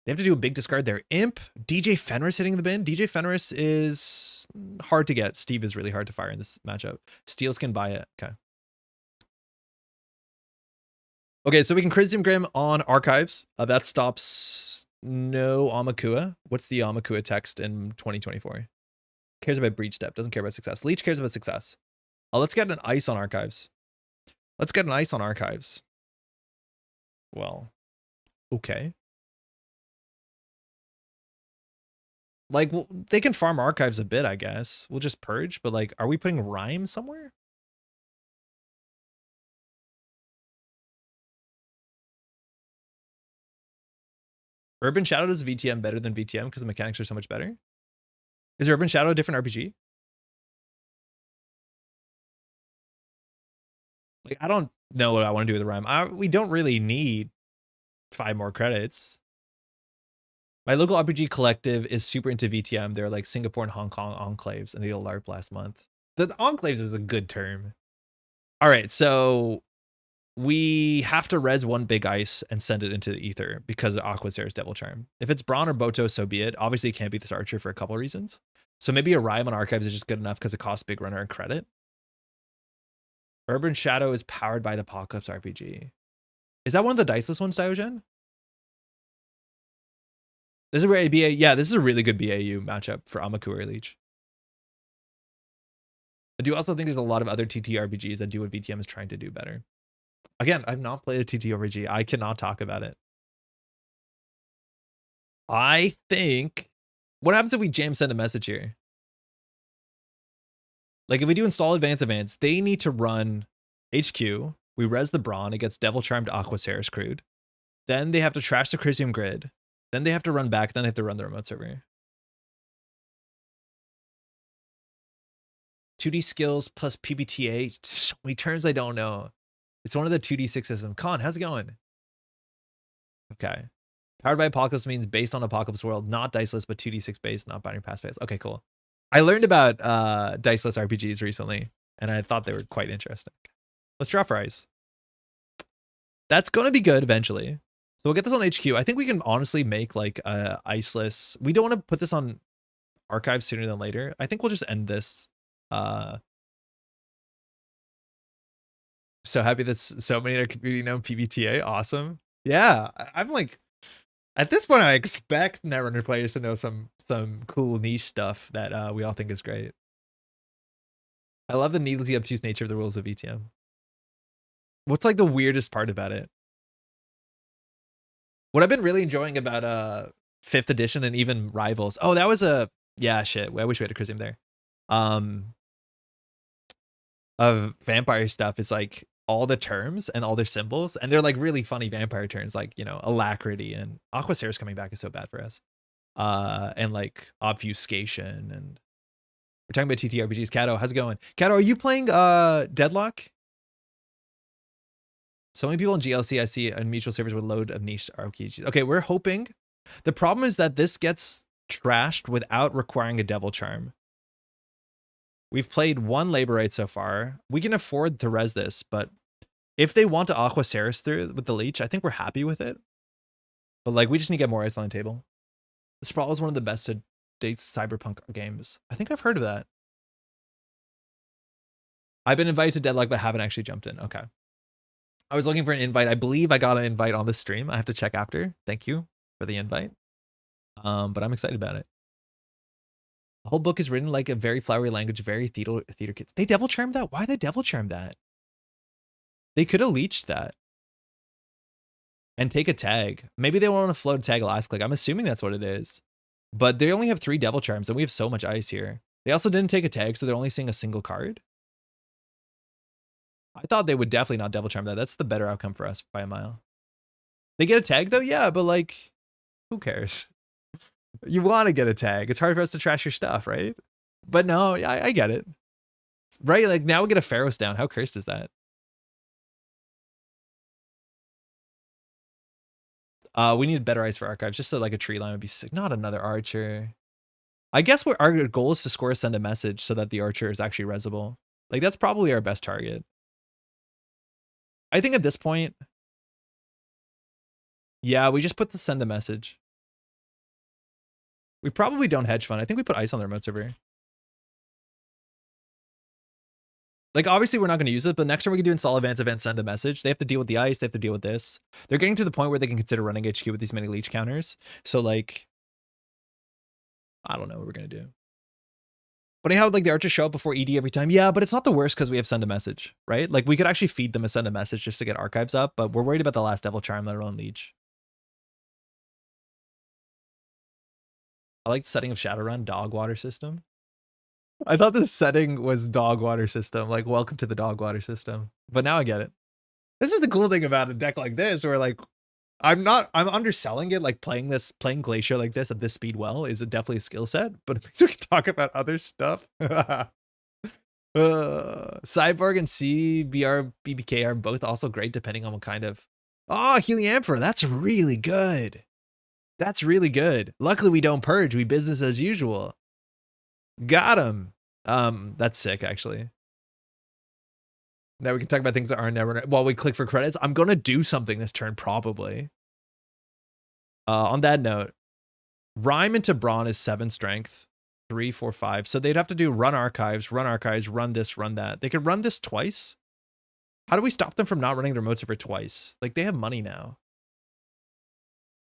They have to do a big discard there. Imp, DJ Fenris hitting the bin. DJ Fenris is hard to get. Steve is really hard to fire in this matchup. Steels can buy it. Okay. Okay, so we can Criticism Grim on Archives. That stops no Amakua. What's the Amakua text in 2024? Cares about Breach Step, doesn't care about success. Leech cares about success. Let's get an Ice on Archives. Let's get an Ice on Archives. Well, okay. Like, well, they can farm Archives a bit, I guess. We'll just purge, but like, are we putting Rhyme somewhere? Urban Shadow does VTM better than VTM because the mechanics are so much better. Is Urban Shadow a different RPG? Like, I don't know what I want to do with the Rhyme. We don't really need 5 more credits. My local RPG collective is super into VTM. They're like Singapore and Hong Kong enclaves, and they did a LARP last month. The enclaves is a good term. All right, so we have to res 1 big ice and send it into the ether because of Aquasera's Devil Charm. If it's Brawn or Boto, so be it. Obviously, it can't be this archer for a couple of reasons. So maybe a Rhyme on Archives is just good enough because it costs big runner and credit. Urban Shadow is powered by the Apocalypse RPG. Is that one of the diceless ones, Diogen? This is where ABA, yeah, this is a really good BAU matchup for Amakuri Leech. I do also think there's a lot of other TTRPGs that do what VTM is trying to do better. Again, I've not played a TTRPG. I cannot talk about it. I think, what happens if we jam send a message here? Like if we do install advance, they need to run HQ. We res the Brawn. It gets Devil Charmed Aquaceres crewed. Then they have to trash the Crisium grid. Then they have to run back. Then they have to run the remote server. 2D skills plus PBTA. So many terms I don't know. It's one of the 2D6 system. Con, how's it going? Okay. Powered by Apocalypse means based on Apocalypse World, not diceless, but 2D6 based, not binary pass phase. Okay, cool. I learned about diceless RPGs recently, and I thought they were quite interesting. Let's draw for ice. That's going to be good eventually. So we'll get this on HQ. I think we can honestly make like iceless. We don't want to put this on archive sooner than later. I think we'll just end this. So happy that so many in our community know PBTA. Awesome. Yeah, I'm like, at this point, I expect Netrunner players to know some cool niche stuff that we all think is great. I love the needlessly obtuse nature of the rules of VTM. What's like the weirdest part about it? What I've been really enjoying about 5th edition and even Rivals. Oh, that was a, yeah, shit. I wish we had a Crisium there. Of vampire stuff is like all the terms and all their symbols, and they're like really funny vampire terms, like, you know, alacrity, and Aquaceres coming back is so bad for us. And like obfuscation, and we're talking about TTRPGs. Kato, how's it going? Kato, are you playing Deadlock? So many people in GLC I see on mutual servers with load of niche RPGs. Okay, we're hoping. The problem is that this gets trashed without requiring a Devil Charm. We've played one Laborite so far. We can afford to res this, but if they want to Aquaceres through with the Leech, I think we're happy with it. But like, we just need to get more ice on the table. Sprawl is one of the best to date cyberpunk games. I think I've heard of that. I've been invited to Deadlock, but haven't actually jumped in. Okay. I was looking for an invite. I believe I got an invite on this stream. I have to check after. Thank you for the invite. But I'm excited about it. The whole book is written like a very flowery language, very theater kids. They Devil Charmed that? Why they Devil Charmed that? They could have leeched that. And take a tag. Maybe they want to float a tag last click. I'm assuming that's what it is. But they only have 3 Devil Charms, and we have so much ice here. They also didn't take a tag, so they're only seeing a single card. I thought they would definitely not Devil Charm that. That's the better outcome for us by a mile. They get a tag though? Yeah, but like, who cares? You want to get a tag. It's hard for us to trash your stuff, right? But no, I get it. Right? Like now we get a Pharaoh's down. How cursed is that? We need better ice for archives. Just so like a tree line would be sick. Not another archer. I guess what our goal is to score send a message so that the archer is actually resable. Like that's probably our best target. I think at this point, yeah, we just put the send a message. We probably don't hedge fund. I think we put ice on the remote server. Like, obviously, we're not going to use it, but next time we can do install advance event, send a message. They have to deal with the ice. They have to deal with this. They're getting to the point where they can consider running HQ with these many leech counters. So, like, I don't know what we're going to do. But anyhow, like, the archers show up before ED every time. Yeah, but it's not the worst because we have send a message, right? Like, we could actually feed them a send a message just to get archives up, but we're worried about the last Devil Charm, let alone leech. I like the setting of Shadowrun, dog water system. I thought the setting was dog water system, like welcome to the dog water system. But now I get it. This is the cool thing about a deck like this, where like I'm underselling it, like playing Glacier like this at this speed well is definitely a skill set, but it means we can talk about other stuff. Cyborg and CBR BBK are both also great depending on what kind of. Oh, Heliamphora, that's really good. That's really good. Luckily we don't purge, we business as usual. Got him. That's sick, actually. Now we can talk about things that aren't never while we click for credits. I'm gonna do something this turn, probably. On that note, Rhyme into Brawn is 7 strength, 3, 4, 5. So they'd have to do run archives, run this, run that. They could run this twice. How do we stop them from not running the remote server twice? Like, they have money now.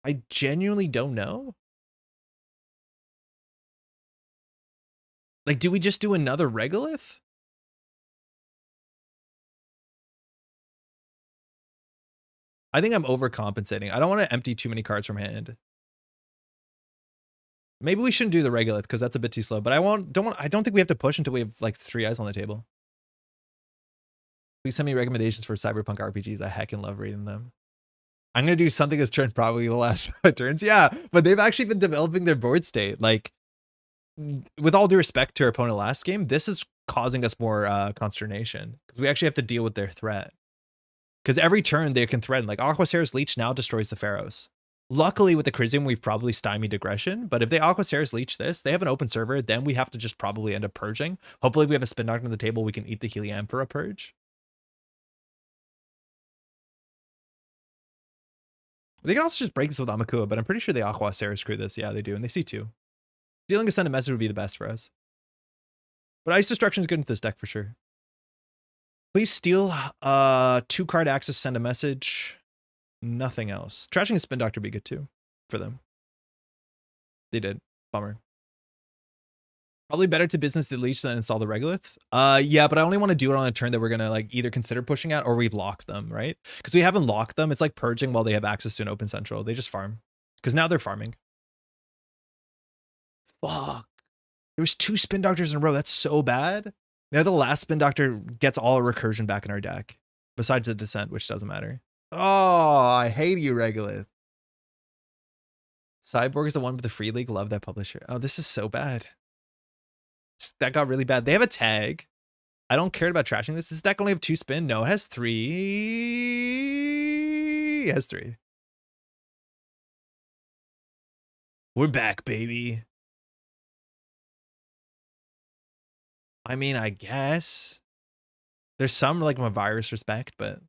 I genuinely don't know. Like, do we just do another regolith? I think I'm overcompensating. I don't want to empty too many cards from hand. Maybe we shouldn't do the regolith because that's a bit too slow. But I don't think we have to push until we have like 3 eyes on the table. Please send me recommendations for Cyberpunk RPGs. I heckin' love reading them. I'm gonna do something that's turned probably the last turns. Yeah, but they've actually been developing their board state. Like, with all due respect to our opponent last game, this is causing us more consternation because we actually have to deal with their threat. Because every turn they can threaten. Like, Aquaceres Leech now destroys the Pharaohs. Luckily, with the Crisium, we've probably stymied aggression. But if they Aquaceres Leech this, they have an open server, then we have to just probably end up purging. Hopefully, if we have a Spin Doctor on the table, we can eat the Helium for a purge. They can also just break this with Amakua, but I'm pretty sure they Aquaceres screw this. Yeah, they do, and they see 2. Dealing a Send a Message would be the best for us. But Ice Destruction is good into this deck for sure. Please steal 2-card access, Send a Message. Nothing else. Trashing a Spin Doctor would be good too for them. They did. Bummer. Probably better to business the Leech than install the Regolith. Yeah, but I only want to do it on a turn that we're gonna like either consider pushing at or we've locked them, right? Because we haven't locked them. It's like purging while they have access to an open central. They just farm. Because now they're farming. Fuck. There was 2 Spin Doctors in a row. That's so bad. Now the last Spin Doctor gets all recursion back in our deck. Besides the Descent, which doesn't matter. Oh, I hate you, Regolith. Cyborg is the one with the free league. Love that publisher. Oh, this is so bad. That got really bad. They have a tag. I don't care about trashing this. This deck only have 2 spin. No, it has 3. It has 3. We're back, baby. I mean, I guess. There's some like my virus respect, but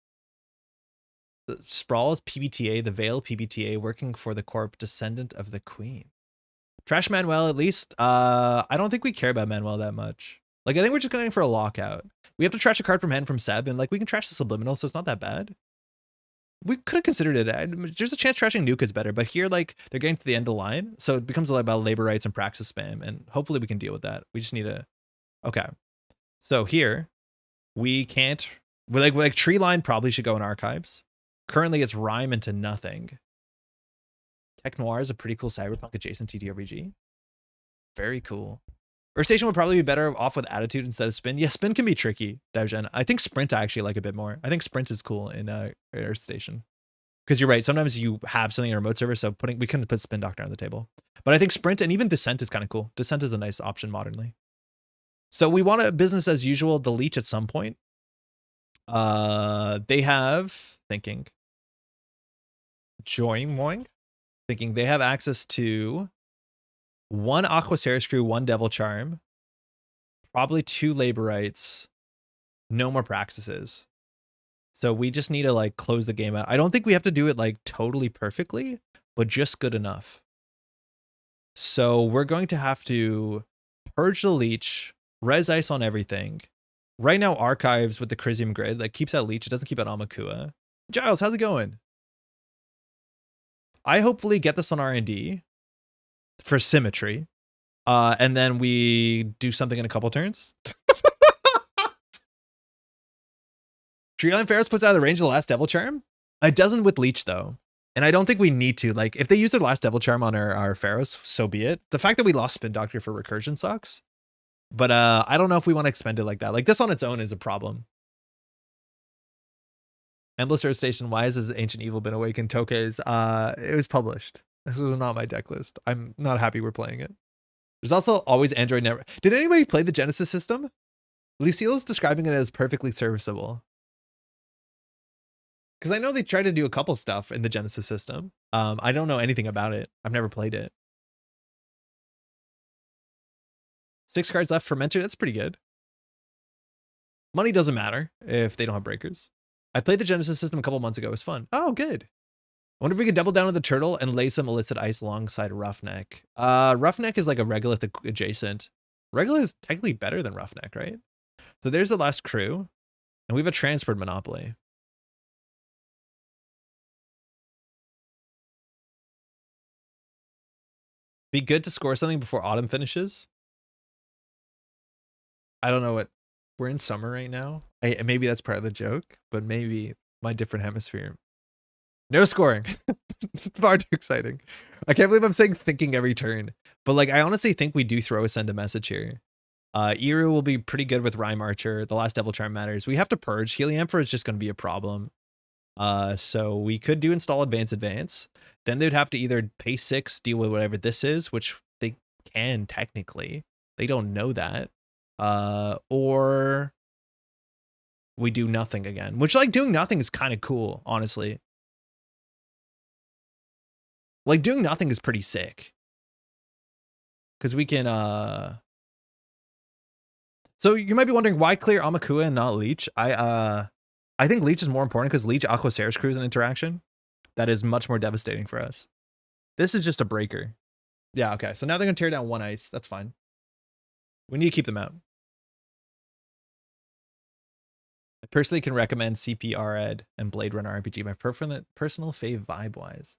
the Sprawl is PBTA, the Veil PBTA, working for the Corp, descendant of the Queen. Trash Manuel, at least. I don't think we care about Manuel that much. Like, I think we're just going for a lockout. We have to trash a card from hand from Seb, and like we can trash the Subliminal, so it's not that bad. We could have considered it. There's a chance trashing Nuke is better, but here, like, they're getting to the end of the line, so it becomes a lot about labor rights and praxis spam, and hopefully we can deal with that. We just need to... Okay. So here, we can't... Like Tree Line probably should go in archives. Currently, it's Rhyme into nothing. Tech Noir is a pretty cool cyberpunk adjacent TTRPG. Very cool. Earth Station would probably be better off with Attitude instead of Spin. Yeah, Spin can be tricky, Devgen. I think Sprint I actually like a bit more. I think Sprint is cool in Earth Station. Because you're right, sometimes you have something in a remote server, so we couldn't put Spin Doctor on the table. But I think Sprint and even Descent is kind of cool. Descent is a nice option modernly. So we want a business as usual, the Leech at some point. They have, thinking, Joing, thinking they have access to 1 Aquaceres Screw, 1 Devil Charm, probably 2 Labor Rights, no more Praxises. So we just need to like close the game out. I don't think we have to do it like totally perfectly, but just good enough. So we're going to have to purge the Leech, res ice on everything. Right now, archives with the Crisium grid, like keeps out Leech, it doesn't keep out Amakua. Giles, how's it going? I hopefully get this on R&D for symmetry. And then we do something in a couple turns. Treeline Pharaohs puts out of the range of the last Devil Charm. It doesn't with Leech though. And I don't think we need to. Like, if they use their last Devil Charm on our Pharaohs, so be it. The fact that we lost Spin Doctor for recursion sucks. But I don't know if we want to expend it like that. Like, this on its own is a problem. Embolus Earth Station, why has this Ancient Evil been awakened? Tokes, it was published. This was not my deck list. I'm not happy we're playing it. There's also always Android Network. Did anybody play the Genesis system? Lucille's describing it as perfectly serviceable. Because I know they tried to do a couple stuff in the Genesis system. I don't know anything about it. I've never played it. 6 cards left for Mentor. That's pretty good. Money doesn't matter if they don't have breakers. I played the Genesis system a couple months ago. It was fun. Oh, good. I wonder if we could double down on the Turtle and lay some Illicit Ice alongside Roughneck. Roughneck is like a Regolith adjacent. Regolith is technically better than Roughneck, right? So there's the last crew. And we have a transport monopoly. Be good to score something before autumn finishes. I don't know what. We're in summer right now. Maybe that's part of the joke, but maybe my different hemisphere. No scoring. Far too exciting. I can't believe I'm saying thinking every turn. But like, I honestly think we do throw a send a message here. Eru will be pretty good with Rhyme Archer. The last Devil Charm matters. We have to purge. Heliampher is just going to be a problem. So we could do install advance. Then they'd have to either pay 6, deal with whatever this is, which they can technically. They don't know that. Or we do nothing again, which like doing nothing is kind of cool, honestly. Like doing nothing is pretty sick. Because we can, so you might be wondering why clear Amakua and not Leech. I think Leech is more important because Leech Aquaceres crew is an interaction that is much more devastating for us. This is just a breaker. Yeah, okay. So now they're going to tear down 1 ice. That's fine. We need to keep them out. I personally can recommend CPR Ed and Blade Runner RPG, my personal fave vibe-wise.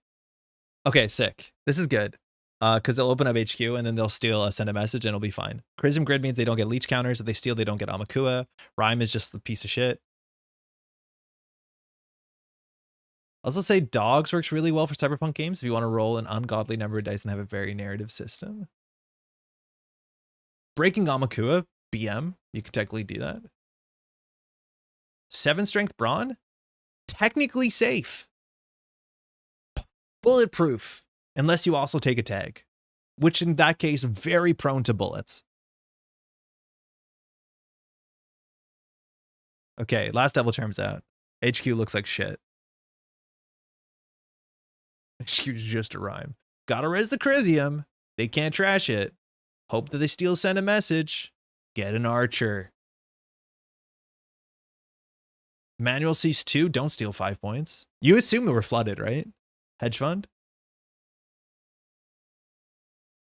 Okay, sick. This is good. Because they'll open up HQ and then they'll steal send a message and it'll be fine. Charism Grid means they don't get leech counters. If they steal, they don't get Amakua. Rhyme is just a piece of shit. I'll also say Dogs works really well for Cyberpunk games if you want to roll an ungodly number of dice and have a very narrative system. Breaking Amakua, BM, you can technically do that. 7 strength Brawn, technically safe. Bulletproof, unless you also take a tag, which in that case, very prone to bullets. Okay, last Devil Charm's out. HQ looks like shit. HQ is just a rhyme. Gotta res the Crisium. They can't trash it. Hope that they steal send a message. Get an Archer. Manual Cease 2, don't steal 5 points. You assume that we're flooded, right? Hedge fund?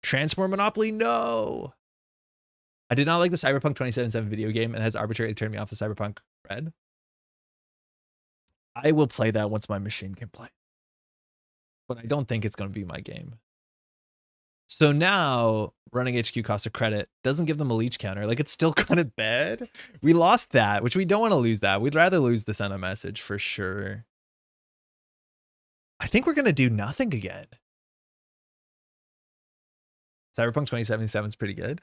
Transport Monopoly, no! I did not like the Cyberpunk 2077 video game and has arbitrarily turned me off the Cyberpunk Red. I will play that once my machine can play. But I don't think it's going to be my game. So now running HQ cost a credit doesn't give them a leech counter. Like it's still kind of bad. We lost that, which we don't want to lose that. We'd rather lose the send a message for sure. I think we're going to do nothing again. Cyberpunk 2077 is pretty good.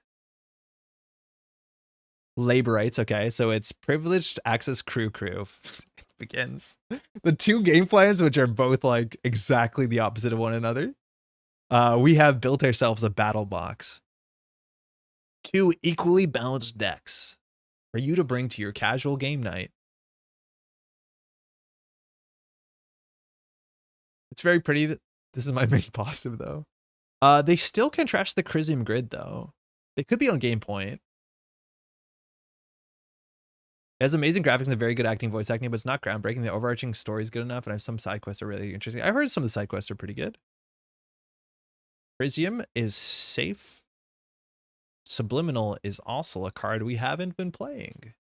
Labor rights, okay, so it's privileged access crew. It begins. The 2 game plans, which are both like exactly the opposite of one another. We have built ourselves a battle box. 2 equally balanced decks for you to bring to your casual game night. It's very pretty. This is my main positive though. They still can trash the Crisium Grid though. They could be on game point. It has amazing graphics and very good acting, voice acting, but it's not groundbreaking. The overarching story is good enough, and I have some side quests are really interesting. I've heard some of the side quests are pretty good. Crisium is safe. Subliminal is also a card we haven't been playing.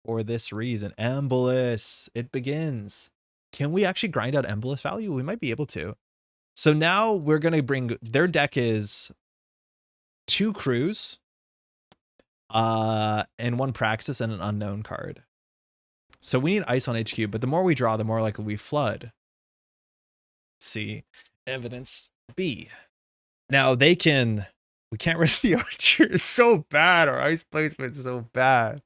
For this reason, Embolus, it begins. Can we actually grind out Embolus value? We might be able to. So now we're going to bring, their deck is 2 crews. And 1 Praxis and an unknown card. So we need ice on HQ, but the more we draw, the more likely we flood. C. Evidence B. Now we can't risk the Archer. It's so bad. Our ice placement is so bad.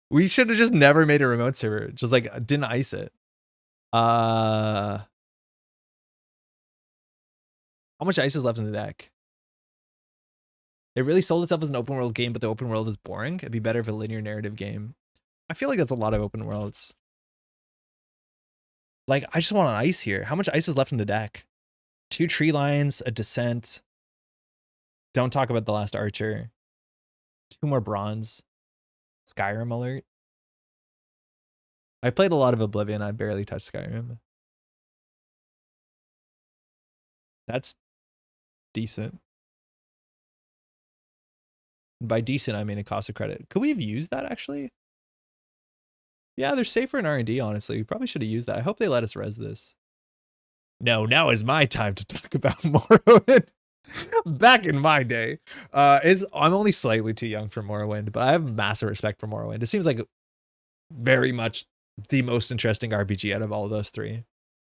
We should have just never made a remote server. Just like didn't ice it. How much ice is left in the deck? It really sold itself as an open world game, but the open world is boring. It'd be better if a linear narrative game. I feel like that's a lot of open worlds. Like, I just want an ice here. How much ice is left in the deck? 2 tree lines, a descent. Don't talk about the last Archer. 2 more bronze. Skyrim alert. I played a lot of Oblivion. I barely touched Skyrim. That's decent. By decent, I mean it costs a credit. Could we have used that actually? Yeah, they're safer in R&D, honestly. We probably should have used that. I hope they let us res this. No, now is my time to talk about Morrowind. Back in my day, I'm only slightly too young for Morrowind, but I have massive respect for Morrowind. It seems like very much the most interesting RPG out of all of those three,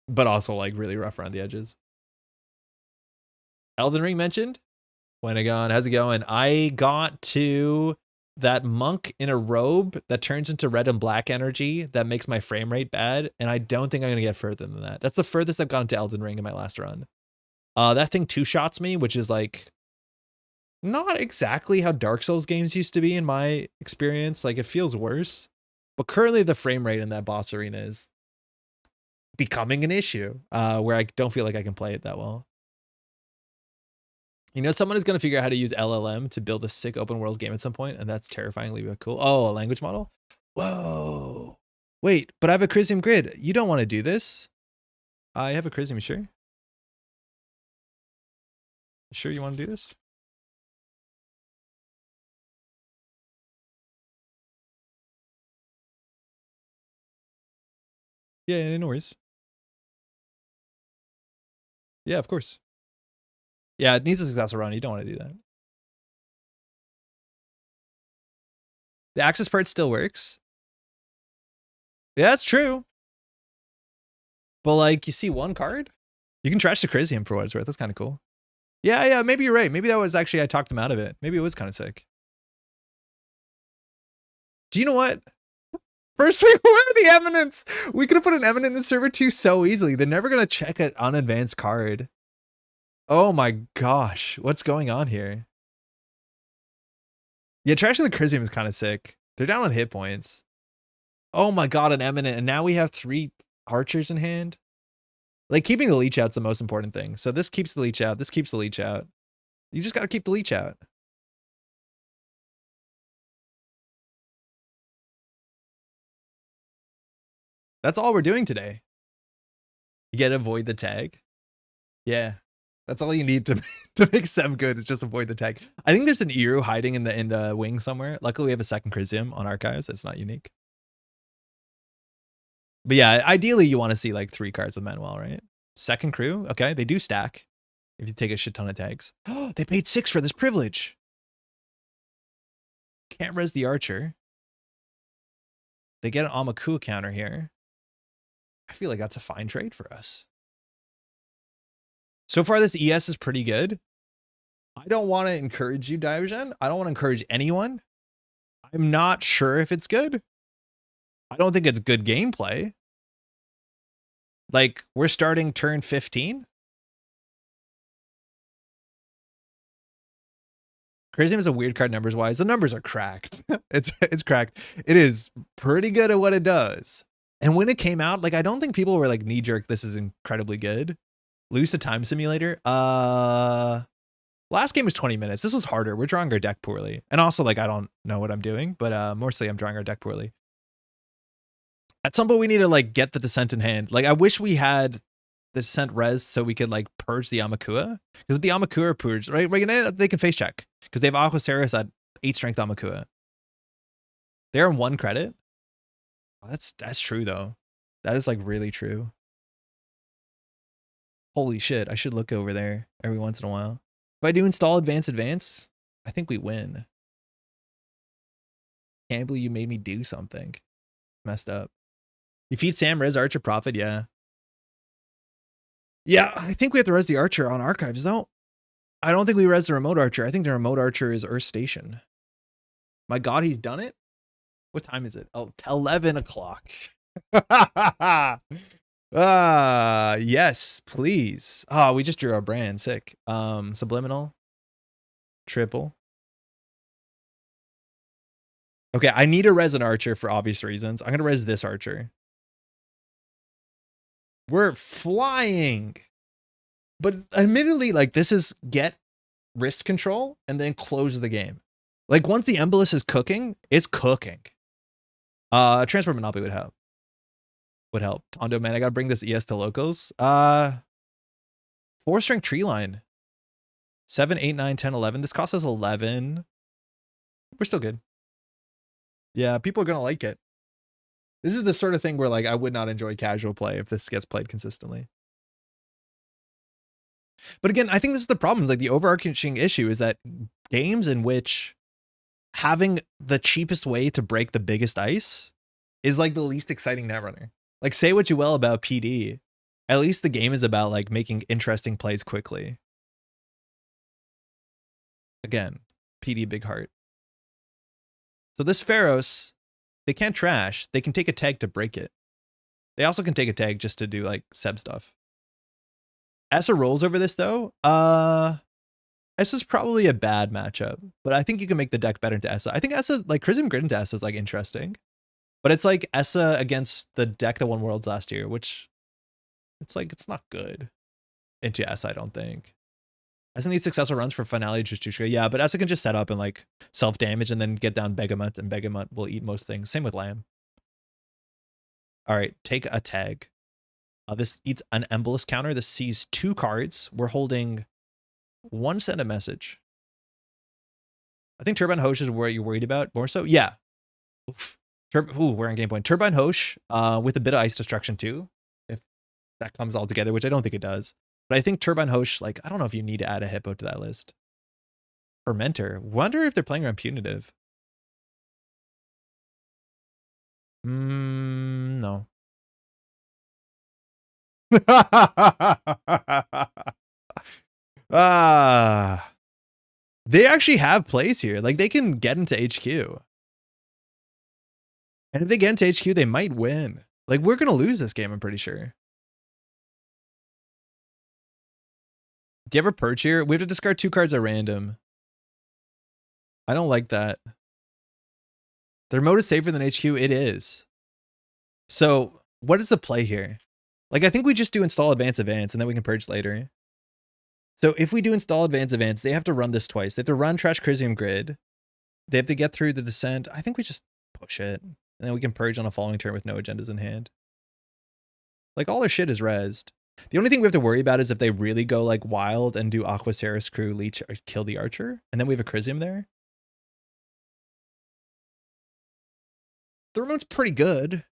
but also like really rough around the edges. Elden Ring mentioned. Wendigon, how's it going? I got to that monk in a robe that turns into red and black energy that makes my frame rate bad, and I don't think I'm gonna get further than that. That's the furthest I've gotten to Elden Ring in my last run. That thing two-shots me, which is like not exactly how Dark Souls games used to be in my experience. Like it feels worse, but currently the frame rate in that boss arena is becoming an issue, where I don't feel like I can play it that well. You know, someone is going to figure out how to use LLM to build a sick open world game at some point, and that's terrifyingly cool. Oh, a language model? Whoa. Wait, but I have a Crisium grid. You don't want to do this? I have a Crisium, sure? Sure you want to do this? Yeah, no worries. Yeah, of course. Yeah, it needs a successful run. You don't want to do that. The access part still works. Yeah, that's true. But like, you see one card? You can trash the Crisium for what it's worth. That's kind of cool. Yeah, maybe you're right. Maybe that was actually, I talked him out of it. Maybe it was kind of sick. Do you know what? Firstly, where are the eminence? We could have put an eminent in server 2 so easily. They're never going to check an unadvanced card. Oh my gosh. What's going on here? Yeah, trashing the Crisium is kind of sick. They're down on hit points. Oh my god, an eminent. And now we have 3 archers in hand. Like, keeping the leech out's the most important thing. So this keeps the leech out. This keeps the leech out. You just got to keep the leech out. That's all we're doing today. You get to avoid the tag. Yeah. That's all you need to make Sem good, is just avoid the tag. I think there's an Eru hiding in the wing somewhere. Luckily, we have a second Crisium on archives. It's not unique. But yeah, ideally you want to see like 3 cards of Manuel, right? Second crew. Okay, they do stack if you take a shit ton of tags. Oh, they paid 6 for this privilege. Can't res the archer. They get an Amaku counter here. I feel like that's a fine trade for us. So far, this ES is pretty good. I don't want to encourage you, Diogen. I don't want to encourage anyone. I'm not sure if it's good. I don't think it's good gameplay. Like, we're starting turn 15. Crisium is a weird card numbers wise. The numbers are cracked. It's cracked. It is pretty good at what it does. And when it came out, like, I don't think people were like knee jerk, this is incredibly good. Lose to Time Simulator. Last game was 20 minutes. This was harder. We're drawing our deck poorly. And also, like, I don't know what I'm doing, but mostly I'm drawing our deck poorly. At some point, we need to, like, get the Descent in hand. Like, I wish we had the Descent res so we could, like, purge the Amakua. Because with the Amakua purge, right, they can face check. Because they have Aquaceris at 8 strength Amakua. They're on 1 credit. Oh, that's true, though. That is, like, really true. Holy shit, I should look over there every once in a while. If I do install advance, I think we win. Can't believe you made me do something. Messed up. You feed Sam, res Archer, Profit, yeah. Yeah, I think we have to res the Archer on archives, though. I don't think we res the remote Archer. I think the remote Archer is Earth Station. My god, he's done it? What time is it? Oh, 11 o'clock. Yes, please. Oh, we just drew our brand. Sick. Subliminal. Triple. Okay, I need to res an Archer for obvious reasons. I'm gonna res this Archer. We're flying. But admittedly, like, this is get wrist control and then close the game. Like, once the Embolus is cooking, it's cooking. Transport Monopoly would help. Would help. Tondo, man, I gotta bring this ES to locals. 4-string tree line. 7, 8, 9, 10, 11. This costs us 11. We're still good. Yeah, people are gonna like it. This is the sort of thing where like I would not enjoy casual play if this gets played consistently. But again, I think this is the problem. Is like the overarching issue is that games in which having the cheapest way to break the biggest ice is like the least exciting Netrunner. Like say what you will about PD, at least the game is about like making interesting plays quickly. Again, PD big heart. So this Pharos, they can't trash. They can take a tag to break it. They also can take a tag just to do like Seb stuff. Essa rolls over this though. Essa's probably a bad matchup, but I think you can make the deck better into Essa. I think Essa, like Crisium Grid into Essa is like interesting, but it's like Essa against the deck that won Worlds last year, which it's like, it's not good into Essa, I don't think. Essa needs successful runs for Finale Justushka. Yeah, but Essa can just set up and like self-damage and then get down Begamut, and Begamut will eat most things. Same with Lamb. All right, take a tag. This eats an Embolus counter. This sees 2 cards. We're holding 1 send a message. I think Turbine Hosh is what you're worried about more so. Yeah. Oof. We're on game point. Turbine Hosh with a bit of ice destruction too, if that comes all together, which I don't think it does. But I think Turbine Hosh, like, I don't know if you need to add a Hippo to that list. Fermenter. Wonder if they're playing around Punitive. No. They actually have plays here. Like they can get into HQ. And if they get into HQ, they might win. Like we're going to lose this game, I'm pretty sure. Do you ever purge here? We have to discard 2 cards at random. I don't like that. Their mode is safer than HQ. It is. So what is the play here? Like, I think we just do install advance, and then we can purge later. So if we do install advance, they have to run this twice. They have to run Trash Crisium Grid. They have to get through the descent. I think we just push it. And then we can purge on a following turn with no agendas in hand. Like, all our shit is rezzed. The only thing we have to worry about is if they really go, like, wild and do Aquaceris Crew, Leech, or kill the Archer. And then we have a Crisium there. The remote's pretty good.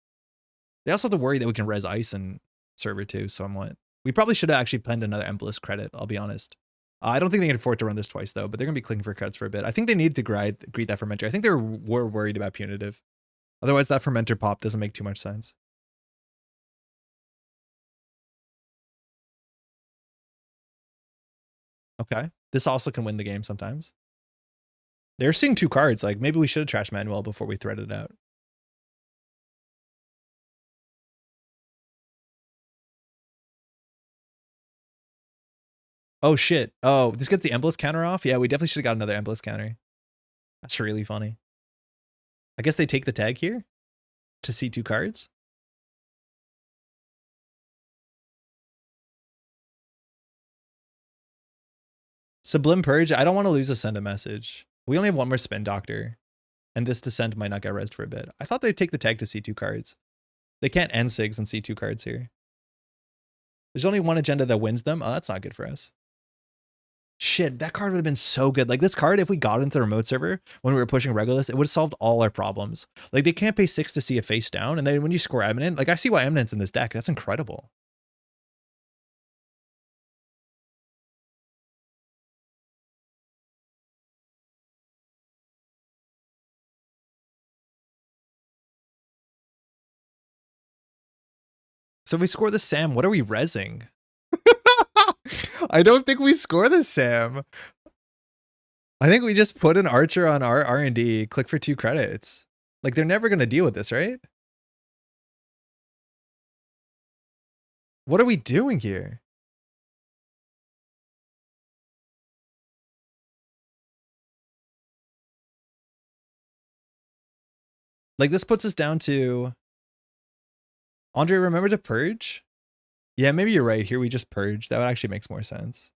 They also have to worry that we can res ice and server too, somewhat. We probably should have actually planned another Embolus credit, I'll be honest. I don't think they can afford to run this twice though, but they're going to be clicking for credits for a bit. I think they need to greet that Fermenter. I think they were worried about Punitive. Otherwise that Fermenter pop doesn't make too much sense. Okay. This also can win the game sometimes. They're seeing 2 cards. Like maybe we should have trashed Manuel before we threaded it out. Oh shit. Oh, this gets the Embolus counter off? Yeah, we definitely should have got another Embolus counter. That's really funny. I guess they take the tag here to see 2 cards. Sublime Purge. I don't want to lose a send a message. We only have 1 more Spin Doctor. And this Descent might not get rezzed for a bit. I thought they'd take the tag to see 2 cards. They can't end Sigs and see 2 cards here. There's only 1 agenda that wins them. Oh, that's not good for us. Shit, that card would have been so good. Like this card, if we got into the remote server when we were pushing Regulus, it would have solved all our problems. Like they can't pay 6 to see a face down. And then when you score Eminent, like I see why Eminent's in this deck. That's incredible. So if we score the Sam, what are we rezzing? I don't think we score the Sam. I think we just put an Archer on our R&D, click for 2 credits. Like they're never going to deal with this, right? What are we doing here? Like this puts us down to... Andre, remember to purge? Yeah, maybe you're right. Here we just purge. That actually makes more sense.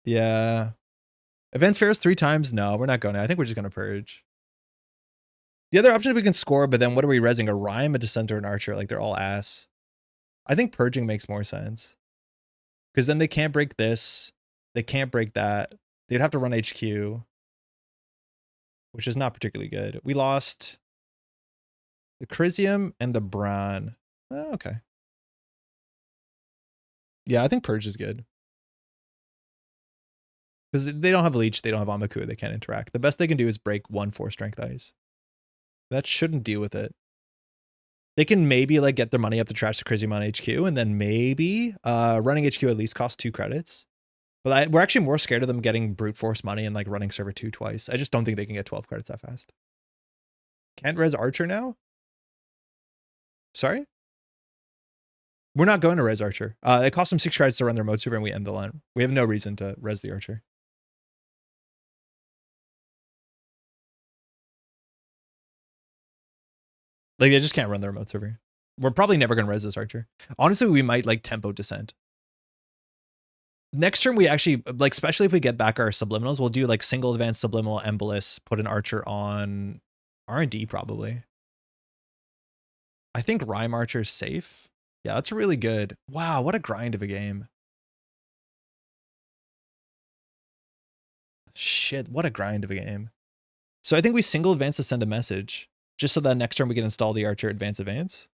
Yeah. Advance Pharaohs 3 times? No, we're not going to. I think we're just going to purge. The other option is we can score, but then what are we rezzing? A Rhyme, a Dissenter, an Archer? Like they're all ass. I think purging makes more sense. Because then they can't break this. They can't break that. They'd have to run HQ. Which is not particularly good. We lost The Crisium and the Bron. Oh, okay. Yeah, I think Purge is good. Because they don't have Leech, they don't have Amakua, they can't interact. The best they can do is break 1/4 strength ice. That shouldn't deal with it. They can maybe like get their money up to trash the Crisium on HQ, and then maybe running HQ at least costs 2 credits. But we're actually more scared of them getting brute force money and like running server 2 twice. I just don't think they can get 12 credits that fast. Can't res Archer now? Sorry? We're not going to res Archer. It costs them 6 credits to run their remote server and we end the line. We have no reason to res the Archer. Like, they just can't run the remote server. We're probably never going to res this Archer. Honestly, we might like tempo descent. Next turn, we actually, like, especially if we get back our subliminals, we'll do like single advanced subliminal Embolus, put an Archer on R&D probably. I think Rhyme Archer is safe. Yeah, that's really good. Wow, what a grind of a game. Shit, what a grind of a game. So I think we single advance to send a message, just so that next turn we can install the Archer advance.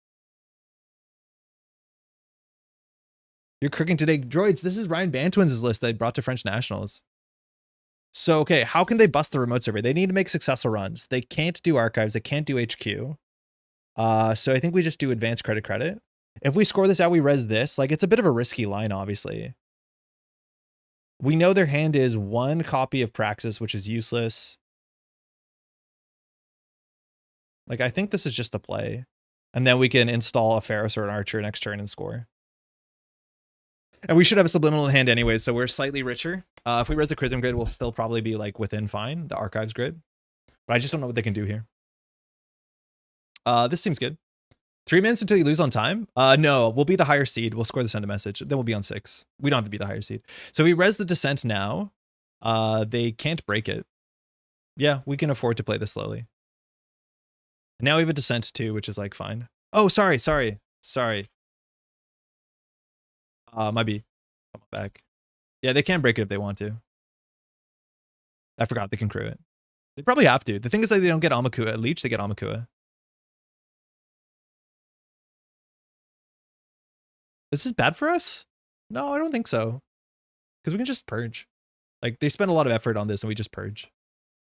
You're cooking today. Droids, this is Ryan Bantwins' list that I brought to French Nationals. So, okay, how can they bust the remote survey? They need to make successful runs. They can't do archives. They can't do HQ. So I think we just do advanced credit. If we score this out, we res this. Like, it's a bit of a risky line, obviously. We know their hand is 1 copy of Praxis, which is useless. Like, I think this is just a play. And then we can install a Ferris or an Archer next turn and score. And we should have a subliminal in hand anyway, so we're slightly richer. If we res the Crisium grid, we'll still probably be like within fine, the archives grid. But I just don't know what they can do here. This seems good. 3 minutes until you lose on time? No, we'll be the higher seed. We'll score the send a message. Then we'll be on 6. We don't have to be the higher seed. So we res the descent now. They can't break it. Yeah, we can afford to play this slowly. Now we have a descent too, which is like fine. Oh, sorry. Might be. Come back. Yeah, they can break it if they want to. I forgot they can crew it. They probably have to. The thing is that they don't get Amakua at Leech, they get Amakua. This is bad for us? No, I don't think so. Because we can just purge. Like, they spend a lot of effort on this and we just purge.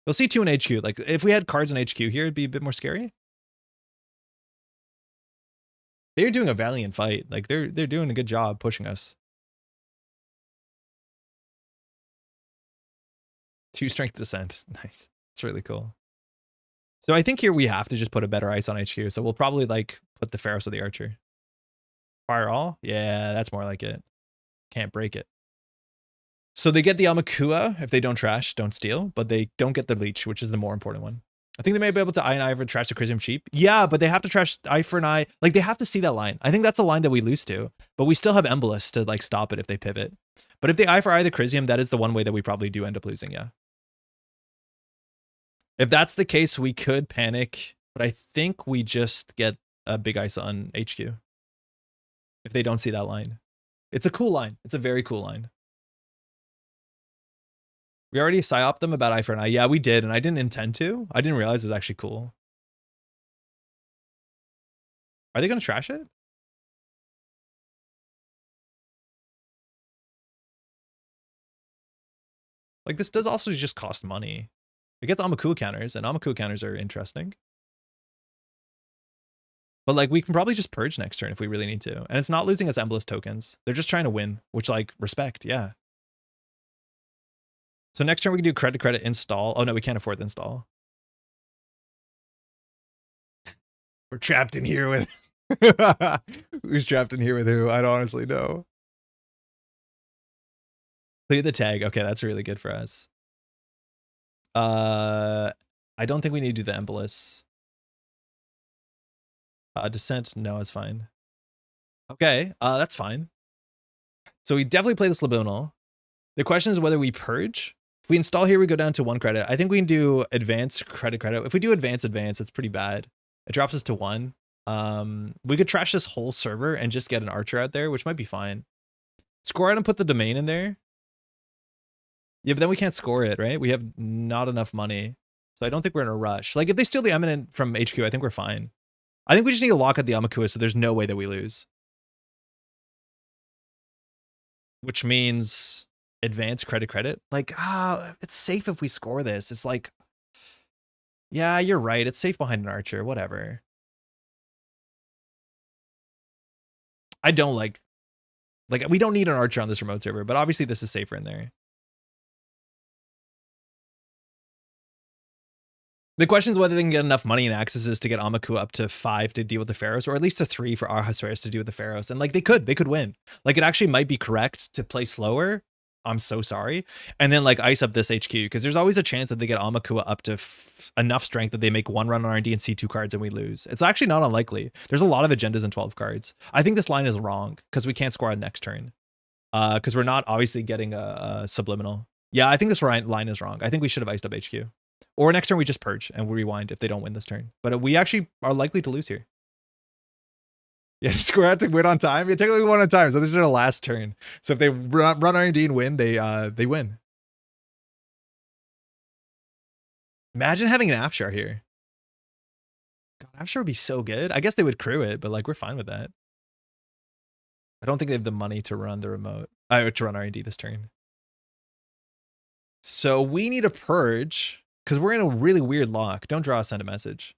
They'll see 2 in HQ. Like, if we had cards in HQ here, it'd be a bit more scary. They're doing a valiant fight. Like, they're doing a good job pushing us. 2 strength descent. Nice. It's really cool. So I think here we have to just put a better ice on HQ. So we'll probably like put the Ferris with the Archer. Fire all? Yeah, that's more like it. Can't break it. So they get the Amakua if they don't trash, don't steal, but they don't get the Leech, which is the more important one. I think they may be able to Eye and Eye for trash the Crisium cheap. Yeah, but they have to trash Eye for an Eye. Like, they have to see that line. I think that's a line that we lose to, but we still have Embolus to like stop it if they pivot. But if they Eye for Eye the Crisium, that is the one way that we probably do end up losing, yeah. If that's the case, we could panic, but I think we just get a big ice on HQ. If they don't see that line. It's a cool line. It's a very cool line. We already psyoped them about Eye for an Eye. Yeah, we did, and I didn't intend to. I didn't realize it was actually cool. Are they going to trash it? Like, this does also just cost money. It gets Amakua counters, and Amakua counters are interesting. But, like, we can probably just purge next turn if we really need to. And it's not losing us Embolus tokens. They're just trying to win, which, like, respect, yeah. So next turn we can do credit, install. Oh, no, we can't afford the install. We're trapped in here with... Who's trapped in here with who? I don't honestly know. Play the tag. Okay, that's really good for us. I don't think we need to do the Embolus. Descent, no, it's fine. Okay, that's fine. So we definitely play the Subliminal. The question is whether we purge. If we install here, we go down to 1 credit. I think we can do advanced credit. If we do advanced, it's pretty bad. It drops us to 1. We could trash this whole server and just get an Archer out there, which might be fine. Score out and put the domain in there. Yeah, but then we can't score it, right? We have not enough money. So I don't think we're in a rush. Like, if they steal the Eminent from HQ, I think we're fine. I think we just need to lock out the Amakua so there's no way that we lose. Which means advance credit. Like, it's safe if we score this. It's like, yeah, you're right. It's safe behind an archer, whatever. I don't like, we don't need an archer on this remote server, but obviously this is safer in there. The question is whether they can get enough money and accesses to get Amakua up to 5 to deal with the Pharaohs, or at least to 3 for Ahasuerus to deal with the Pharaohs. And like they could win. Like it actually might be correct to play slower. I'm so sorry. And then like ice up this HQ, because there's always a chance that they get Amakua up to enough strength that they make 1 run on R&D and C2 cards and we lose. It's actually not unlikely. There's a lot of agendas in 12 cards. I think this line is wrong because we can't score on next turn. Because we're not obviously getting a subliminal. Yeah, I think this line is wrong. I think we should have iced up HQ. Or next turn we just purge and we rewind if they don't win this turn. But we actually are likely to lose here. Yeah, score out to win on time. Yeah, technically we won on time, so this is their last turn. So if they run R&D and win, they win. Imagine having an Afshar here. God, Afshar would be so good. I guess they would crew it, but like we're fine with that. I don't think they have the money to run the remote. To run R&D this turn. So we need a purge. Because we're in a really weird lock. Don't draw, send a message.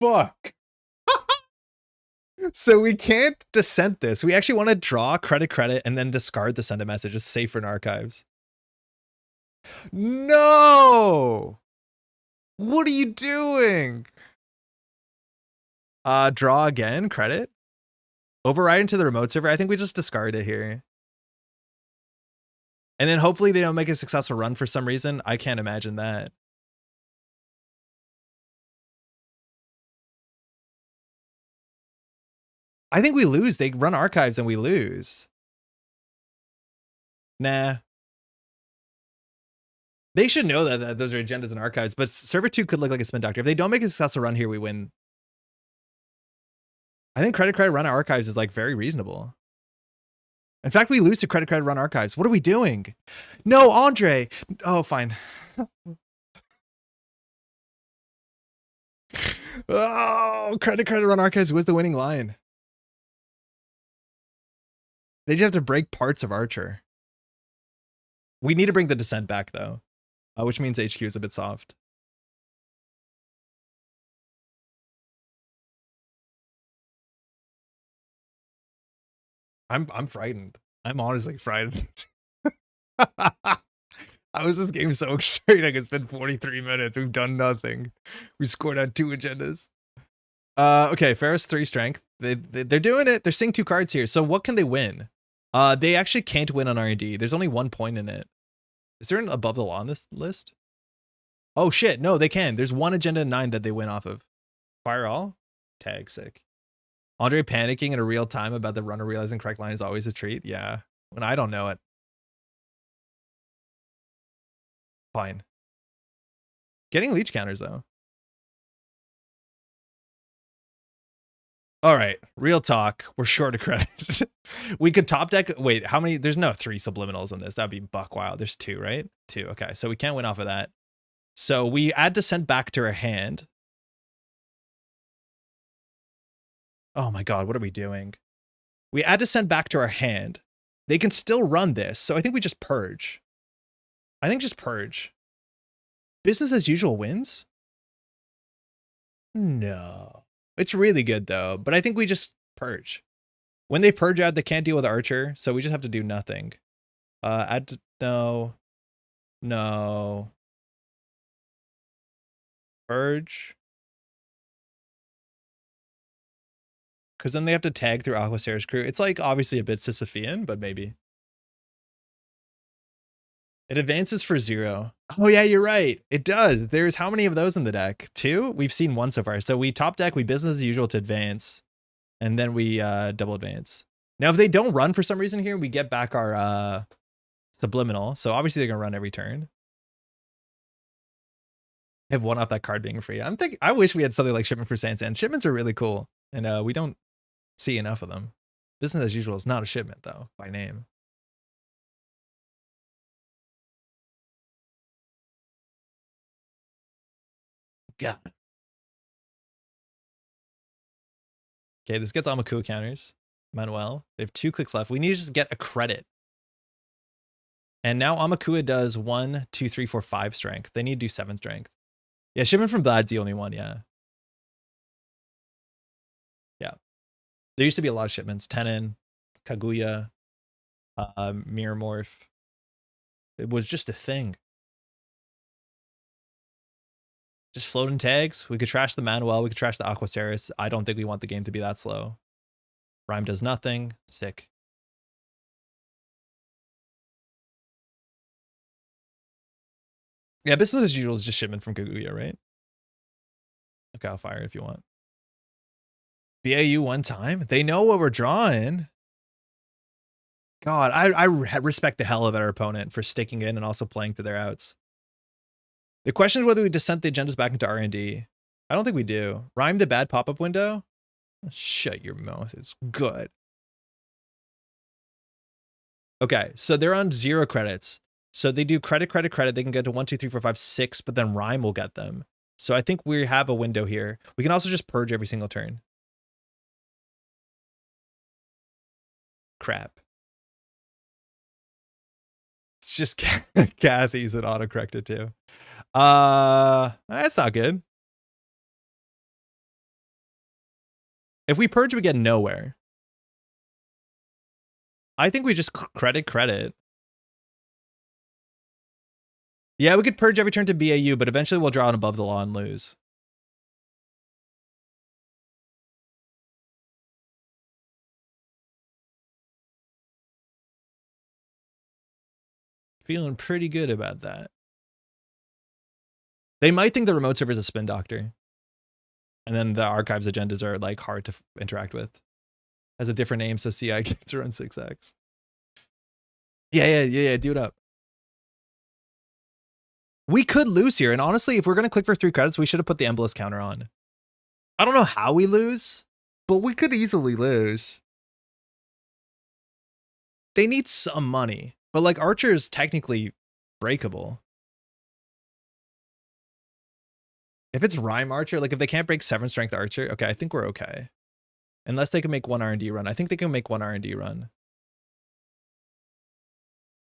Fuck. So we can't dissent this. We actually want to draw credit and then discard the send a message. It's safer in archives. No! What are you doing? Draw again, credit. Override into the remote server. I think we just discard it here. And then hopefully they don't make a successful run for some reason. I can't imagine that. I think we lose. They run archives and we lose. Nah. They should know that those are agendas and archives, but server 2 could look like a spin doctor. If they don't make a successful run here, we win. I think credit run archives is like very reasonable. In fact, we lose to credit run archives. What are we doing? No, Andre. Oh, fine. Oh, credit run archives was the winning line. They just have to break parts of Archer. We need to bring the descent back though, which means HQ is a bit soft. I'm frightened. I'm honestly frightened. How is this game so exciting? It's been 43 minutes. We've done nothing. We scored on 2 agendas. Okay, Ferris 3 strength. They're doing it. They're seeing 2 cards here. So what can they win? They actually can't win on R&D. There's only 1 point in it. Is there an above the law on this list? Oh shit, no, they can. There's 1 agenda 9 that they win off of. Fire all? Tag, sick. Andre panicking in a real time about the runner realizing correct line is always a treat. Yeah, when I don't know it. Fine. Getting leech counters though. All right, real talk. We're short of credit. We could top deck. Wait, how many? There's no 3 subliminals in this. That'd be buck wild. There's 2, right? 2. Okay, so we can't win off of that. So we add descent back to our hand. Oh my god, what are we doing? We add descent back to our hand. They can still run this, so I think we just purge. I think just purge. Business as usual wins? No. It's really good though, but I think we just purge. When they purge out, they can't deal with Archer, so we just have to do nothing. Add no. Purge. Because then they have to tag through Aquasair's crew. It's like obviously a bit Sisyphean, but maybe. It advances for 0. Oh yeah, you're right. It does. There's how many of those in the deck? 2? We've seen 1 so far. So we top deck, we business as usual to advance. And then we double advance. Now if they don't run for some reason here, we get back our subliminal. So obviously they're gonna run every turn. I have 1 off that card being free. I wish we had something like Shipment for Sands. Shipments are really cool. And we don't see enough of them. Business as usual is not a shipment though, by name. God. Okay, this gets Amakua counters. Manuel. They have 2 clicks left. We need to just get a credit. And now Amakua does 1, 2, 3, 4, 5 strength. They need to do 7 strength. Yeah, shipment from Vlad's the only one, yeah. Yeah. There used to be a lot of shipments. Tenon, Kaguya, Mirror Morph. It was just a thing. Just floating tags. We could trash the Manuel. We could trash the Aquaceris. I don't think we want the game to be that slow. Rhyme does nothing. Sick. Yeah, business as usual is just shipment from Kaguya, right? Okay, I'll fire if you want. BAU one time? They know what we're drawing. God, I respect the hell of our opponent for sticking in and also playing to their outs. The question is whether we descent the agendas back into R&D. I don't think we do. Rhyme the bad pop-up window? Shut your mouth. It's good. Okay, so they're on 0 credits. So they do credit, credit, credit. They can get to 1, 2, 3, 4, 5, 6, but then Rhyme will get them. So I think we have a window here. We can also just purge every single turn. Crap. It's just Kathy's that autocorrected too. That's not good. If we purge, we get nowhere. I think we just credit. Yeah, we could purge every turn to BAU, but eventually we'll draw an above the law and lose. Feeling pretty good about that. They might think the remote server is a spin doctor. And then the archives agendas are like hard to interact with. Has a different name, so CI gets around 6x. Yeah, do it up. We could lose here, and honestly, if we're gonna click for 3 credits, we should have put the Embolus counter on. I don't know how we lose, but we could easily lose. They need some money, but like Archer is technically breakable. If it's Rhyme Archer, like if they can't break 7 strength Archer, okay, I think we're okay. Unless they can make 1 R&D run. I think they can make 1 R&D run.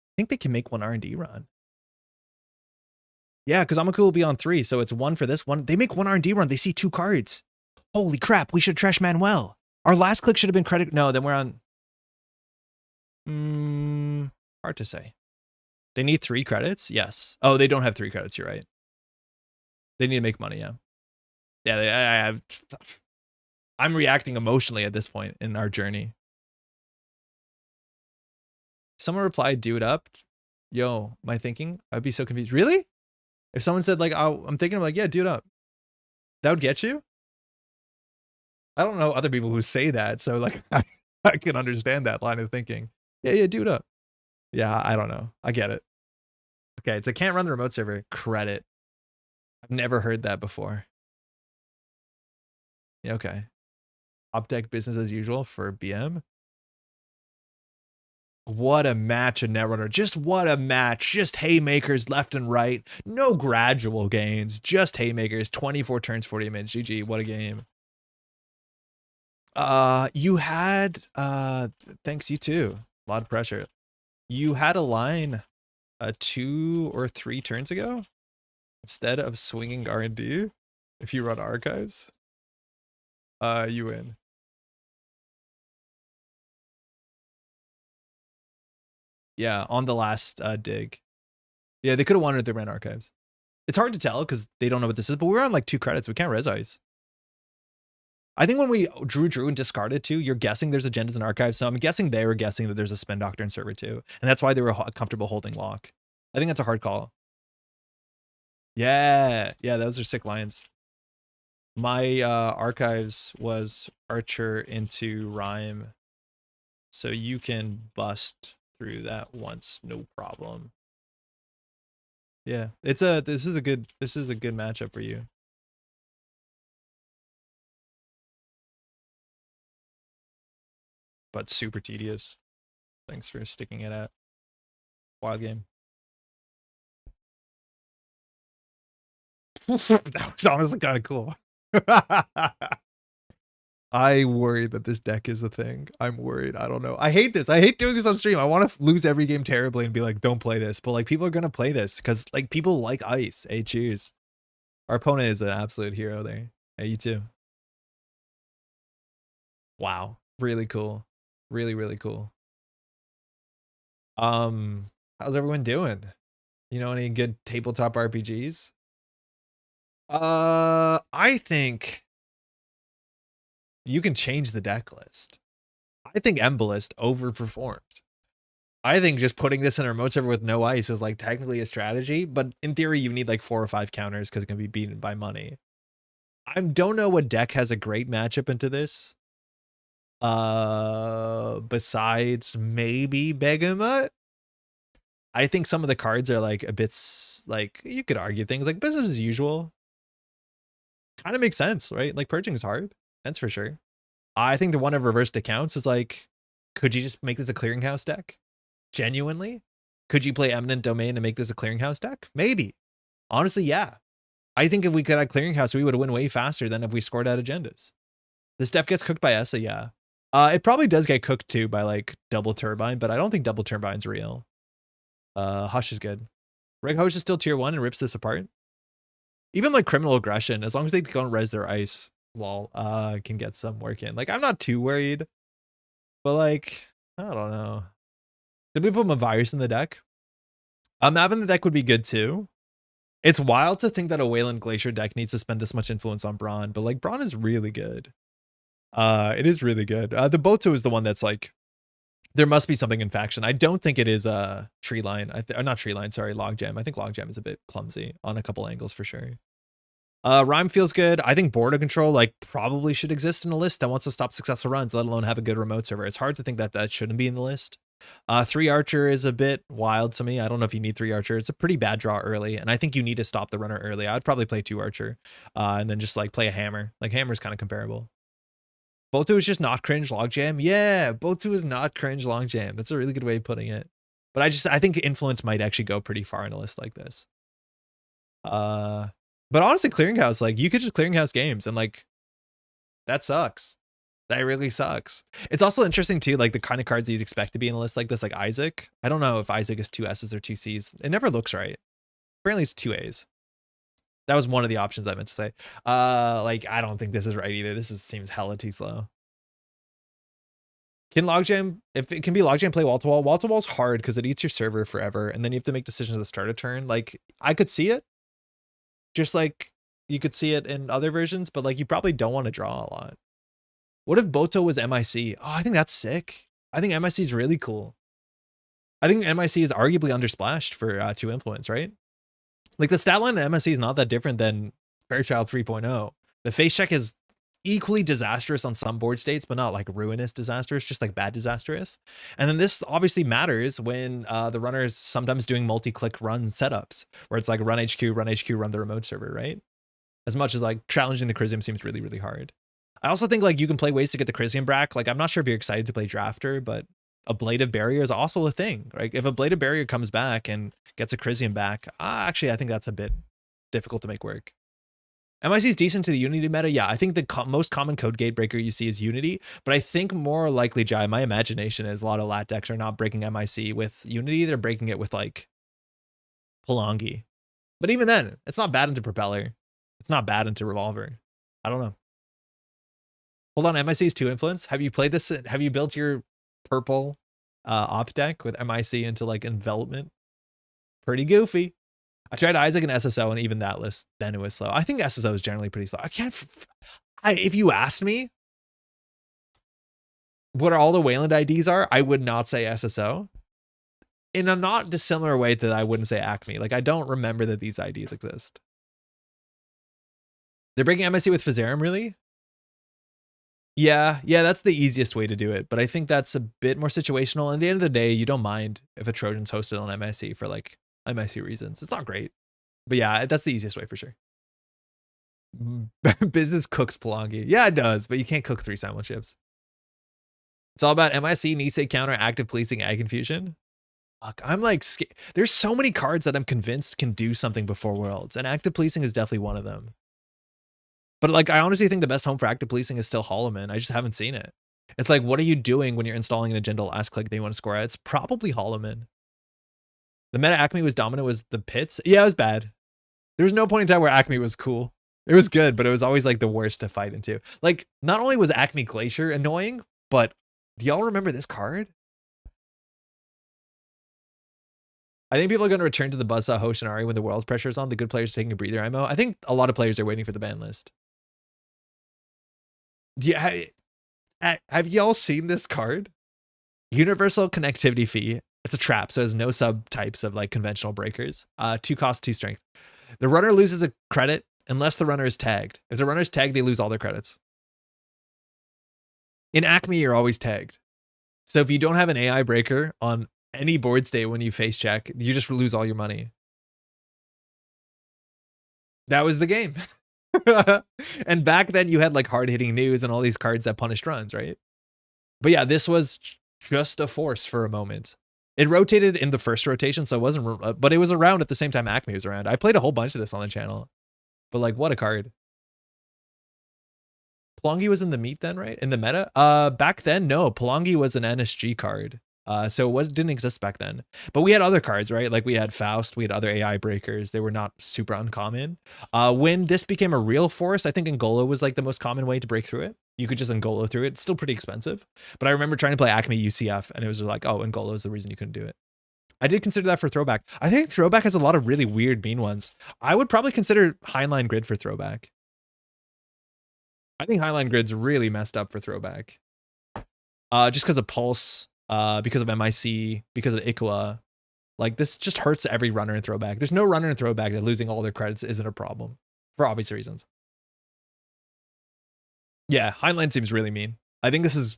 I think they can make 1 R&D run. Yeah, because Amaku will be on 3, so it's 1 for this one. They make 1 R&D run. They see 2 cards. Holy crap, we should trash Manuel. Our last click should have been credit. No, then we're on. Hard to say. They need 3 credits? Yes. Oh, they don't have 3 credits. You're right. They need to make money, yeah. Yeah, I'm reacting emotionally at this point in our journey. Someone replied, do it up. Yo, my thinking? I'd be so confused. Really? If someone said like, oh, I'm thinking, I'm like, yeah, do it up. That would get you? I don't know other people who say that, so like I can understand that line of thinking. Yeah, do it up. Yeah, I don't know. I get it. Okay, it's a can't run the remote server. Credit. I've never heard that before. Yeah, okay. Op deck business as usual for BM. What a match in Netrunner. Just what a match. Just haymakers left and right. No gradual gains. Just haymakers. 24 turns, 40 minutes. GG. What a game. You had thanks, you too. A lot of pressure. You had a line 2 or 3 turns ago instead of swinging R&D. If you run archives, you win. Yeah, on the last dig. Yeah, they could have won if they ran archives. It's hard to tell because they don't know what this is, but we're on like 2 credits. We can't res ice. I think when we drew and discarded 2, you're guessing there's agendas and archives. So I'm guessing they were guessing that there's a spin doctor in server 2. And that's why they were comfortable holding lock. I think that's a hard call. Yeah, those are sick lines. My archives was Archer into Rhyme. So you can bust through that once, no problem. Yeah, this is a good matchup for you. But super tedious. Thanks for sticking it out. Wild game. That was honestly kind of cool. I worry that this deck is a thing. I'm worried. I don't know. I hate this. I hate doing this on stream. I want to lose every game terribly and be like, don't play this. But like, people are going to play this because like people like ice. Hey, cheers. Our opponent is an absolute hero there. Hey, you too. Wow. Really cool. Really, really cool. How's everyone doing? You know, any good tabletop RPGs? I think you can change the deck list. I think Embolus overperformed. I think just putting this in a remote server with no ice is like technically a strategy, but in theory you need like 4 or 5 counters because it can be beaten by money. I don't know what deck has a great matchup into this. Besides maybe Behemoth. I think some of the cards are like a bit like, you could argue things like business as usual. Kind of makes sense, right? Like purging is hard. That's for sure. I think the one of reversed accounts is like, could you just make this a clearinghouse deck? Genuinely? Could you play Eminent Domain and make this a clearinghouse deck? Maybe. Honestly, yeah. I think if we could add clearinghouse, we would win way faster than if we scored out agendas. This deck gets cooked by Essa, yeah. It probably does get cooked too by like Double Turbine, but I don't think Double Turbine's real. Hush is good. Rig Host is still tier 1 and rips this apart. Even like Criminal Aggression, as long as they don't res their ice, lol, can get some work in. Like, I'm not too worried, but like, I don't know. Did we put Mavirus in the deck? Having the deck would be good too. It's wild to think that a Wayland Glacier deck needs to spend this much influence on Brawn, but like Brawn is really good. It is really good. The Boto is the one that's like, there must be something in faction. I don't think it is Tree Line. Or not Tree Line, sorry, Logjam. I think Logjam is a bit clumsy on a couple angles for sure. Rhyme feels good. I think border control like probably should exist in a list that wants to stop successful runs, let alone have a good remote server. It's hard to think that that shouldn't be in the list. 3 Archer is a bit wild to me. I don't know if you need 3 Archer. It's a pretty bad draw early, and I think you need to stop the runner early. I'd probably play 2 Archer, and then just like play a Hammer. Like Hammer's kind of comparable. Botu is just not cringe logjam. Yeah, Botu is not cringe logjam. That's a really good way of putting it. But I think influence might actually go pretty far in a list like this. But honestly, clearinghouse, like you could just clearinghouse games, and like that sucks. That really sucks. It's also interesting too, like the kind of cards that you'd expect to be in a list like this, like Isaac. I don't know if Isaac is 2 S's or 2 C's. It never looks right. Apparently it's 2 A's. That was one of the options I meant to say. Like I don't think this is right either. This seems hella too slow. Can Logjam, if it can be Logjam, play wall to wall. Wall to wall's hard because it eats your server forever, and then you have to make decisions at the start of turn. Like I could see it, just like you could see it in other versions, but like you probably don't want to draw a lot. What if Boto was MIC? Oh, I think that's sick. I think MIC is really cool. I think MIC is arguably undersplashed for 2 influence, right? Like the stat line of MIC is not that different than Fairchild 3.0. The face check is equally disastrous on some board states, but not like ruinous disastrous, just like bad disastrous. And then this obviously matters when the runner is sometimes doing multi-click run setups, where it's like run HQ, run the remote server, right? As much as like challenging the Crisium seems really, really hard. I also think like you can play ways to get the Crisium back. Like I'm not sure if you're excited to play Drafter, but Ablative Barrier is also a thing. Like if Ablative Barrier comes back and gets a Crisium back, actually I think that's a bit difficult to make work. MIC is decent to the Unity meta. Yeah, I think the most common code gate breaker you see is Unity, but I think more likely, Jai, my imagination is a lot of lat decks are not breaking MIC with Unity. They're breaking it with like Palangi. But even then, it's not bad into Propeller. It's not bad into Revolver. I don't know. Hold on, MIC is 2 influence. Have you played this? Have you built your purple op deck with MIC into like envelopment? Pretty goofy. I tried Isaac and SSO, and even that list, then it was slow. I think SSO is generally pretty slow. If you asked me what all the Wayland IDs are, I would not say SSO. In a not dissimilar way that I wouldn't say Acme. Like I don't remember that these IDs exist. They're breaking MIC with Fizzarum, really? Yeah, that's the easiest way to do it, but I think that's a bit more situational. And at the end of the day, you don't mind if a Trojan's hosted on MIC for like MIC reasons. It's not great, but yeah, that's the easiest way for sure. Business cooks Palangi. Yeah, it does, but you can't cook 3 Simon chips. It's all about MIC, Nisei counter, active policing, ag confusion. Fuck, I'm like, there's so many cards that I'm convinced can do something before Worlds, and active policing is definitely one of them. But like, I honestly think the best home for active policing is still Holloman. I just haven't seen it. It's like, what are you doing when you're installing an agenda last click that you want to score at? It's probably Holloman. The meta Acme was dominant was the pits. Yeah, it was bad. There was no point in time where Acme was cool. It was good, but it was always like the worst to fight into. Like, not only was Acme Glacier annoying, but do y'all remember this card? I think people are going to return to the Buzzsaw Hoshinari when the world's pressure is on. The good players taking a breather ammo. I think a lot of players are waiting for the ban list. Yeah, have y'all seen this card? Universal connectivity fee. It's a trap, so it has no subtypes of like conventional breakers. 2 cost, 2 strength. The runner loses a credit unless the runner is tagged. If the runner is tagged, they lose all their credits. In Acme, you're always tagged. So if you don't have an AI breaker on any board state when you face check, you just lose all your money. That was the game. And back then you had like hard hitting news and all these cards that punished runs, right? But yeah, this was just a force for a moment. It rotated in the first rotation, so it wasn't, but it was around at the same time Acme was around. I played a whole bunch of this on the channel, but like, what a card. Pelongi was in the meat then, right? In the meta? Back then, no. Pelongi was an NSG card. So it didn't exist back then. But we had other cards, right? Like we had Faust, we had other AI breakers. They were not super uncommon. When this became a real force, I think Angola was like the most common way to break through it. You could just Angola through it. It's still pretty expensive. But I remember trying to play Acme UCF, and it was like, oh, Angola is the reason you couldn't do it. I did consider that for Throwback. I think Throwback has a lot of really weird mean ones. I would probably consider Highline Grid for Throwback. I think Highline Grid's really messed up for Throwback. Just because of Pulse, because of MIC, because of Ikua. Like, this just hurts every runner in Throwback. There's no runner in Throwback that losing all their credits isn't a problem, for obvious reasons. Yeah, Highline seems really mean. I think this is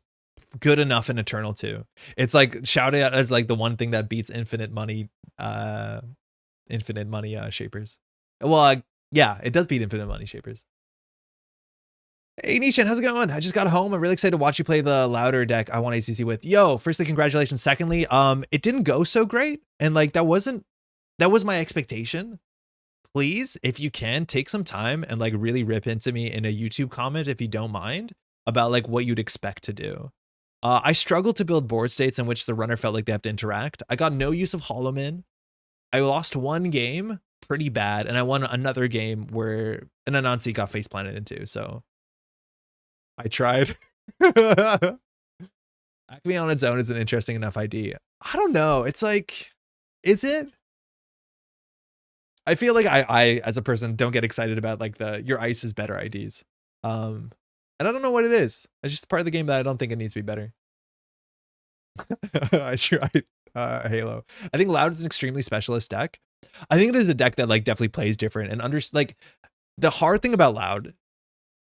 good enough in Eternal too. It's like shouted out as like the one thing that beats infinite money shapers. Well, yeah, it does beat infinite money shapers. Hey Nishan, how's it going? I just got home. I'm really excited to watch you play the louder deck I want ACC with. Yo, firstly, congratulations. Secondly, it didn't go so great, and like that was my expectation. Please, if you can, take some time and like really rip into me in a YouTube comment if you don't mind about like what you'd expect to do. I struggled to build board states in which the runner felt like they have to interact. I got no use of Holloman. I lost one game pretty bad, and I won another game where an Anansi got face planted into. So I tried. Acme on its own is an interesting enough ID. I don't know. It's like, is it? I feel like I as a person don't get excited about like your ice is better IDs. And I don't know what it is. It's just part of the game that I don't think it needs to be better. I tried Halo. I think Loud is an extremely specialist deck. I think it is a deck that like definitely plays different and like the hard thing about Loud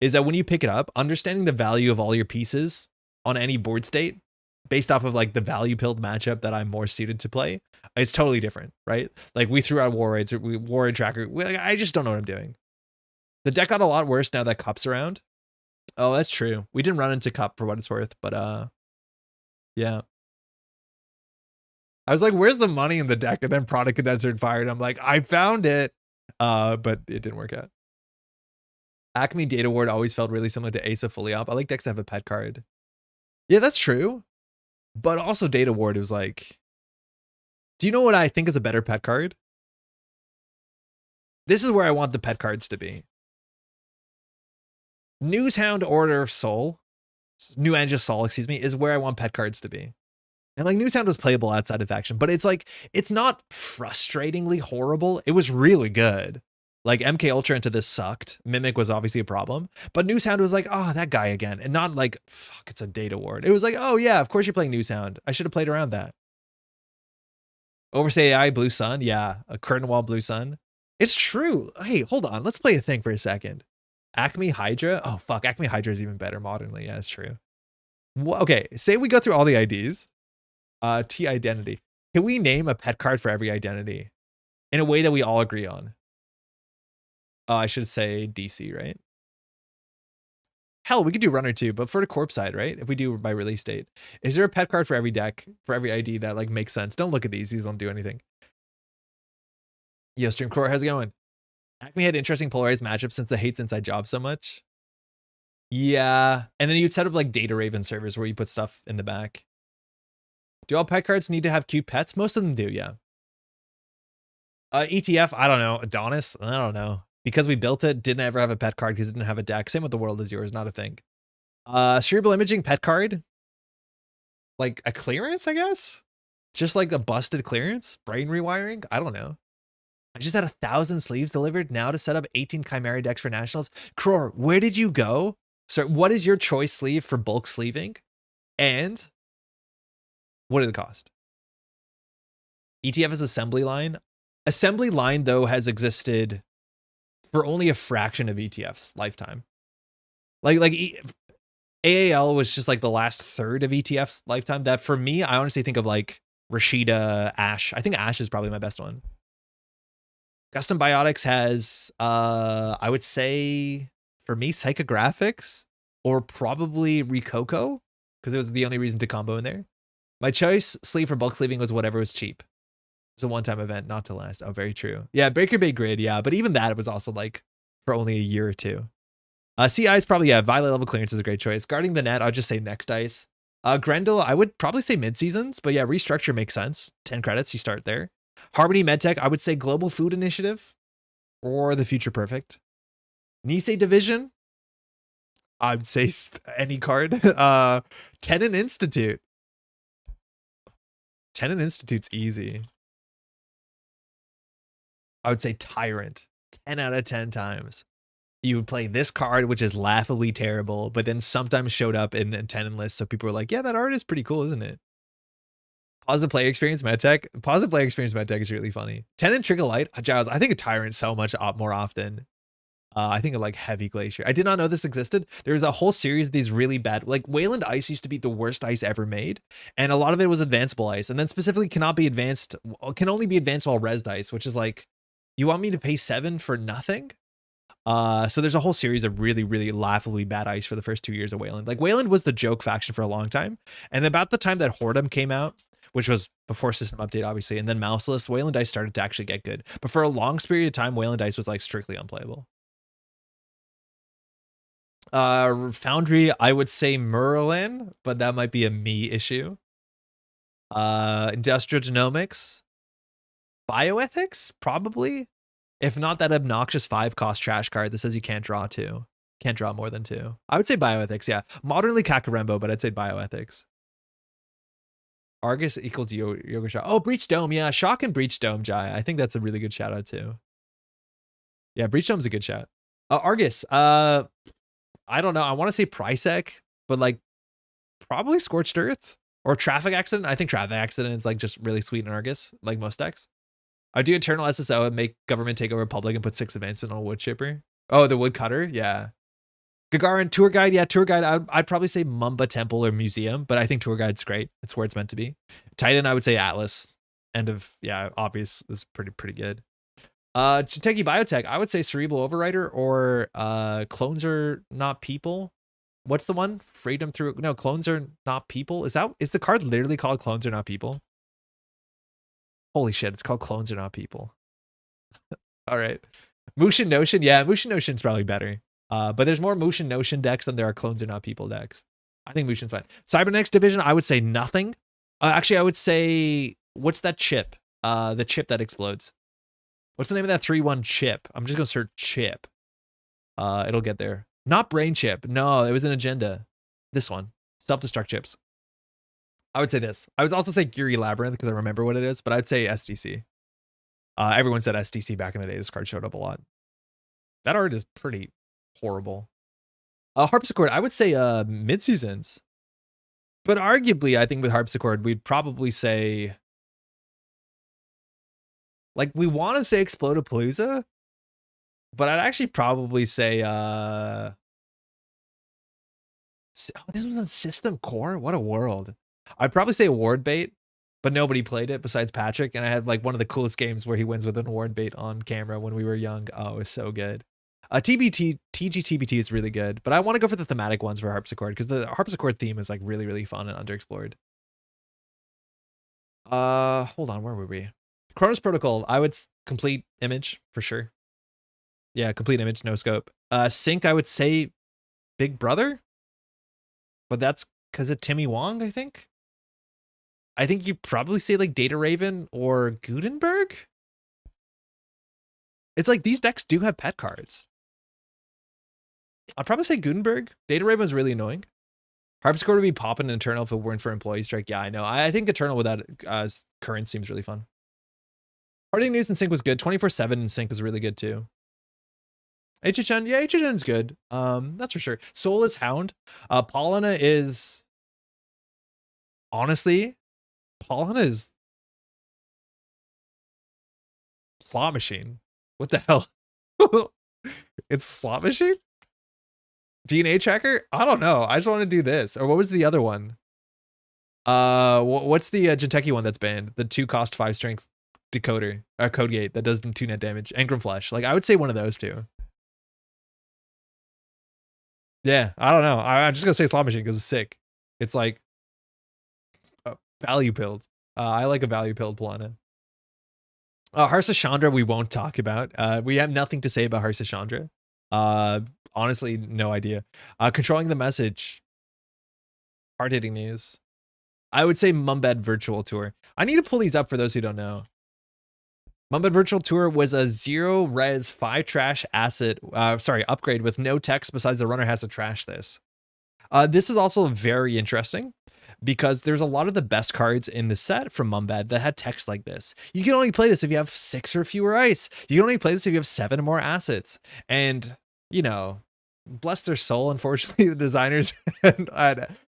is that when you pick it up, understanding the value of all your pieces on any board state based off of like the value pilled matchup that I'm more suited to play, it's totally different, right? Like we threw out Warraids, Warraid Tracker. I just don't know what I'm doing. The deck got a lot worse now that Cup's around. Oh, that's true. We didn't run into Cup for what it's worth, but yeah. I was like, where's the money in the deck? And then Product Condenser and Fire, and I'm like, I found it. But it didn't work out. Acme Data Ward always felt really similar to Asa Fully Up. I like decks that have a pet card. Yeah, that's true. But also Data Ward was like, do you know what I think is a better pet card? This is where I want the pet cards to be. Newshound Order of Soul, New Angel Soul, excuse me, is where I want pet cards to be. And like Newshound was playable outside of faction, but it's like, it's not frustratingly horrible. It was really good. Like MK Ultra into this sucked. Mimic was obviously a problem, but Newshound was like, oh, that guy again. And not like, fuck, it's a Data Ward. It was like, oh yeah, of course you're playing Newshound. I should have played around that. Oversay AI Blue Sun. Yeah, a Curtain Wall Blue Sun. It's true. Hey, hold on. Let's play a thing for a second. Acme Hydra. Oh, fuck. Acme Hydra is even better modernly. Yeah, that's true. Well, okay, say we go through all the IDs. T identity. Can we name a pet card for every identity in a way that we all agree on? I should say DC, right? Hell, we could do runner too, but for the corp side, right? If we do by release date, is there a pet card for every deck, for every ID that like makes sense? Don't look at these. These don't do anything. Yo, Stream Core, how's it going? Acme had interesting polarized matchups since it hates inside jobs so much. Yeah, and then you'd set up like data raven servers where you put stuff in the back. Do all pet cards need to have cute pets? Most of them do, yeah. ETF, I don't know. Adonis, I don't know. Because we built it, didn't ever have a pet card because it didn't have a deck. Same with The World Is Yours, not a thing. Cerebral Imaging pet card. Like a clearance, I guess? Just like a busted clearance? Brain rewiring? I don't know. I just had 1,000 sleeves delivered now to set up 18 Chimera decks for Nationals. Cror, where did you go? So what is your choice sleeve for bulk sleeving? And what did it cost? ETF is assembly line. Assembly line, though, has existed for only a fraction of ETF's lifetime. Like AAL was just like the last third of ETF's lifetime. That for me, I honestly think of like Rashida, Ash. I think Ash is probably my best one. Custom Biotics has, I would say, for me, Psychographics or probably Rikoko, because it was the only reason to combo in there. My choice sleeve for bulk sleeving was whatever was cheap. It's a one-time event, not to last. Oh, very true. Yeah, Breaker Bay Grid, yeah, but even that was also like for only a year or two. CI is probably, yeah, Violet level clearance is a great choice. Guarding the Net, I'll just say next dice. Grendel, I would probably say mid-seasons, but yeah, Restructure makes sense. 10 credits, you start there. Harmony MedTech, I would say Global Food Initiative or the Future Perfect. Nisei Division, I would say any card. Tenon Institute. Tenon Institute's easy. I would say Tyrant. 10 out of 10 times. You would play this card, which is laughably terrible, but then sometimes showed up in Tenon lists, so people were like, yeah, that art is pretty cool, isn't it? Positive player experience MedTech. Positive player experience MedTech is really funny. Tenon Trigger Light. Giles, I think of Tyrant so much more often. I think of like Heavy Glacier. I did not know this existed. There's a whole series of these really bad, like Wayland Ice used to be the worst ice ever made. And a lot of it was advanceable ice. And then specifically cannot be advanced, can only be advanced while resed ice, which is like, you want me to pay 7 for nothing? So there's a whole series of really, really laughably bad ice for the first 2 years of Wayland. Like Wayland was the joke faction for a long time. And about the time that Hordem came out, which was before system update, obviously, and then Mouseless, Wayland Ice started to actually get good. But for a long period of time, Wayland Ice was like strictly unplayable. Foundry, I would say Merlin, but that might be a me issue. Industrial Genomics. Bioethics, probably. If not that obnoxious 5-cost trash card that says you can't draw 2. Can't draw more than 2. I would say Bioethics, yeah. Modernly Kakarembo, but I'd say Bioethics. Argus equals Yoga Shock. Oh, Breach Dome, yeah. Shock and Breach Dome, Jai. I think that's a really good shout out too. Yeah, Breach Dome's a good shout. Argus, I don't know. I want to say Prisec, but like probably Scorched Earth or Traffic Accident. I think Traffic Accident is like just really sweet in Argus, like most decks. I do Eternal SSO and make Government take over Republic and put 6 advancement on a Wood Chipper. Oh, the Wood Cutter, yeah. Gagarin Tour Guide, yeah, Tour Guide. I'd probably say Mumba Temple or Museum, but I think Tour Guide's great. It's where it's meant to be. Titan, I would say Atlas. End of, yeah, obvious is pretty good. Jiteki Biotech, I would say Cerebral Overrider or Clones Are Not People. What's the one? Freedom Through, no, Clones Are Not People. Is the card literally called Clones Are Not People? Holy shit, it's called Clones Are Not People. All right. Mushin Notion, yeah, Mushin Notion's probably better. But there's more Mushin Notion decks than there are Clones Are Not People decks. I think Mushin's fine. Cybernetics Division, I would say nothing. Actually, I would say, what's that chip? The chip that explodes. What's the name of that 3-1 chip? I'm just going to search chip. It'll get there. Not Brain Chip. No, it was an agenda. This one. Self-destruct chips. I would say this. I would also say Geary Labyrinth because I remember what it is, but I'd say SDC. Everyone said SDC back in the day. This card showed up a lot. That art is pretty horrible. Harpsichord, I would say mid-seasons. But arguably, I think with Harpsichord, we'd probably say... Like, we want to say Explodapalooza, but I'd actually probably say... Oh, this was on System Core? What a world. I'd probably say Award Bait, but nobody played it besides Patrick, and I had like one of the coolest games where he wins with an Award Bait on camera when we were young. Oh, it was so good. TGTBT is really good, but I want to go for the thematic ones for Harpsichord because the Harpsichord theme is like really, really fun and underexplored. Hold on, where were we? Chronos Protocol, I would complete image for sure. Yeah, complete image, no scope. Sync, I would say Big Brother, but that's because of Timmy Wong, I think. I think you probably say like Data Raven or Gutenberg. It's like these decks do have pet cards. I'd probably say Gutenberg. Data Raven was really annoying. Harpsichord would be popping in Eternal if it weren't for Employee Strike. Yeah, I know. I think Eternal without current seems really fun. Harding News and Sync was good. 24/7 and Sync is really good too. HHN, yeah, HHN's good. That's for sure. Soulless Hound. Paulina is honestly, Paulina is slot machine. What the hell? It's slot machine? DNA tracker? I don't know. I just want to do this. Or what was the other one? What's the Jinteki one that's banned? The 2 cost 5 strength decoder, code gate that does 2 net damage. Engram Flash. Like I would say one of those two. Yeah, I don't know. I'm just gonna say slot machine because it's sick. It's like value pilled. I like a value pilled Polana. Harsa Chandra we won't talk about. We have nothing to say about Harsa Chandra. Honestly, no idea. Controlling the message. Hard-hitting news. I would say Mumbed Virtual Tour. I need to pull these up for those who don't know. Mumbed Virtual Tour was a 0 res 5 trash asset, upgrade with no text besides the runner has to trash this. This is also very interesting because there's a lot of the best cards in the set from Mumbed that had text like this. You can only play this if you have 6 or fewer ice. You can only play this if you have 7 or more assets. And, you know, bless their soul, unfortunately, the designers and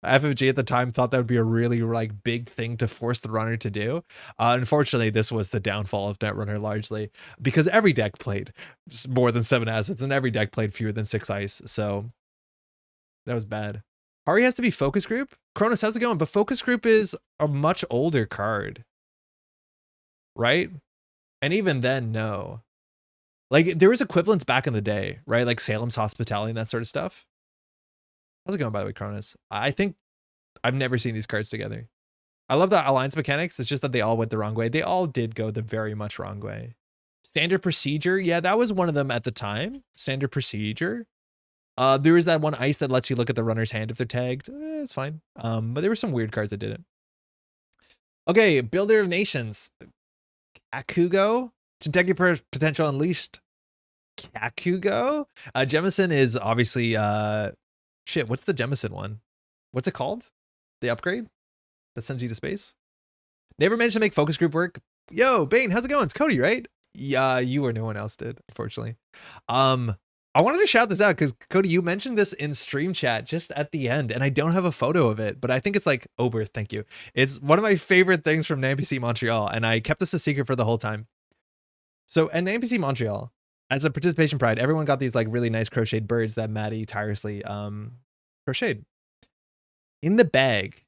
FFG at the time thought that would be a really like big thing to force the runner to do. Unfortunately, this was the downfall of Netrunner largely because every deck played more than 7 assets and every deck played fewer than 6 ice. So that was bad. Hari has to be focus group. Cronus, how's it going? But focus group is a much older card, right? And even then, no. Like there was equivalents back in the day, right? Like Salem's Hospitality and that sort of stuff. How's it going, by the way, Cronus? I think I've never seen these cards together. I love the alliance mechanics. It's just that they all went the wrong way. They all did go the very much wrong way. Standard procedure. Yeah, that was one of them at the time. Standard procedure. There is that one ice that lets you look at the runner's hand if they're tagged. It's fine. But there were some weird cards that didn't. Okay, Builder of Nations. Akugo. Jinteki Potential Unleashed. Kakugo. Jemison is obviously shit, what's the Jemison one? What's it called? The upgrade that sends you to space? Never managed to make focus group work. Yo, Bane, how's it going? It's Cody, right? Yeah, you or no one else did, unfortunately. I wanted to shout this out because Cody, you mentioned this in stream chat just at the end, and I don't have a photo of it, but I think it's like Oberth, thank you. It's one of my favorite things from NPC Montreal, and I kept this a secret for the whole time. So at NPC Montreal, as a participation pride, everyone got these like really nice crocheted birds that Maddie tirelessly crocheted. In the bag,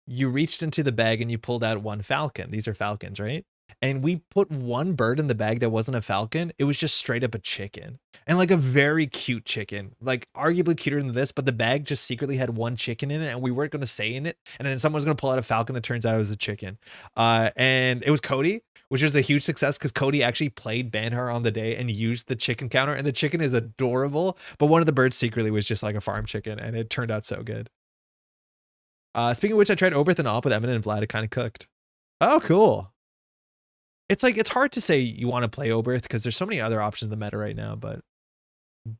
you reached into the bag and you pulled out one falcon. These are falcons, right? And we put one bird in the bag that wasn't a falcon. It was just straight up a chicken, and like a very cute chicken, like arguably cuter than this, but the bag just secretly had one chicken in it and we weren't going to say in it. And then someone was going to pull out a falcon. It turns out it was a chicken. And it was Cody, which was a huge success because Cody actually played Banhar on the day and used the chicken counter, and the chicken is adorable. But one of the birds secretly was just like a farm chicken, and it turned out so good. Speaking of which, I tried Oberth and Op with Eminent and Vlad. It kind of cooked. Oh, cool. It's like, it's hard to say you want to play Oberth because there's so many other options in the meta right now, but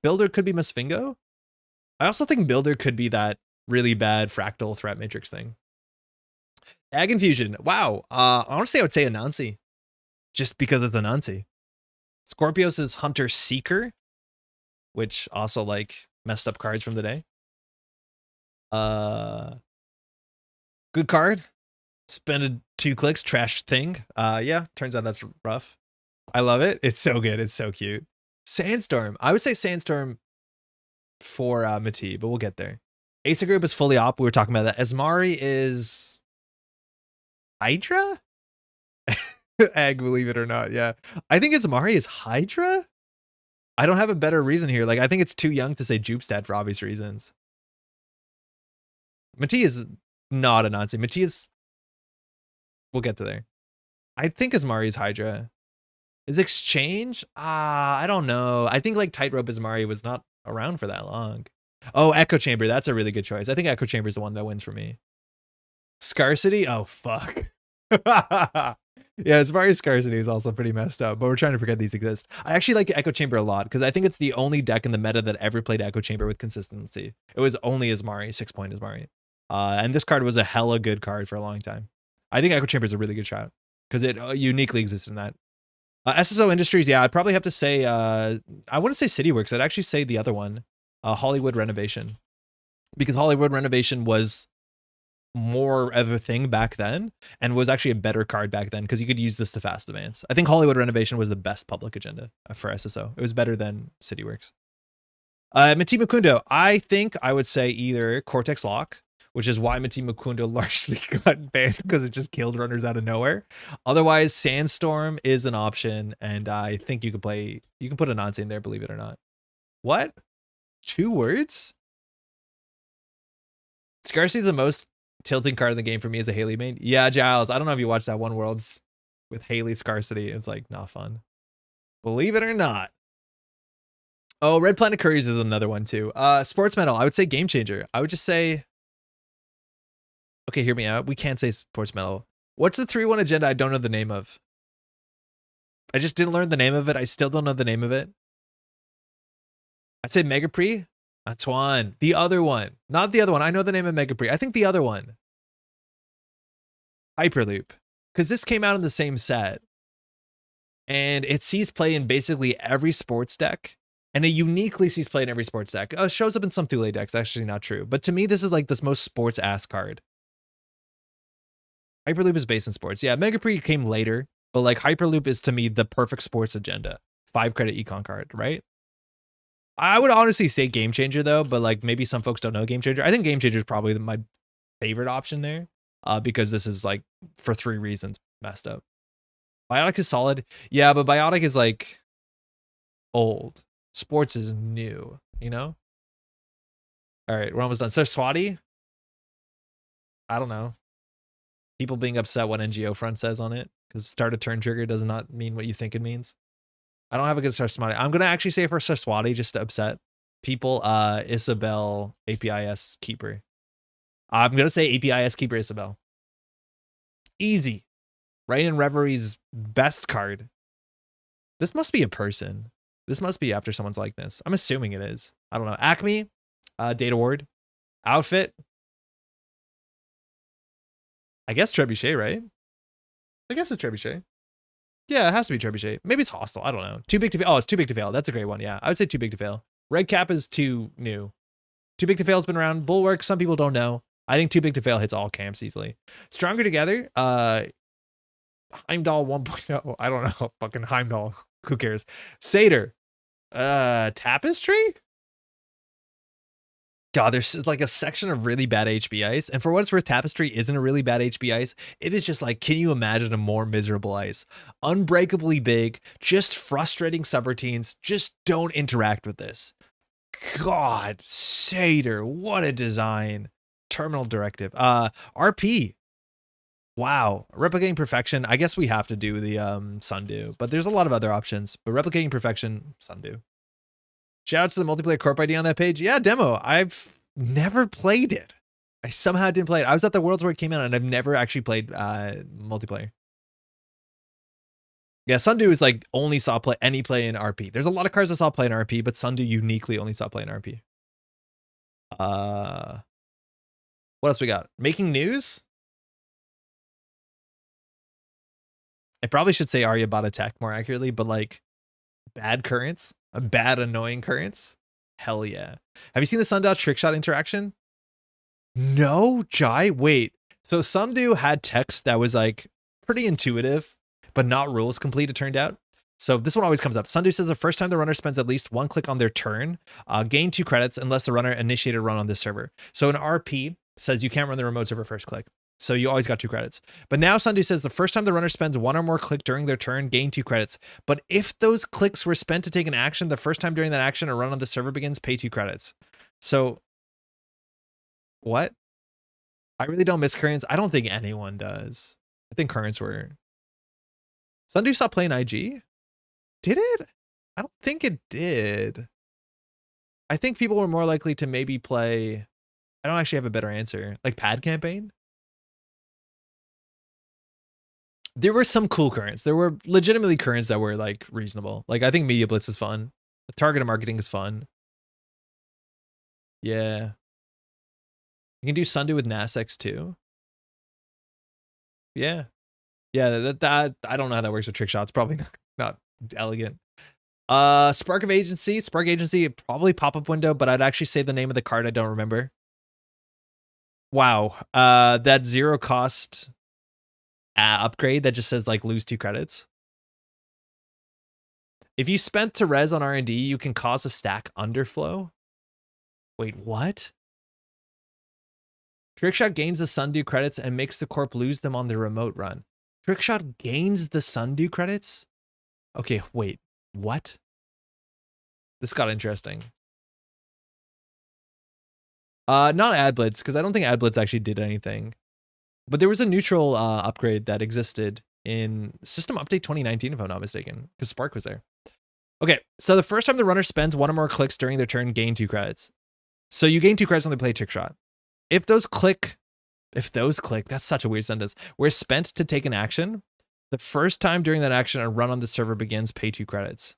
Builder could be Misfingo. I also think Builder could be that really bad fractal threat matrix thing. Ag Infusion. Wow. Honestly, I would say Anansi. Just because it's Anansi. Scorpios is Hunter Seeker, which also like messed up cards from the day. Good card. Spend 2 clicks, trash thing. Yeah, turns out that's rough. I love it. It's so good. It's so cute. Sandstorm. I would say Sandstorm for Mati, but we'll get there. Asa Group is fully op. We were talking about that. Asmari is Hydra? Egg, believe it or not. Yeah. I think Asmari is Hydra. I don't have a better reason here. Like, I think it's too young to say Jupstad for obvious reasons. Mati is not a Nazi. Mati is... We'll get to there. I think Asmari is Hydra. Is Exchange? I don't know. I think like Tightrope Asmari was not around for that long. Oh, Echo Chamber. That's a really good choice. I think Echo Chamber is the one that wins for me. Scarcity? Oh, fuck. Yeah, Asmari's Scarcity is also pretty messed up, but we're trying to forget these exist. I actually like Echo Chamber a lot because I think it's the only deck in the meta that ever played Echo Chamber with consistency. It was only Asmari, 6-point Asmari. And this card was a hella good card for a long time. I think Echo Chamber is a really good shot because it uniquely exists in that. SSO Industries, yeah, I'd probably have to say, I wouldn't say CityWorks. I'd actually say the other one, Hollywood Renovation. Because Hollywood Renovation was more of a thing back then and was actually a better card back then because you could use this to fast advance. I think Hollywood Renovation was the best public agenda for SSO. It was better than CityWorks. Mati Mukundo, I think I would say either Cortex Lock, which is why Mati Mukundo largely got banned because it just killed runners out of nowhere. Otherwise, Sandstorm is an option, and I think you can put a Nonce in there, believe it or not. What? 2 words? Scarcity is the most tilting card in the game for me as a Haley main. Yeah, Giles, I don't know if you watched that One Worlds with Haley Scarcity. It's like not fun. Believe it or not. Oh, Red Planet Couriers is another one too. Sports Medal, I would say Game Changer. I would just say... Okay, hear me out. We can't say Sports Medal. What's the 3-1 agenda I don't know the name of? I just didn't learn the name of it. I still don't know the name of it. I'd say Mega Pre. That's one. The other one. Not the other one. I know the name of Mega Pre. I think the other one. Hyperloop. Because this came out in the same set. And it sees play in basically every sports deck. And it uniquely sees play in every sports deck. It shows up in some Thule decks. That's actually not true. But to me, this is like this most sports-ass card. Hyperloop is based in sports. Yeah, Mega Pre came later. But like Hyperloop is to me the perfect sports agenda. 5-credit econ card, right? I would honestly say Game Changer though, but like maybe some folks don't know Game Changer. I think Game Changer is probably my favorite option there, because this is like for 3 reasons messed up. Biotic is solid, yeah, but Biotic is like old. Sports is new, you know. All right, we're almost done. Saraswati, I don't know. People being upset what NGO front says on it because start a turn trigger does not mean what you think it means. I don't have a good Saraswati. I'm going to actually say for Saraswati just to upset people, Isabel, APIS Keeper. I'm going to say APIS Keeper Isabel. Easy. Right in Reverie's best card. This must be a person. This must be after someone's likeness. I'm assuming it is. I don't know. Acme, Data Ward, Outfit. I guess Trebuchet, right? I guess it's Trebuchet. Yeah, it has to be Trebuchet. Maybe it's Hostile. I don't know. Too big to fail. Oh, it's Too Big to Fail. That's a great one. Yeah, I would say Too Big to Fail. Red Cap is too new. Too Big to Fail has been around. Bulwark, some people don't know. I think Too Big to Fail hits all camps easily. Stronger Together, Heimdall 1.0. I don't know. Fucking Heimdall. Who cares? Satyr. Tapestry? God, there's like a section of really bad HB ice. And for what it's worth, Tapestry isn't a really bad HB ice. It is just like, can you imagine a more miserable ice? Unbreakably big, just frustrating subroutines. Just don't interact with this. God, Satyr, what a design. Terminal Directive. RP. Wow. Replicating Perfection. I guess we have to do the Sundew, but there's a lot of other options. But Replicating Perfection, Sundew. Shout out to the multiplayer corp ID on that page. Yeah, demo. I've never played it. I somehow didn't play it. I was at the Worlds where it came out and I've never actually played multiplayer. Yeah, Sundew is like only saw any play in RP. There's a lot of cards I saw play in RP, but Sundew uniquely only saw play in RP. What else we got? Making News? I probably should say Arya Bot Attack more accurately, but like bad currents. A bad, annoying currents? Hell yeah. Have you seen the Sundial Trickshot interaction? No, Jai? Wait. So Sundew had text that was like pretty intuitive, but not rules complete, it turned out. So this one always comes up. Sundew says the first time the runner spends at least 1 click on their turn, gain 2 credits unless the runner initiated a run on this server. So an RP says you can't run the remote server first click. So you always got 2 credits. But now Sundew says the first time the runner spends 1 or more click during their turn, gain 2 credits. But if those clicks were spent to take an action, the first time during that action a run on the server begins, pay 2 credits. So what? I really don't miss currents. I don't think anyone does. I think currents were. Sundew stopped playing IG? Did it? I don't think it did. I think people were more likely to maybe play. I don't actually have a better answer. Like pad campaign? There were some cool currents. There were legitimately currents that were like reasonable. Like I think Media Blitz is fun. The targeted marketing is fun. Yeah. You can do Sundew with Nasex too. Yeah. Yeah, that I don't know how that works with trick shots. Probably not elegant. Spark of Agency. Spark Agency, probably pop-up window, but I'd actually say the name of the card I don't remember. Wow. That 0 cost upgrade that just says like lose 2 credits. If you spent to res on R&D, you can cause a stack underflow. Wait, what? Trickshot gains the Sundew credits and makes the corp lose them on the remote run. Trickshot gains the Sundew credits? Okay, wait, what? This got interesting. Not Ad Blitz, because I don't think Ad Blitz actually did anything. But there was a neutral upgrade that existed in System Update 2019, if I'm not mistaken, because Spark was there. Okay, so the first time the runner spends 1 or more clicks during their turn, gain 2 credits. So you gain 2 credits when they play Trickshot. If those click, that's such a weird sentence, were spent to take an action, the first time during that action a run on the server begins, pay 2 credits.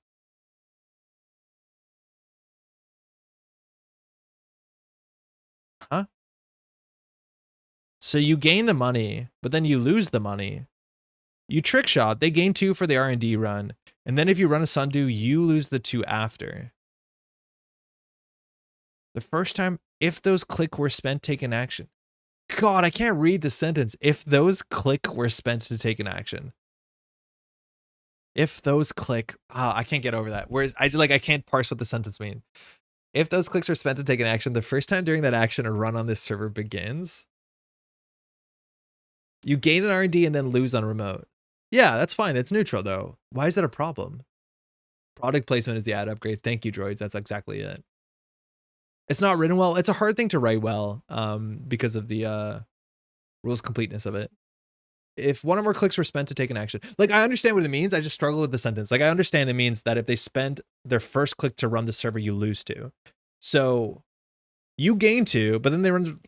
Huh? So you gain the money, but then you lose the money. You trick shot, they gain 2 for the R&D run. And then if you run a Sundew, you lose the 2 after. The first time, if those click were spent, take an action. God, I can't read the sentence. If those click were spent to take an action. If those click, I can't get over that. Whereas I can't parse what the sentence means. If those clicks are spent to take an action, the first time during that action a run on this server begins. You gain an R&D and then lose on remote. Yeah, that's fine. It's neutral though. Why is that a problem? Product placement is the ad upgrade. Thank you, droids. That's exactly it. It's not written well. It's a hard thing to write well because of the rules completeness of it. If 1 or more clicks were spent to take an action. Like, I understand what it means. I just struggle with the sentence. Like, I understand it means that if they spend their first click to run the server, you lose 2. So you gain 2, but then they run.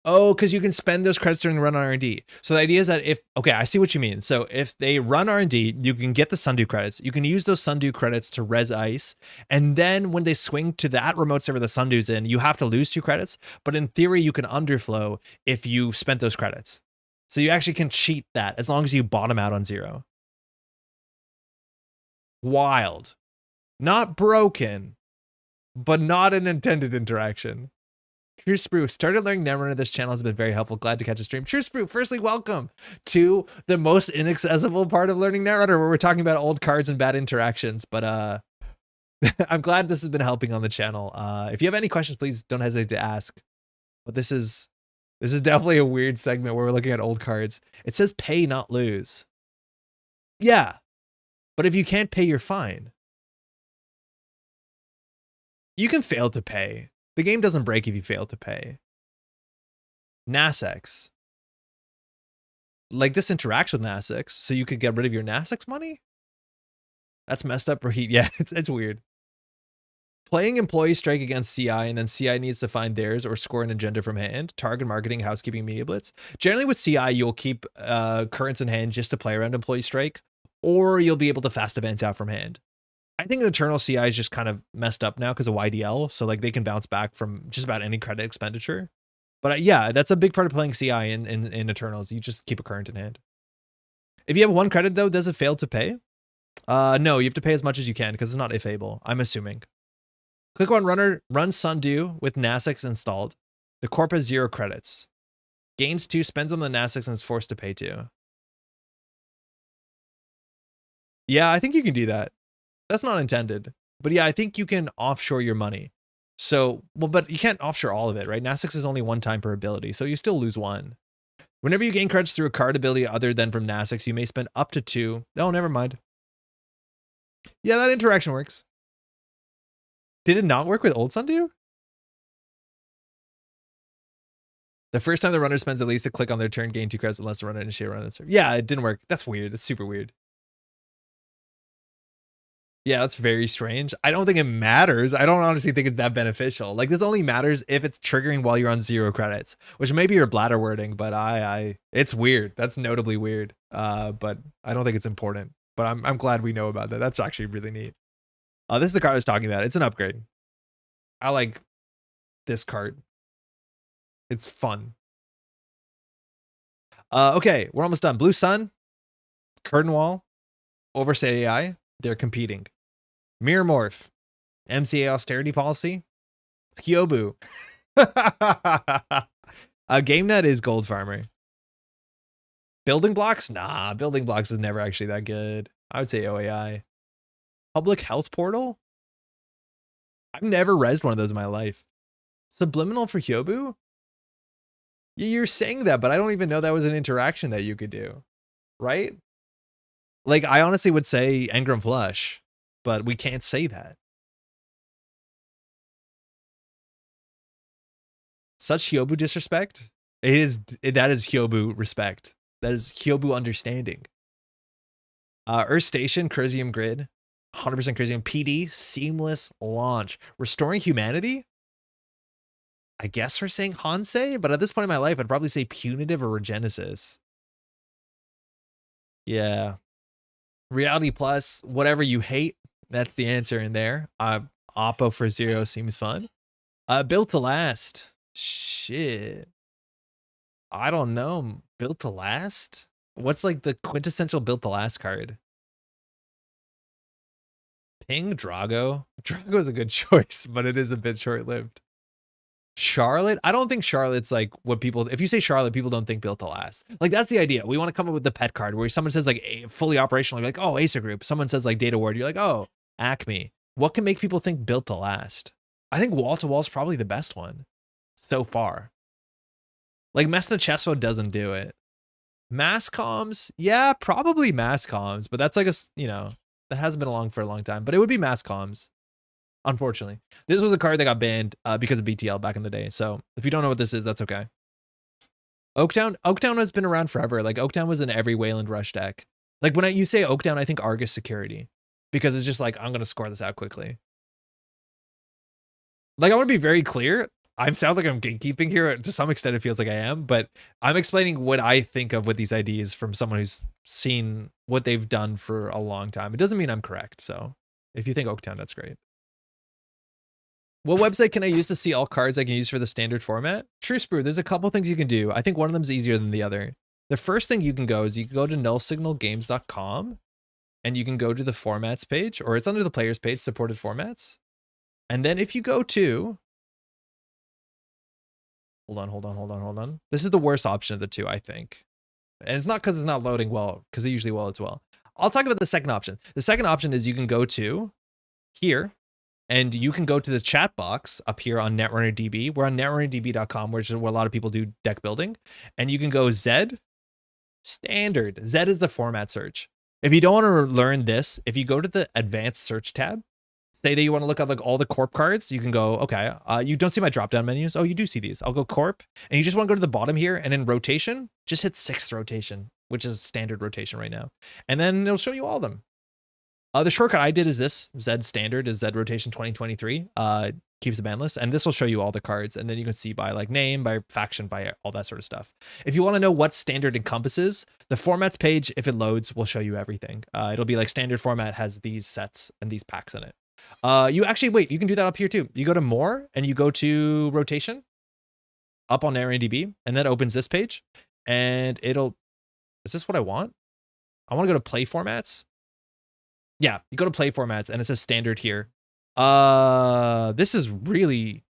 Oh, because you can spend those credits during the run on R&D. So the idea is that okay, I see what you mean. So if they run R&D, you can get the Sundew credits. You can use those Sundew credits to res ice. And then when they swing to that remote server the Sundew's in, you have to lose 2 credits. But in theory, you can underflow if you spent those credits. So you actually can cheat that as long as you bottom out on 0. Wild. Not broken, but not an intended interaction. True Sprue, started learning Netrunner. This channel has been very helpful. Glad to catch a stream. True Sprue, firstly, welcome to the most inaccessible part of learning Netrunner, where we're talking about old cards and bad interactions. But I'm glad this has been helping on the channel. If you have any questions, please don't hesitate to ask. But this is definitely a weird segment where we're looking at old cards. It says pay, not lose. Yeah, but if you can't pay, you're fine. You can fail to pay. The game doesn't break if you fail to pay. Nasex. Like, this interacts with Nasex, so you could get rid of your Nasex money? That's messed up, right? Yeah, it's weird. Playing employee strike against CI, and then CI needs to find theirs or score an agenda from hand. Target marketing, housekeeping, media blitz. Generally with CI, you'll keep currents in hand just to play around employee strike, or you'll be able to fast events out from hand. I think an Eternal CI is just kind of messed up now because of YDL. So like they can bounce back from just about any credit expenditure. But yeah, that's a big part of playing CI in Eternals. You just keep a current in hand. If you have 1 credit though, does it fail to pay? No, you have to pay as much as you can because it's not if able, I'm assuming. Click on runner, run Sundew with Nasex installed. The corp has 0 credits. Gains 2, spends on the Nasex and is forced to pay 2. Yeah, I think you can do that. That's not intended. But yeah, I think you can offshore your money. So, well, but you can't offshore all of it, right? NASIX is only 1 time per ability, so you still lose 1. Whenever you gain credits through a card ability other than from NASIX, you may spend up to 2. Oh, never mind. Yeah, that interaction works. Did it not work with Old Sundew? The first time the runner spends at least a click on their turn, gain 2 credits unless the runner initiate run. Yeah, it didn't work. That's weird. That's super weird. Yeah, that's very strange. I don't think it matters. I don't honestly think it's that beneficial. Like, this only matters if it's triggering while you're on 0 credits, which may be your bladder wording, but it's weird. That's notably weird. But I don't think it's important. But I'm glad we know about that. That's actually really neat. This is the card I was talking about. It's an upgrade. I like this card. It's fun. Okay, we're almost done. Blue Sun, Curtain Wall, Overstate AI. They're competing. Mirror Morph, MCA Austerity Policy, Hyobu. GameNet is Gold Farmer. Building Blocks? Nah, Building Blocks is never actually that good. I would say OAI. Public Health Portal? I've never rezzed one of those in my life. Subliminal for Hyobu? You're saying that, but I don't even know that was an interaction that you could do. Right? Like, I honestly would say Engram Flush, but we can't say that. Such Hyobu disrespect? That is Hyobu respect. That is Hyobu understanding. Earth Station, Crisium Grid, 100% Crisium. PD, Seamless Launch. Restoring Humanity? I guess we're saying Hansei, but at this point in my life, I'd probably say Punitive or Regenesis. Yeah. Reality Plus, whatever you hate, that's the answer in there. Oppo for 0 seems fun. Built to Last. Shit. I don't know. Built to Last? What's like the quintessential Built to Last card? Ping Drago. Drago's a good choice, but it is a bit short-lived. Charlotte? I don't think Charlotte's like what people, if you say Charlotte, people don't think Built to Last. Like, that's the idea. We want to come up with the pet card where someone says like fully operational, you're like, oh, Acer Group. Someone says like Data Ward, you're like, oh, Acme. What can make people think Built to Last? I think Wall to Wall is probably the best one so far. Like, Messna Chesvo doesn't do it. Mass comms? Yeah, probably mass comms, but that's like a, you know, that hasn't been along for a long time, but it would be mass comms. Unfortunately, this was a card that got banned because of BTL back in the day. So if you don't know what this is, that's okay. Oaktown has been around forever. Like, Oaktown was in every Wayland Rush deck. Like, when you say Oaktown, I think Argus Security, because it's just like, I'm going to score this out quickly. Like, I want to be very clear. I sound like I'm gatekeeping here. To some extent, it feels like I am, but I'm explaining what I think of with these IDs from someone who's seen what they've done for a long time. It doesn't mean I'm correct. So if you think Oaktown, that's great. What website can I use to see all cards I can use for the standard format? True Sprue, there's a couple things you can do. I think one of them is easier than the other. The first thing you can go is you can go to nullsignalgames.com and you can go to the formats page, or it's under the players page, supported formats. And then if you go to, hold on. This is the worst option of the two, I think. And it's not because it's not loading well, because it usually will as well. I'll talk about the second option. The second option is you can go to here, and you can go to the chat box up here on Netrunner DB. We're on netrunnerdb.com, which is where a lot of people do deck building. And you can go Z, standard. Z is the format search. If you don't want to learn this, if you go to the advanced search tab, say that you want to look up like all the corp cards, you can go, okay, you don't see my drop-down menus. Oh, you do see these. I'll go corp. And you just want to go to the bottom here, and in rotation, just hit 6th rotation, which is standard rotation right now. And then it'll show you all of them. The shortcut I did is this. Z standard is Z rotation 2023. Keeps the ban list, and this will show you all the cards, and then you can see by like name, by faction, by all that sort of stuff. If you want to know what standard encompasses, the formats page, if it loads, will show you everything. It'll be like standard format has these sets and these packs in it. You actually, wait, you can do that up here too. You go to more and you go to rotation up on NetRunnerDB, and then opens this page, and it'll, is this what I want? I want to go to play formats. Yeah, you go to play formats and it says standard here. This is really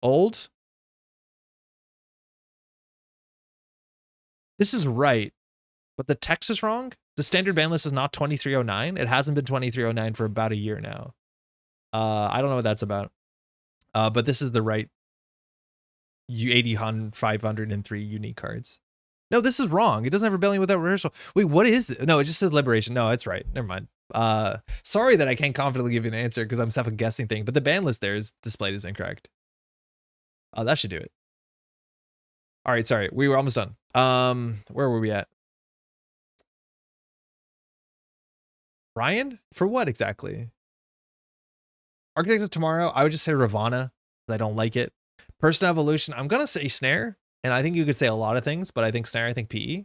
old. This is right, but the text is wrong. The standard ban list is not 2309. It hasn't been 2309 for about a year now. I don't know what that's about. But this is the right 503 unique cards. No, this is wrong. It doesn't have rebellion without rehearsal. Wait, what is it? No, it just says liberation. No, it's right. Never mind. Sorry that I can't confidently give you an answer because I'm a guessing thing, but the ban list there is displayed as incorrect. Oh, that should do it. All right, sorry. We were almost done. Where were we at? Ryan? For what exactly? Architect of Tomorrow, I would just say Ravana. I don't like it. Person Evolution, I'm going to say Snare. And I think you could say a lot of things, but I think Snare, I think PE.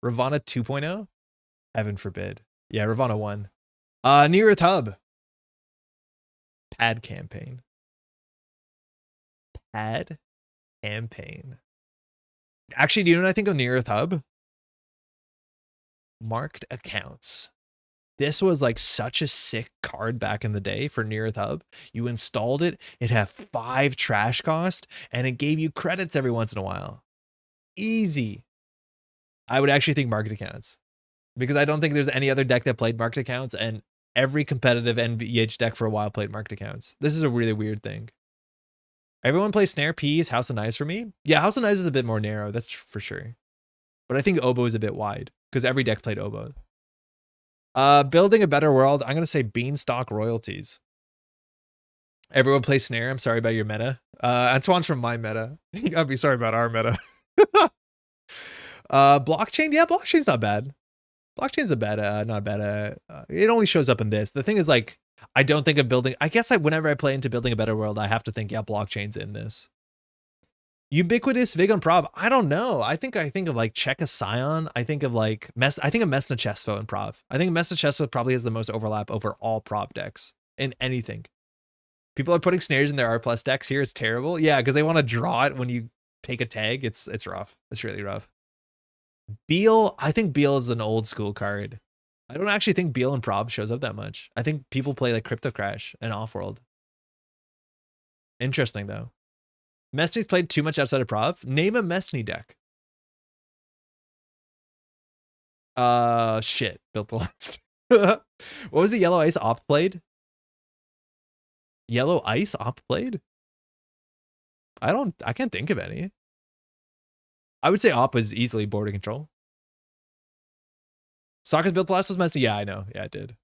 Ravana 2.0? Heaven forbid. Yeah, Ravana 1. Near Earth Hub. Pad Campaign. Pad Campaign. Actually, do you know what I think of Near Earth Hub? Marked accounts. This was like such a sick card back in the day for Near Earth Hub. You installed it, it had 5 trash cost, and it gave you credits every once in a while. Easy. I would actually think market accounts because I don't think there's any other deck that played market accounts, and every competitive NVH deck for a while played market accounts. This is a really weird thing. Everyone plays Snare. P is House of Knives for me. Yeah, House of Knives is a bit more narrow, that's for sure. But I think Oboe is a bit wide because every deck played Oboe. Building a Better World, I'm going to say Beanstalk Royalties. Everyone plays Snare. I'm sorry about your meta. Antoine's from my meta. You gotta be sorry about our meta. Blockchain, yeah, blockchain's not bad. Blockchain's a bad, not bad. It only shows up in this. The thing is, like, I don't think of building. I guess whenever I play into Building a Better World, I have to think, yeah, blockchain's in this. Ubiquitous Vig on Prov. I don't know. I think of like Check a Scion. I think of like I think of Messna Chesfo and Prov. I think Messna Chesfo probably has the most overlap over all Prov decks in anything. People are putting snares in their R+ decks here. It's terrible. Yeah, because they want to draw it when you take a tag. It's rough. It's really rough. Beal, I think Beal is an old school card. I don't actually think Beal and Prov shows up that much. I think people play like Crypto Crash and Offworld. Interesting though. Messny's played too much outside of Prov. Name a Messny deck. Shit. Built the last. What was the Yellow Ice op played? Yellow Ice op played? I can't think of any. I would say op is easily border control. Sokka's Built the Last was messy. Yeah, I know. Yeah, it did.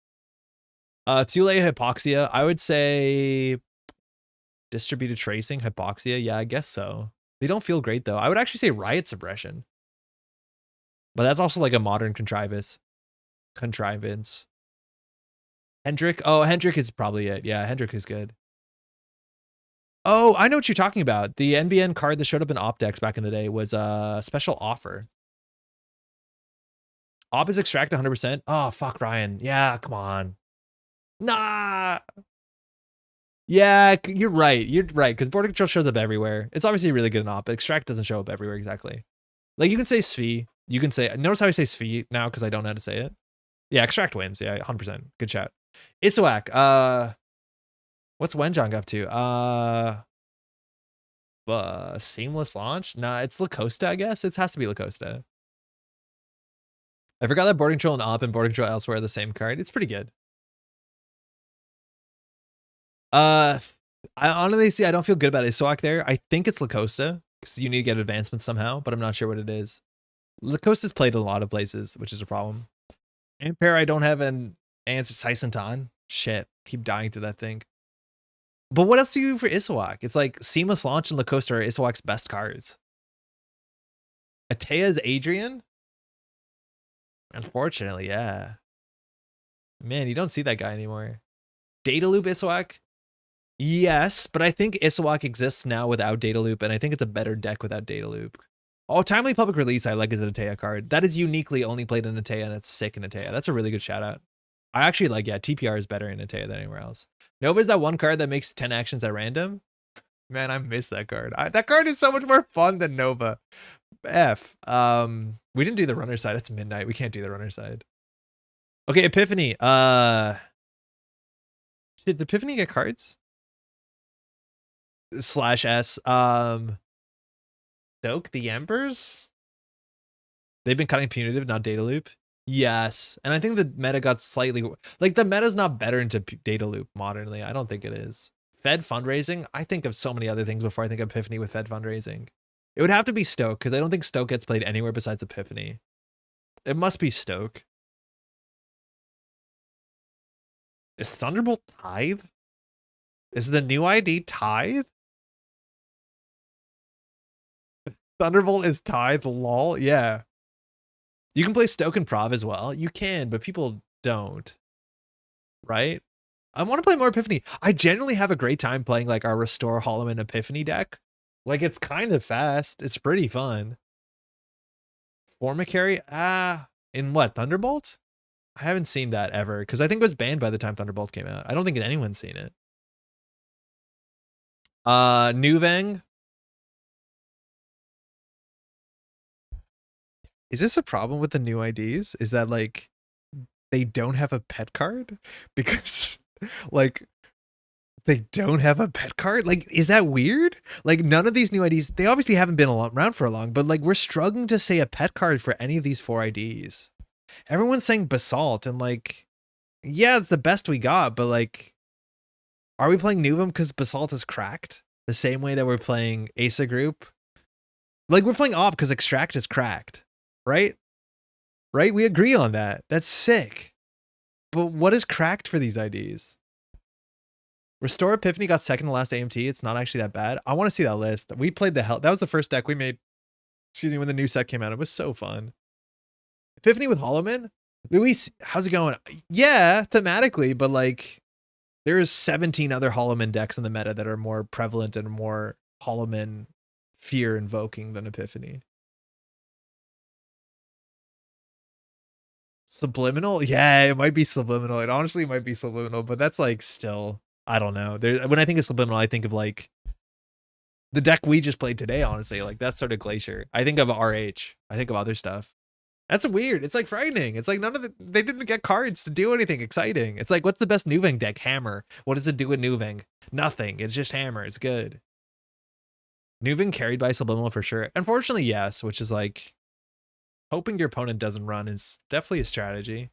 Thule Hypoxia. I would say Distributed Tracing, Hypoxia. Yeah, I guess so. They don't feel great though. I would actually say Riot Suppression. But that's also like a modern contrivance. Hendrick. Oh, Hendrick is probably it. Yeah, Hendrick is good. Oh, I know what you're talking about. The NBN card that showed up in Opdex back in the day was a special offer. Op is extract 100%. Oh, fuck, Ryan. Yeah, come on. Nah. Yeah, you're right. You're right, because border control shows up everywhere. It's obviously really good in op, but extract doesn't show up everywhere exactly. Like, you can say Svi. You can say, notice how I say Svi now because I don't know how to say it. Yeah, extract wins. Yeah, 100%. Good shot. Isawak. What's Wenjong up to? Seamless launch? Nah, it's Lacosta, I guess. It has to be Lacosta. I forgot that boarding control and op and boarding control elsewhere are the same card. It's pretty good. I honestly, I don't feel good about Isawak there. I think it's Lacosta because you need to get advancement somehow, but I'm not sure what it is. Lacosta's played in a lot of places, which is a problem. Ampere, I don't have an answer. Saisantan. Shit. Keep dying to that thing. But what else do you do for Isawak? It's like Seamless Launch and Lacosta are Isawak's best cards. Atea's Adrian? Unfortunately, yeah. Man, you don't see that guy anymore. Data Loop Isawak? Yes, but I think Isawak exists now without Data Loop, and I think it's a better deck without Data Loop. Oh, Timely Public Release I like as an Atea card. That is uniquely only played in Atea, and it's sick in Atea. That's a really good shout out. I actually like, yeah, TPR is better in Atea than anywhere else. Nova is that one card that makes 10 actions at random. Man, I miss that card. That card is so much more fun than Nova. F. We didn't do the runner side. It's midnight. We can't do the runner side. Okay, Epiphany. Did Epiphany get cards? /S. Stoke the Embers? They've been cutting punitive, not Data Loop. Yes, and I think the meta got slightly like the meta's not better into data loop modernly. I don't think it is. Fed fundraising. I think of so many other things before I think of Epiphany with Fed fundraising. It would have to be Stoke because I don't think Stoke gets played anywhere besides Epiphany. It must be Stoke. Is Thunderbolt Tithe? Is the new ID Tithe? Thunderbolt is Tithe, lol. Yeah. You can play Stoke and Prov as well. You can, but people don't. Right? I want to play more Epiphany. I generally have a great time playing like our Restore Holloman Epiphany deck. Like it's kind of fast. It's pretty fun. Formicary? In what? Thunderbolt? I haven't seen that ever because I think it was banned by the time Thunderbolt came out. I don't think anyone's seen it. Nuveng. Is this a problem with the new IDs? Is that like they don't have a pet card? Because like they don't have a pet card? Like, is that weird? Like none of these new IDs, they obviously haven't been around for long, but like we're struggling to say a pet card for any of these 4 IDs. Everyone's saying Basalt and like, yeah, it's the best we got, but like, are we playing Nuvem because Basalt is cracked? The same way that we're playing Asa Group? Like we're playing Op because Extract is cracked, right? Right? We agree on that. That's sick. But what is cracked for these IDs? Restore Epiphany got second to last AMT. It's not actually that bad. I want to see that list. We played the hell. That was the first deck we made. Excuse me, when the new set came out. It was so fun. Epiphany with Hollowman? Luis, how's it going? Yeah, thematically, but like there's 17 other Hollowman decks in the meta that are more prevalent and more Hollowman fear invoking than Epiphany. Subliminal? Yeah, it might be subliminal. It honestly might be subliminal, but that's like still, I don't know. When I think of subliminal, I think of like the deck we just played today, honestly. Like that's sort of Glacier. I think of RH. I think of other stuff. That's weird. It's like frightening. It's like they didn't get cards to do anything exciting. It's like, what's the best Nuveng deck? Hammer. What does it do with Nuveng? Nothing. It's just Hammer. It's good. Nuveng carried by Subliminal for sure. Unfortunately, yes, which is like hoping your opponent doesn't run is definitely a strategy.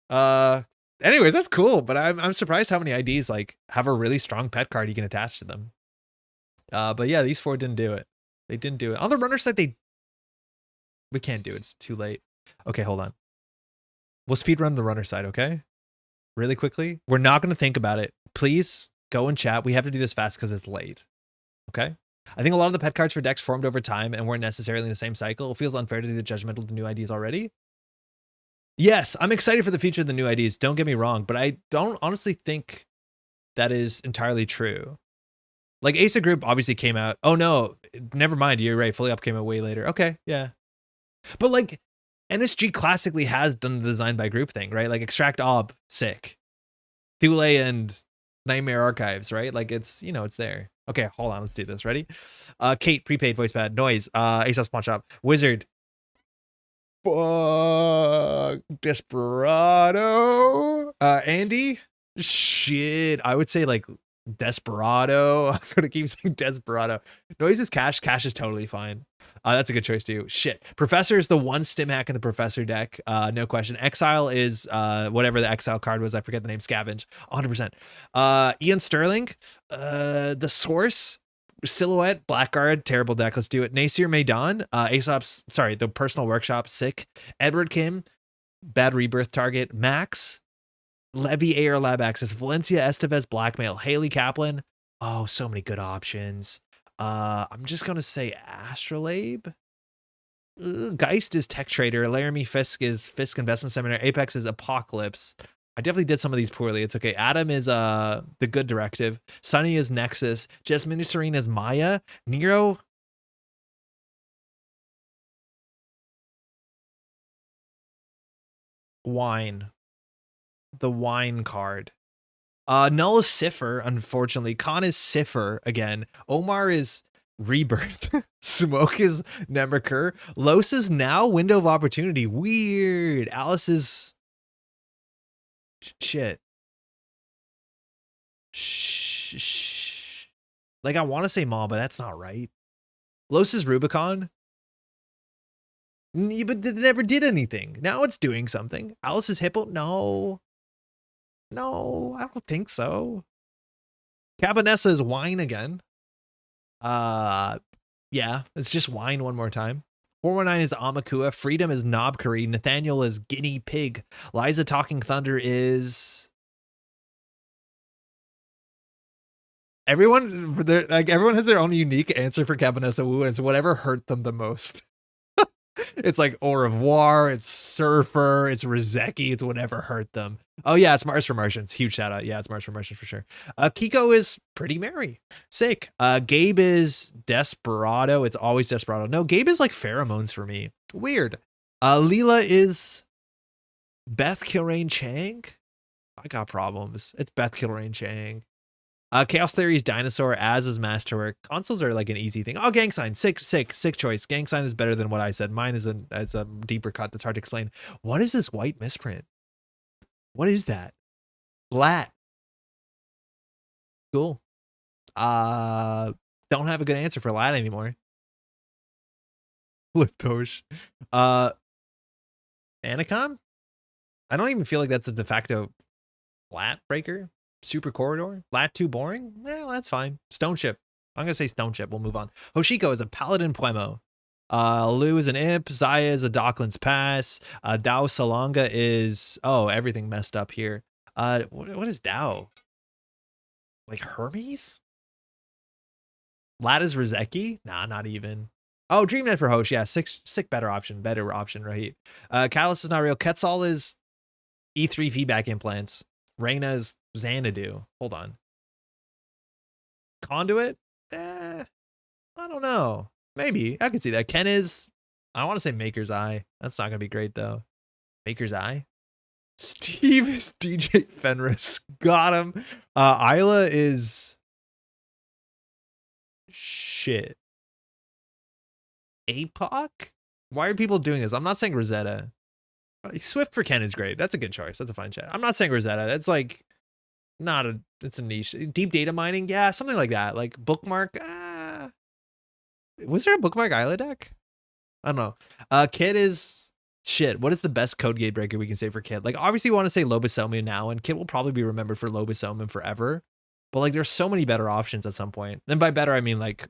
Anyways, that's cool, but I'm surprised how many IDs like have a really strong pet card you can attach to them. But yeah, these 4 didn't do it. They didn't do it. On the runner side, we can't do it. It's too late. Okay, hold on. We'll speed run the runner side, okay? Really quickly. We're not going to think about it. Please go and chat. We have to do this fast because it's late. Okay? I think a lot of the pet cards for decks formed over time and weren't necessarily in the same cycle. It feels unfair to do the judgmental of the new IDs already. Yes, I'm excited for the future of the new IDs. Don't get me wrong, but I don't honestly think that is entirely true. Like Asa Group obviously came out. Oh no, never mind. You're right. Fully Up came out way later. Okay, yeah. But like NSG classically has done the design by group thing, right? Like Extract Ob, sick. Thule and Nightmare Archives, right? Like it's, you know, it's there. Okay, hold on. Let's do this. Ready? Kate, prepaid voice pad, noise, Aesop's Pawn Shop, Wizard. Fuck. Desperado. Andy. Shit. I would say like Desperado. I'm gonna keep saying Desperado. Noise is Cash. Cash is totally fine. That's a good choice too. Shit. Professor is the one stim hack in the Professor deck. No question. Exile is whatever the Exile card was. I forget the name. Scavenge. 100%. Ian Sterling. The Source. Silhouette. Blackguard. Terrible deck. Let's do it. Nasir Maidan. Aesop's. Sorry. The Personal Workshop. Sick. Edward Kim. Bad Rebirth target. Max. Levy AR Lab Access, Valencia Estevez Blackmail, Haley Kaplan. Oh, so many good options. I'm just gonna say Astrolabe. Geist is Tech Trader. Laramie Fisk is Fisk Investment Seminar. Apex is Apocalypse. I definitely did some of these poorly. It's okay. Adam is the Good Directive. Sunny is Nexus. Jasmine Serene is Maya. Nero. Wine. The wine card. Null is Cipher, unfortunately. Khan is Cipher again. Omar is Rebirth. Smoke is Nemeker. Los is now Window of Opportunity. Weird. Alice is shit. Shh. Like I want to say Mom, but that's not right. Los is Rubicon. But it never did anything. Now it's doing something. Alice's Hippo? No. No, I don't think so. Cabanessa is wine again. Yeah, it's just wine one more time. 419 is Amakua. Freedom is Knobcurry. Nathaniel is Guinea Pig. Liza Talking Thunder is... Everyone has their own unique answer for Cabanessa Wu, and it's whatever hurt them the most. It's like Au revoir, it's Surfer, it's Rizeki, it's whatever hurt them. Oh yeah, it's Mars for Martians. Huge shout out. Yeah, it's Mars for Martians for sure. Kiko is Pretty Merry. Sick. Gabe is Desperado. It's always Desperado. No, Gabe is like Pheromones for me. Weird. Leela is Beth Kilrain Chang. I got problems. It's Beth Kilrain Chang. Chaos Theory's Dinosaur, as is Masterwork. Consoles are like an easy thing. Oh, Gang Sign, sick choice. Gang Sign is better than what I said. Mine is a deeper cut that's hard to explain. What is this white misprint? What is that? Lat. Cool. Don't have a good answer for Lat anymore. Fliptosh. Anacom? I don't even feel like that's a de facto Lat breaker. Super Corridor? Lat 2 boring? Well, that's fine. Stone Ship. I'm going to say Stone Ship. We'll move on. Hoshiko is a Paladin Puemo. Lu is an Imp. Zaya is a Docklands Pass. Dao Salonga is... Oh, everything messed up here. What is Dao? Like Hermes? Lat is Rizeki? Nah, not even. Oh, DreamNet for Hosh. Yeah, sick better option, right? Callus is not real. Quetzal is E3 feedback implants. Reyna is Xanadu. Hold on. Conduit? I don't know. Maybe. I can see that. Ken is... I want to say Maker's Eye. That's not going to be great, though. Maker's Eye? Steve is DJ Fenris. Got him. Isla is... Shit. APOC? Why are people doing this? I'm not saying Rosetta. Swift for Ken is great. That's a good choice. That's a fine chat. I'm not saying Rosetta. That's like... Not a... It's a niche. Deep data mining? Yeah, something like that. Like Bookmark? Was there a Bookmark Isla deck? I don't know. Kid is... Shit, what is the best code gate breaker we can say for Kid? Like, obviously we want to say Lobosomian now, and Kid will probably be remembered for Lobosomian forever. But like, there's so many better options at some point. And by better, I mean like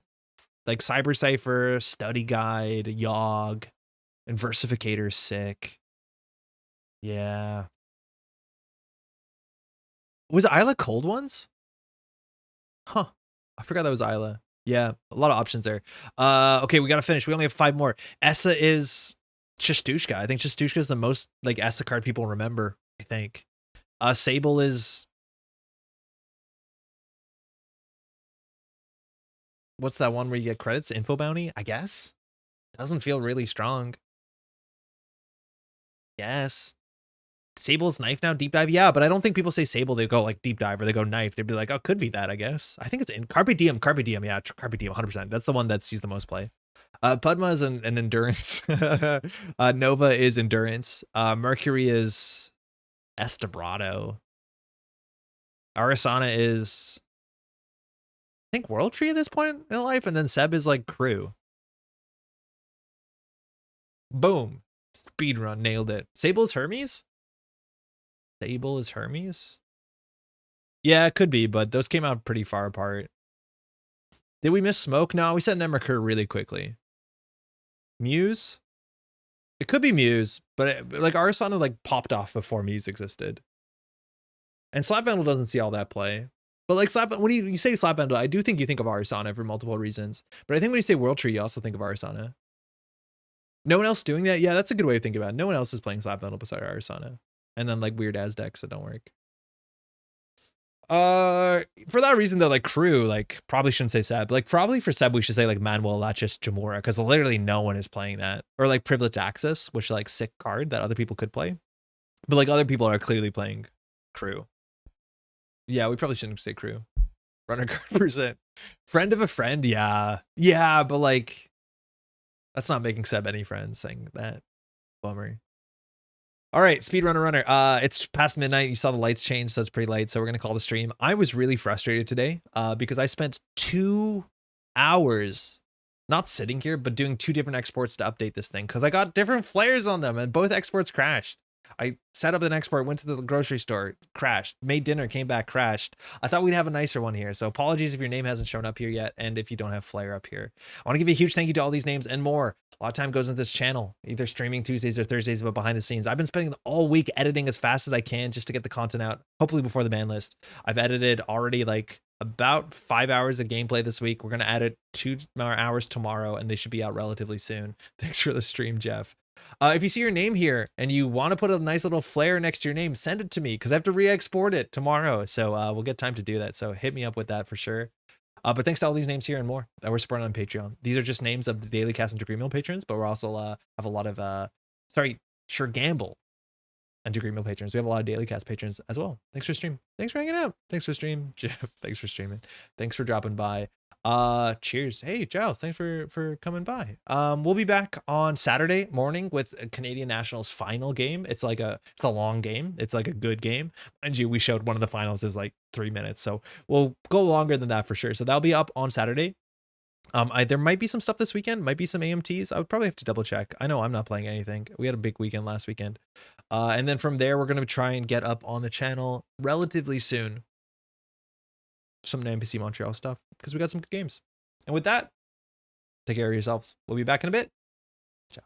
Cyber Cipher, Study Guide, Yogg, and Versificator is sick. Yeah. Was Isla Cold Ones? Huh. I forgot that was Isla. Yeah, a lot of options there. Okay, we gotta finish. We only have 5 more. Essa is Chistushka. I think Chistushka is the most like Essa card people remember, I think. Sable is... What's that one where you get credits? Info Bounty, I guess? Doesn't feel really strong. Yes. Sable's Knife now, Deep Dive? Yeah, but I don't think people say Sable, they go like Deep Dive, or they go Knife. They'd be like, oh, could be that, I guess. I think it's in Carpe Diem, yeah, Carpe Diem, 100%. That's the one that sees the most play. Pudma is an Endurance. Nova is Endurance. Mercury is Estebrado. Arasana is... I think World Tree at this point in life, and then Seb is like Crew. Boom. Speedrun, nailed it. Sable is Hermes? Sable is Hermes? Yeah, it could be, but those came out pretty far apart. Did we miss Smoke? No, we said Nemercur really quickly. Muse? It could be Muse, but like Arasana like popped off before Muse existed. And Slap Vandal doesn't see all that play. But like when you say Slap Vandal, I do think you think of Arasana for multiple reasons. But I think when you say World Tree, you also think of Arasana. No one else doing that? Yeah, that's a good way of thinking about it. No one else is playing Slap Vandal beside Arasana. And then like weird ass decks that don't work. For that reason though, like Crew, like probably shouldn't say Seb. Like probably for Seb we should say like Manuel Lachis Jamora, because literally no one is playing that. Or like Privileged Access, which like sick card that other people could play. But like other people are clearly playing Crew. Yeah, we probably shouldn't say Crew. Runner card percent. Friend of a friend, yeah. Yeah, but like that's not making Seb any friends saying that. Bummer. All right, Speedrunner Runner. It's past midnight. You saw the lights change, so it's pretty late. So we're gonna call the stream. I was really frustrated today because I spent 2 hours not sitting here, but doing 2 different exports to update this thing because I got different flares on them and both exports crashed. I set up an export, went to the grocery store, crashed, made dinner, came back, crashed. I thought we'd have a nicer one here. So apologies if your name hasn't shown up here yet and if you don't have flare up here. I want to give you a huge thank you to all these names and more. A lot of time goes into this channel, either streaming Tuesdays or Thursdays, but behind the scenes. I've been spending all week editing as fast as I can just to get the content out, hopefully before the ban list. I've edited already like about 5 hours of gameplay this week. We're going to edit 2 more hours tomorrow and they should be out relatively soon. Thanks for the stream, Jeff. If you see your name here and you want to put a nice little flare next to your name, send it to me because I have to re-export it tomorrow. So we'll get time to do that. So hit me up with that for sure. But thanks to all these names here and more that we're supporting on Patreon. These are just names of the Daily Cast and Degree Mill patrons, but we're also have a lot of Sure Gamble and Degree Mill patrons. We have a lot of Daily Cast patrons as well. Thanks for stream. Thanks for hanging out. Thanks for stream, Jeff. Thanks for streaming. Thanks for dropping by. Cheers. Hey, Giles, thanks for coming by. We'll be back on Saturday morning with a Canadian Nationals final game. It's a long game. It's like a good game. And we showed one of the finals is like 3 minutes. So we'll go longer than that for sure. So that'll be up on Saturday. There might be some stuff this weekend, might be some AMTs. I would probably have to double check. I know I'm not playing anything. We had a big weekend last weekend. And then from there, we're going to try and get up on the channel relatively soon some NPC Montreal stuff because we got some good games. And with that, take care of yourselves. We'll be back in a bit. Ciao.